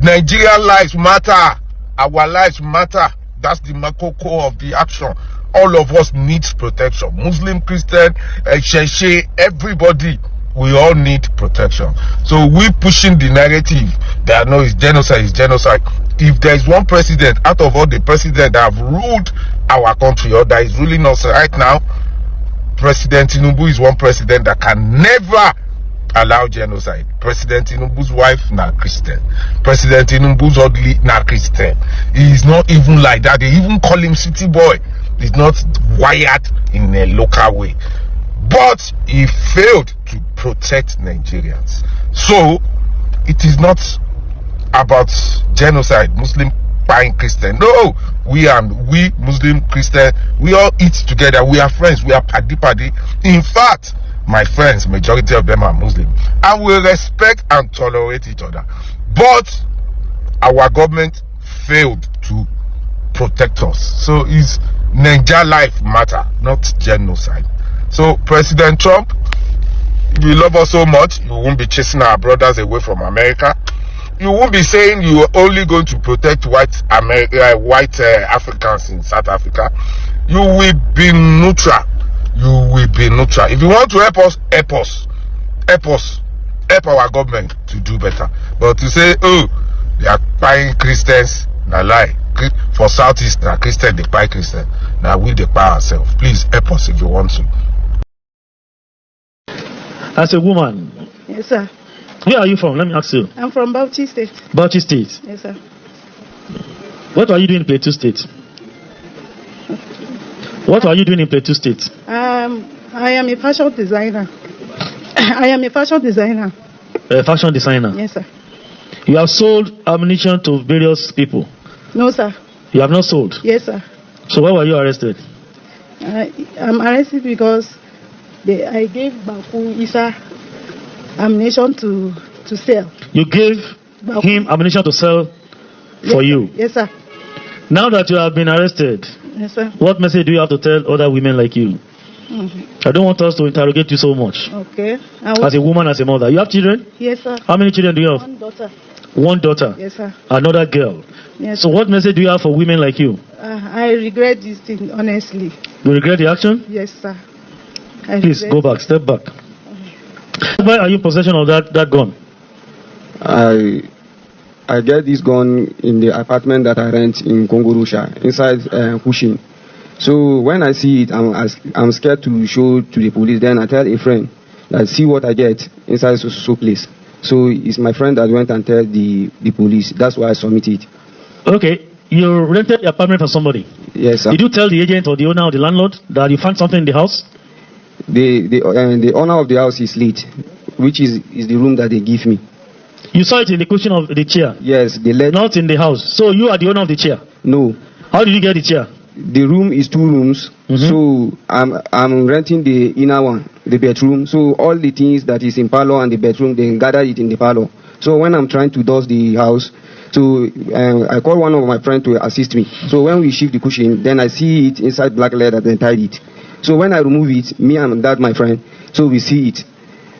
Nigerian lives matter. Our lives matter. That's the makoko of the action. All of us needs protection. Muslim, Christian, Sheshe, everybody. We all need protection. So we pushing the narrative that no, it's genocide. If there is one president out of all the presidents that have ruled our country or that is ruling us right now, President Tinubu is one president that can never allow genocide. President Tinubu's wife, not Christian. President Tinubu's ugly, not Christian. He is not even like that. They even call him city boy. is not wired in a local way. But he failed to protect Nigerians. So it is not about genocide, Muslim buying Christian. No, we Muslim Christian, we all eat together. We are friends. We are paddy. In fact, my friends, majority of them are Muslim, and we respect and tolerate each other. But our government failed to protect us. So it's Niger life matter, not genocide. So President Trump, you love us so much, you won't be chasing our brothers away from America. You won't be saying you are only going to protect white Africans in South Africa. You will be neutral. You will be neutral. If you want to help us, help us. Help us. Help our government to do better. But to say, oh, they are buying Christians, na lie. For Southeast, na Christian, they buy Christian. Now we they buy ourselves. Please help us if you want to. As a woman. Yes, sir. Where are you from? Let me ask you. I'm from Bauchi State. Bauchi State? Yes, sir. What are you doing in Plateau State? What are you doing in Plateau State? I am a fashion designer. I am a fashion designer. A fashion designer? Yes, sir. You have sold ammunition to various people? No, sir. You have not sold? Yes, sir. So why were you arrested? I'm arrested because I gave Baku Isa ammunition to sell. You gave him ammunition to sell for you? Yes, sir. Now that you have been arrested, yes, sir. What message do you have to tell other women like you? I don't want us to interrogate you so much. Okay. As a woman, as a mother. You have children? Yes, sir. How many children do you have? One daughter. One daughter? Yes, sir. Another girl? Yes. So what message do you have for women like you? I regret this thing, honestly. You regret the action? Yes, sir. Please go back, step back. Why are you in possession of that gun? I get this gun in the apartment that I rent in Kongorusha, inside Kushin. So when I see it, I'm scared to show to the police. Then I tell a friend that see what I get inside so place. So it's my friend that went and tell the police. That's why I submit it. Okay, you rented the apartment for somebody? Yes, sir. Did you tell the agent or the owner or the landlord that you found something in the house? The owner of the house is late, which is the room that they give me. You saw it in the cushion of the chair? Yes, not in the house. So you are the owner of the chair? No. How did you get the chair? The room is 2 rooms, so I'm renting the inner one, the bedroom. So all the things that is in parlor and the bedroom, they gather it in the parlor. So when I'm trying to dust the house, so I call one of my friends to assist me. So when we shift the cushion, then I see it inside black leather, then tied it. So when I remove it, me and that my friend, so we see it.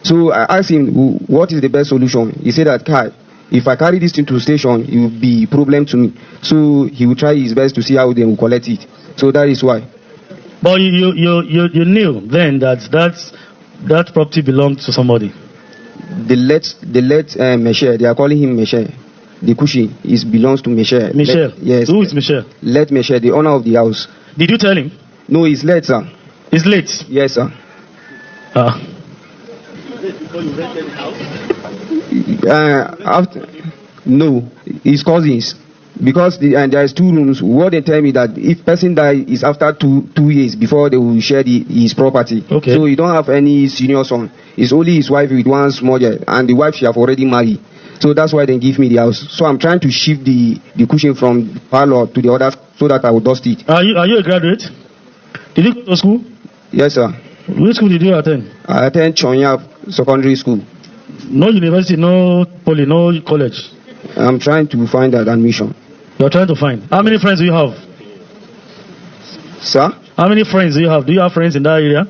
So I asked him, what is the best solution? He said that, if I carry this thing to the station, it will be a problem to me. So he will try his best to see how they will collect it. So that is why. But you knew then that property belonged to somebody? The late Michel, they are calling him Michel. The cushion belongs to Michel. Michel? Yes. Who is Michel? Let Michel, the owner of the house. Did you tell him? No, he's late, sir. He's late? Yes, sir. No, his cousins. Because there is 2 rooms. What they tell me that if person die is after two years before they will share his property. Okay. So he don't have any senior son. It's only his wife with one small girl, and the wife she have already married. So that's why they give me the house. So I'm trying to shift the cushion from parlor to the other so that I will dust it. Are you a graduate? Did you go to school? Yes, sir. Which school did you attend? I attend Chonya Secondary School. No university, no poly, no college? I'm trying to find that admission. You're trying to find. How many friends do you have? Sir? How many friends do you have? Do you have friends in that area?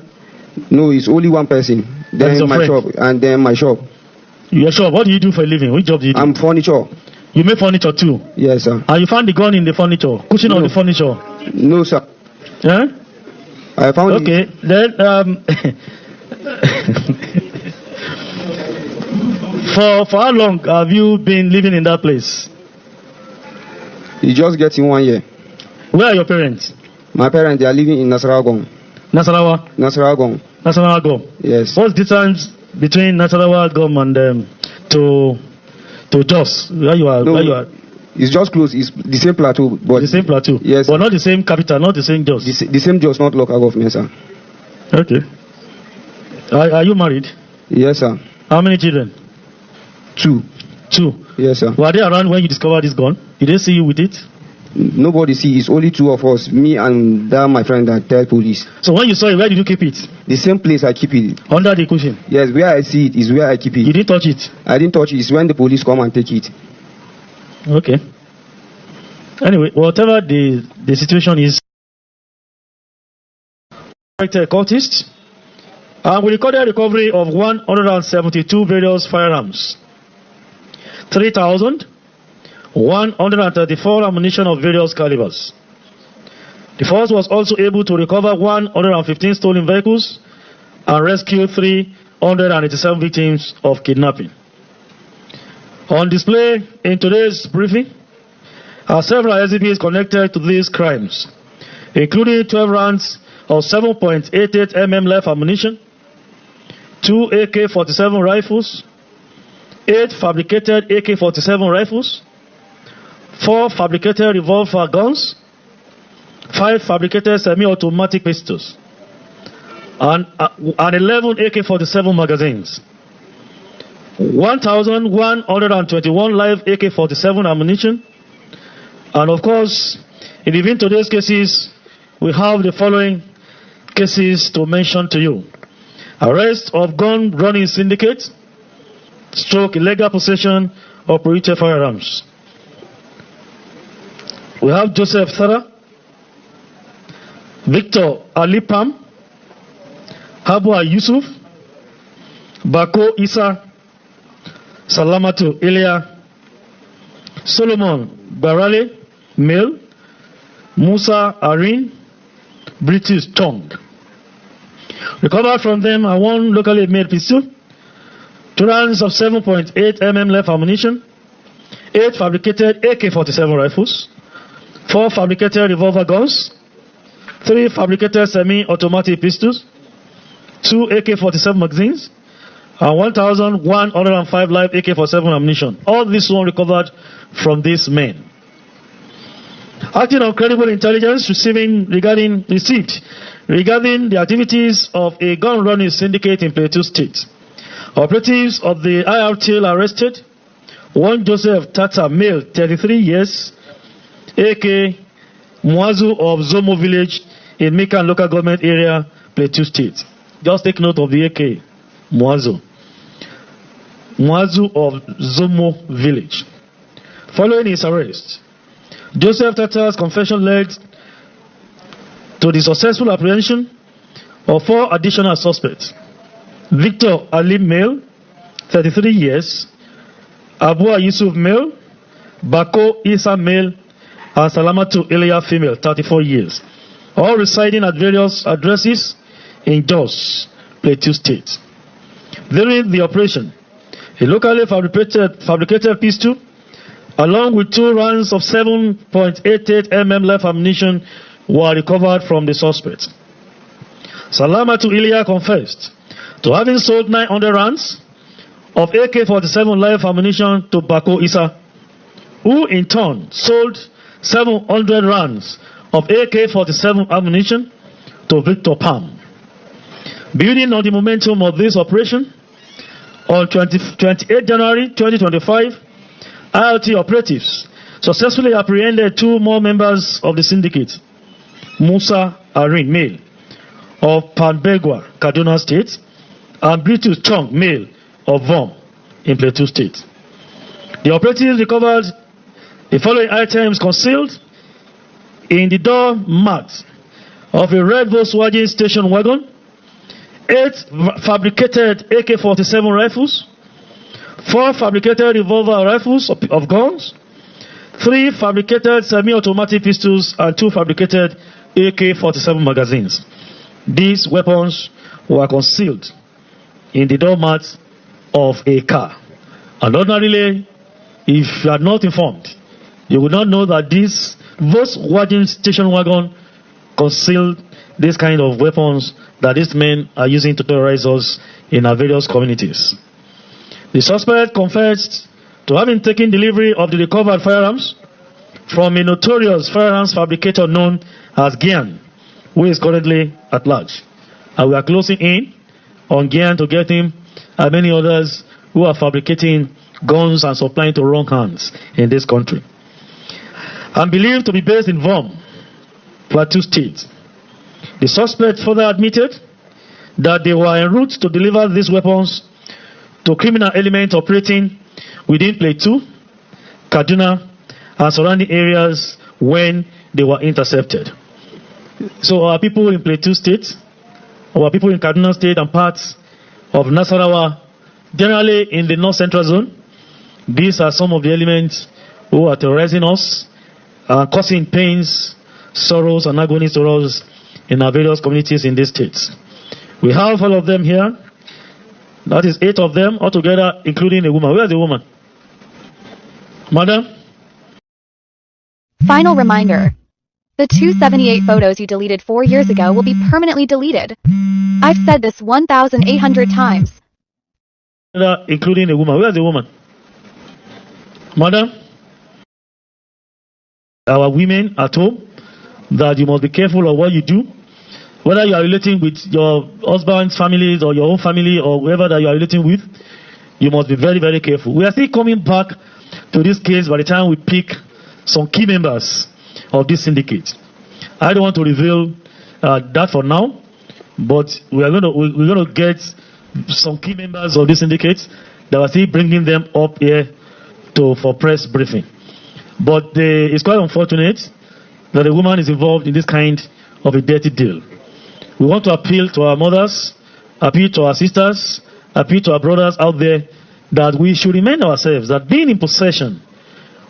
No, it's only one person. Then my shop, and then my shop. Your shop? What do you do for a living? Which job do you do? I'm furniture. You make furniture too? Yes, sir. And you found the gun in the furniture? Cushion of the furniture? No, sir. Yeah? I found it. Then, for how long have you been living in that place? It's just getting 1 year. Where are your parents? My parents, they are living in Nasarawa. Nasarawa? Nasarawa. Nasarawa. Yes. What's the distance between Nasarawa and to Jos? Where you are? No, where you are? It's just close. It's the same plateau, but the same plateau. Yes, but not the same capital, not the same Jos. The same Jos, not local government, sir. Okay. Are you married? Yes, sir. How many children? 2. 2. Yes, sir. Were they around when you discovered this gun? Did they see you with it? Nobody see. It's only 2 of us, me and that my friend that tell police. So when you saw it, where did you keep it? The same place I keep it. Under the cushion? Yes, where I see it is where I keep it. You didn't touch it? I didn't touch it. It's when the police come and take it. Okay. Anyway, whatever the situation is, cultists, we recorded recovery of 172 various firearms, 3,134 ammunition of various calibers. The force was also able to recover 115 stolen vehicles and rescue 387 victims of kidnapping. On display in today's briefing are several exhibits connected to these crimes, including 12 rounds of 7.88 mm live ammunition, 2 AK-47 rifles, 8 fabricated AK-47 rifles, 4 fabricated revolver guns, 5 fabricated semi-automatic pistols, and 11 AK-47 magazines, 1,121 live AK-47 ammunition, and of course, in even today's cases, we have the following cases to mention to you. Arrest of gun running syndicate, stroke illegal possession of prohibited firearms. We have Joseph Thara, Victor Ali Pam, Habwa Yusuf, Bako Isa, Salamatu Ilya, Solomon Barale, male, Musa Arin, British tongue. Recovered from them are 1 locally made pistol, 2 rounds of 7.8 mm live ammunition, 8 fabricated AK-47 rifles, 4 fabricated revolver guns, 3 fabricated semi-automatic pistols, 2 AK-47 magazines, and 1,105 live AK-47 ammunition. All this one recovered from these men. Acting on credible intelligence received regarding the activities of a gun-running syndicate in Plateau State, operatives of the IRTL arrested 1 Joseph Tata, male, 33 years, AK Mwazu of Zomo village in Miran local government area, Plateau State. Just take note of the AK Mwazu of Zomo village. Following his arrest, Joseph Tata's confession led to the successful apprehension of 4 additional suspects. Victor Ali, male, 33 years, Abua Yusuf, male, Bako Isa, male, and Salamatu Ilya, female, 34 years, all residing at various addresses in Jos, Plateau State. During the operation, a locally fabricated pistol, along with 2 rounds of 7.88 mm live ammunition, were recovered from the suspect. Salamatu Ilya confessed to having sold 900 rounds of AK-47 live ammunition to Bako Isa, who in turn sold 700 rounds of AK-47 ammunition to Victor Pam. Building on the momentum of this operation, on 28 January 2025, IRT operatives successfully apprehended 2 more members of the syndicate, Musa Arin, male, of Panbegwa, Kaduna State, and British Chong, male, of Vom, in Plateau State. The operatives recovered the following items concealed in the door mat of a red Volkswagen station wagon: 8 fabricated AK-47 rifles, 4 fabricated revolver rifles of guns, 3 fabricated semi-automatic pistols, and 2 fabricated AK-47 magazines. These weapons were concealed in the door mat of a car. And ordinarily, if you are not informed, you would not know that this Volkswagen station wagon concealed this kind of weapons that these men are using to terrorize us in our various communities. The suspect confessed to having taken delivery of the recovered firearms from a notorious firearms fabricator known as Gian, who is currently at large. And we are closing in on Gian to get him and many others who are fabricating guns and supplying to wrong hands in this country. I'm believed to be based in Vom, Plateau State. The suspect further admitted that they were en route to deliver these weapons to criminal elements operating within Plateau, Kaduna, and surrounding areas when they were intercepted. So our people in Plateau State, our people in Kaduna State and parts of Nasarawa, generally in the North Central Zone, these are some of the elements who are terrorizing us and causing pains, sorrows, and agonies to us in our various communities in these states. We have all of them here. That is 8 of them altogether, including a woman. Where is the woman? Madam? Final reminder. The 278 photos you deleted 4 years ago will be permanently deleted. I've said this 1,800 times. Including a woman. Where is the woman? Madam? Our women at home, that you must be careful of what you do. Whether you are relating with your husband's family or your own family or whoever that you are relating with, you must be very, very careful. We are still coming back to this case by the time we pick some key members of this syndicate. I don't want to reveal that for now, but we're going to get some key members of this syndicate that are still bringing them up here for press briefing. But it's quite unfortunate that a woman is involved in this kind of a dirty deal. We want to appeal to our mothers, appeal to our sisters, appeal to our brothers out there that we should remind ourselves that being in possession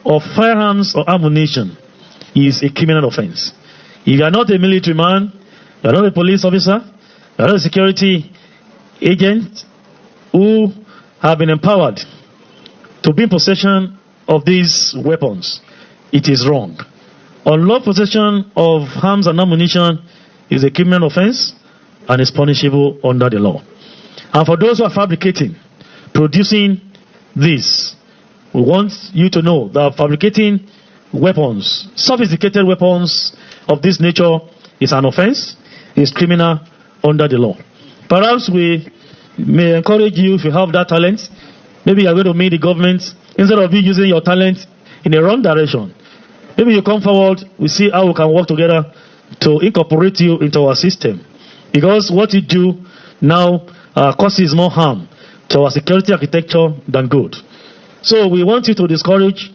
of firearms or ammunition is a criminal offense. If you are not a military man, you are not a police officer, you are not a security agent who have been empowered to be in possession of these weapons, it is wrong. Unlawful possession of arms and ammunition is a criminal offense and is punishable under the law. And for those who are fabricating, producing this, we want you to know that fabricating weapons, sophisticated weapons of this nature is an offense, is criminal under the law. Perhaps we may encourage you, if you have that talent, maybe you are going to meet the government, instead of you using your talent in the wrong direction. Maybe you come forward, we see how we can work together to incorporate you into our system. Because what you do now causes more harm to our security architecture than good. So we want you to discourage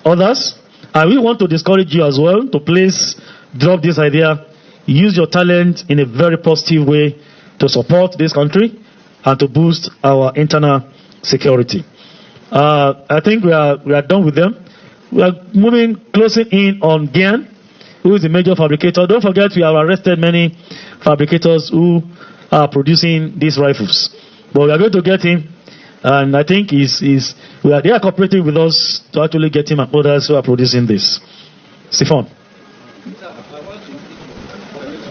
others, and we want to discourage you as well to please drop this idea, use your talent in a very positive way to support this country and to boost our internal security. I think we are done with them. We are moving closer in on Gian, who is a major fabricator. Don't forget we have arrested many fabricators who are producing these rifles. But we are going to get him, and I think they are cooperating with us to actually get him and others who are producing this. Siphon.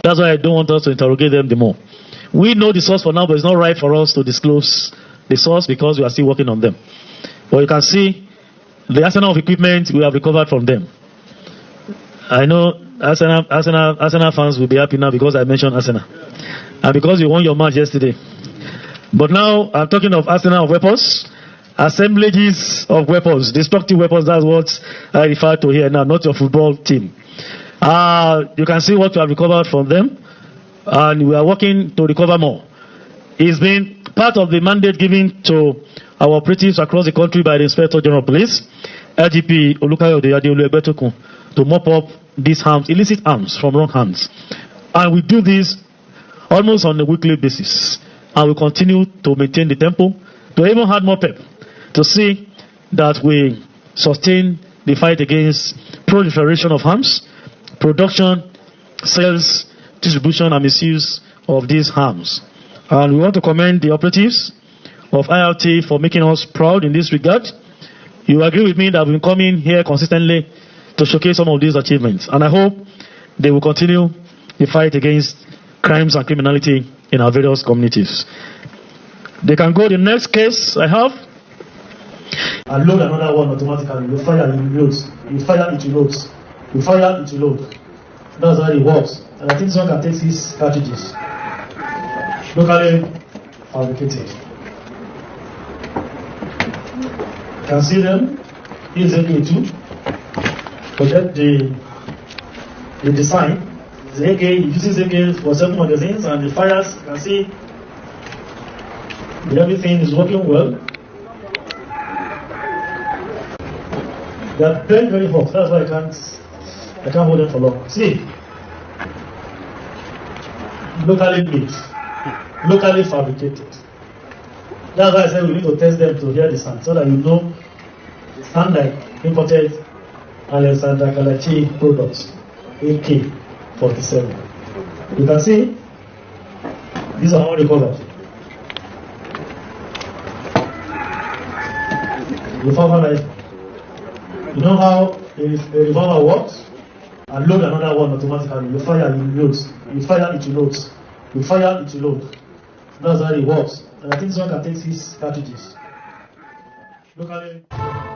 That's why I don't want us to interrogate them the more. We know the source for now, but it's not right for us to disclose the source because we are still working on them. But you can see the arsenal of equipment we have recovered from them. I know Arsenal fans will be happy now because I mentioned Arsenal. And because you won your match yesterday. But now I'm talking of arsenal of weapons, assemblages of weapons, destructive weapons. That's what I refer to here now, not your football team. You can see what we have recovered from them, and we are working to recover more. It's been part of the mandate given to our operatives across the country by the Inspector General of Police, LGP Olukayode Adeolu Egbetokun, to mop up these arms, illicit arms from wrong hands. And we do this almost on a weekly basis. And we continue to maintain the tempo, to even add more pep, to see that we sustain the fight against proliferation of arms, production, sales, distribution, and misuse of these arms. And we want to commend the operatives of IRT for making us proud in this regard. You agree with me that we've been coming here consistently to showcase some of these achievements. And I hope they will continue the fight against crimes and criminality in our various communities. They can go to the next case I have. and load another one automatically. You fire, it loads. You fire, it loads. You fire, it loads. That's how it works. And I think this one can take 6 cartridges. Locally fabricated. You can see them. Here's AK2. Forget the design. The AK uses AK for 7 magazines, and the fires, you can see everything is working well. They are very, very hot. That's why I can't hold them for long. See, locally made, locally fabricated. That's why I said we need to test them to hear the sound, so that you know the sound like imported Alexander Kalachi products, AK-47. You can see these are all the colors. Revolver knife. You know how a revolver works? And load another one automatically. You fire, it loads. You fire, it loads. You fire, it loads. That's how it works. And I think this one can take 6 cartridges. Look at it.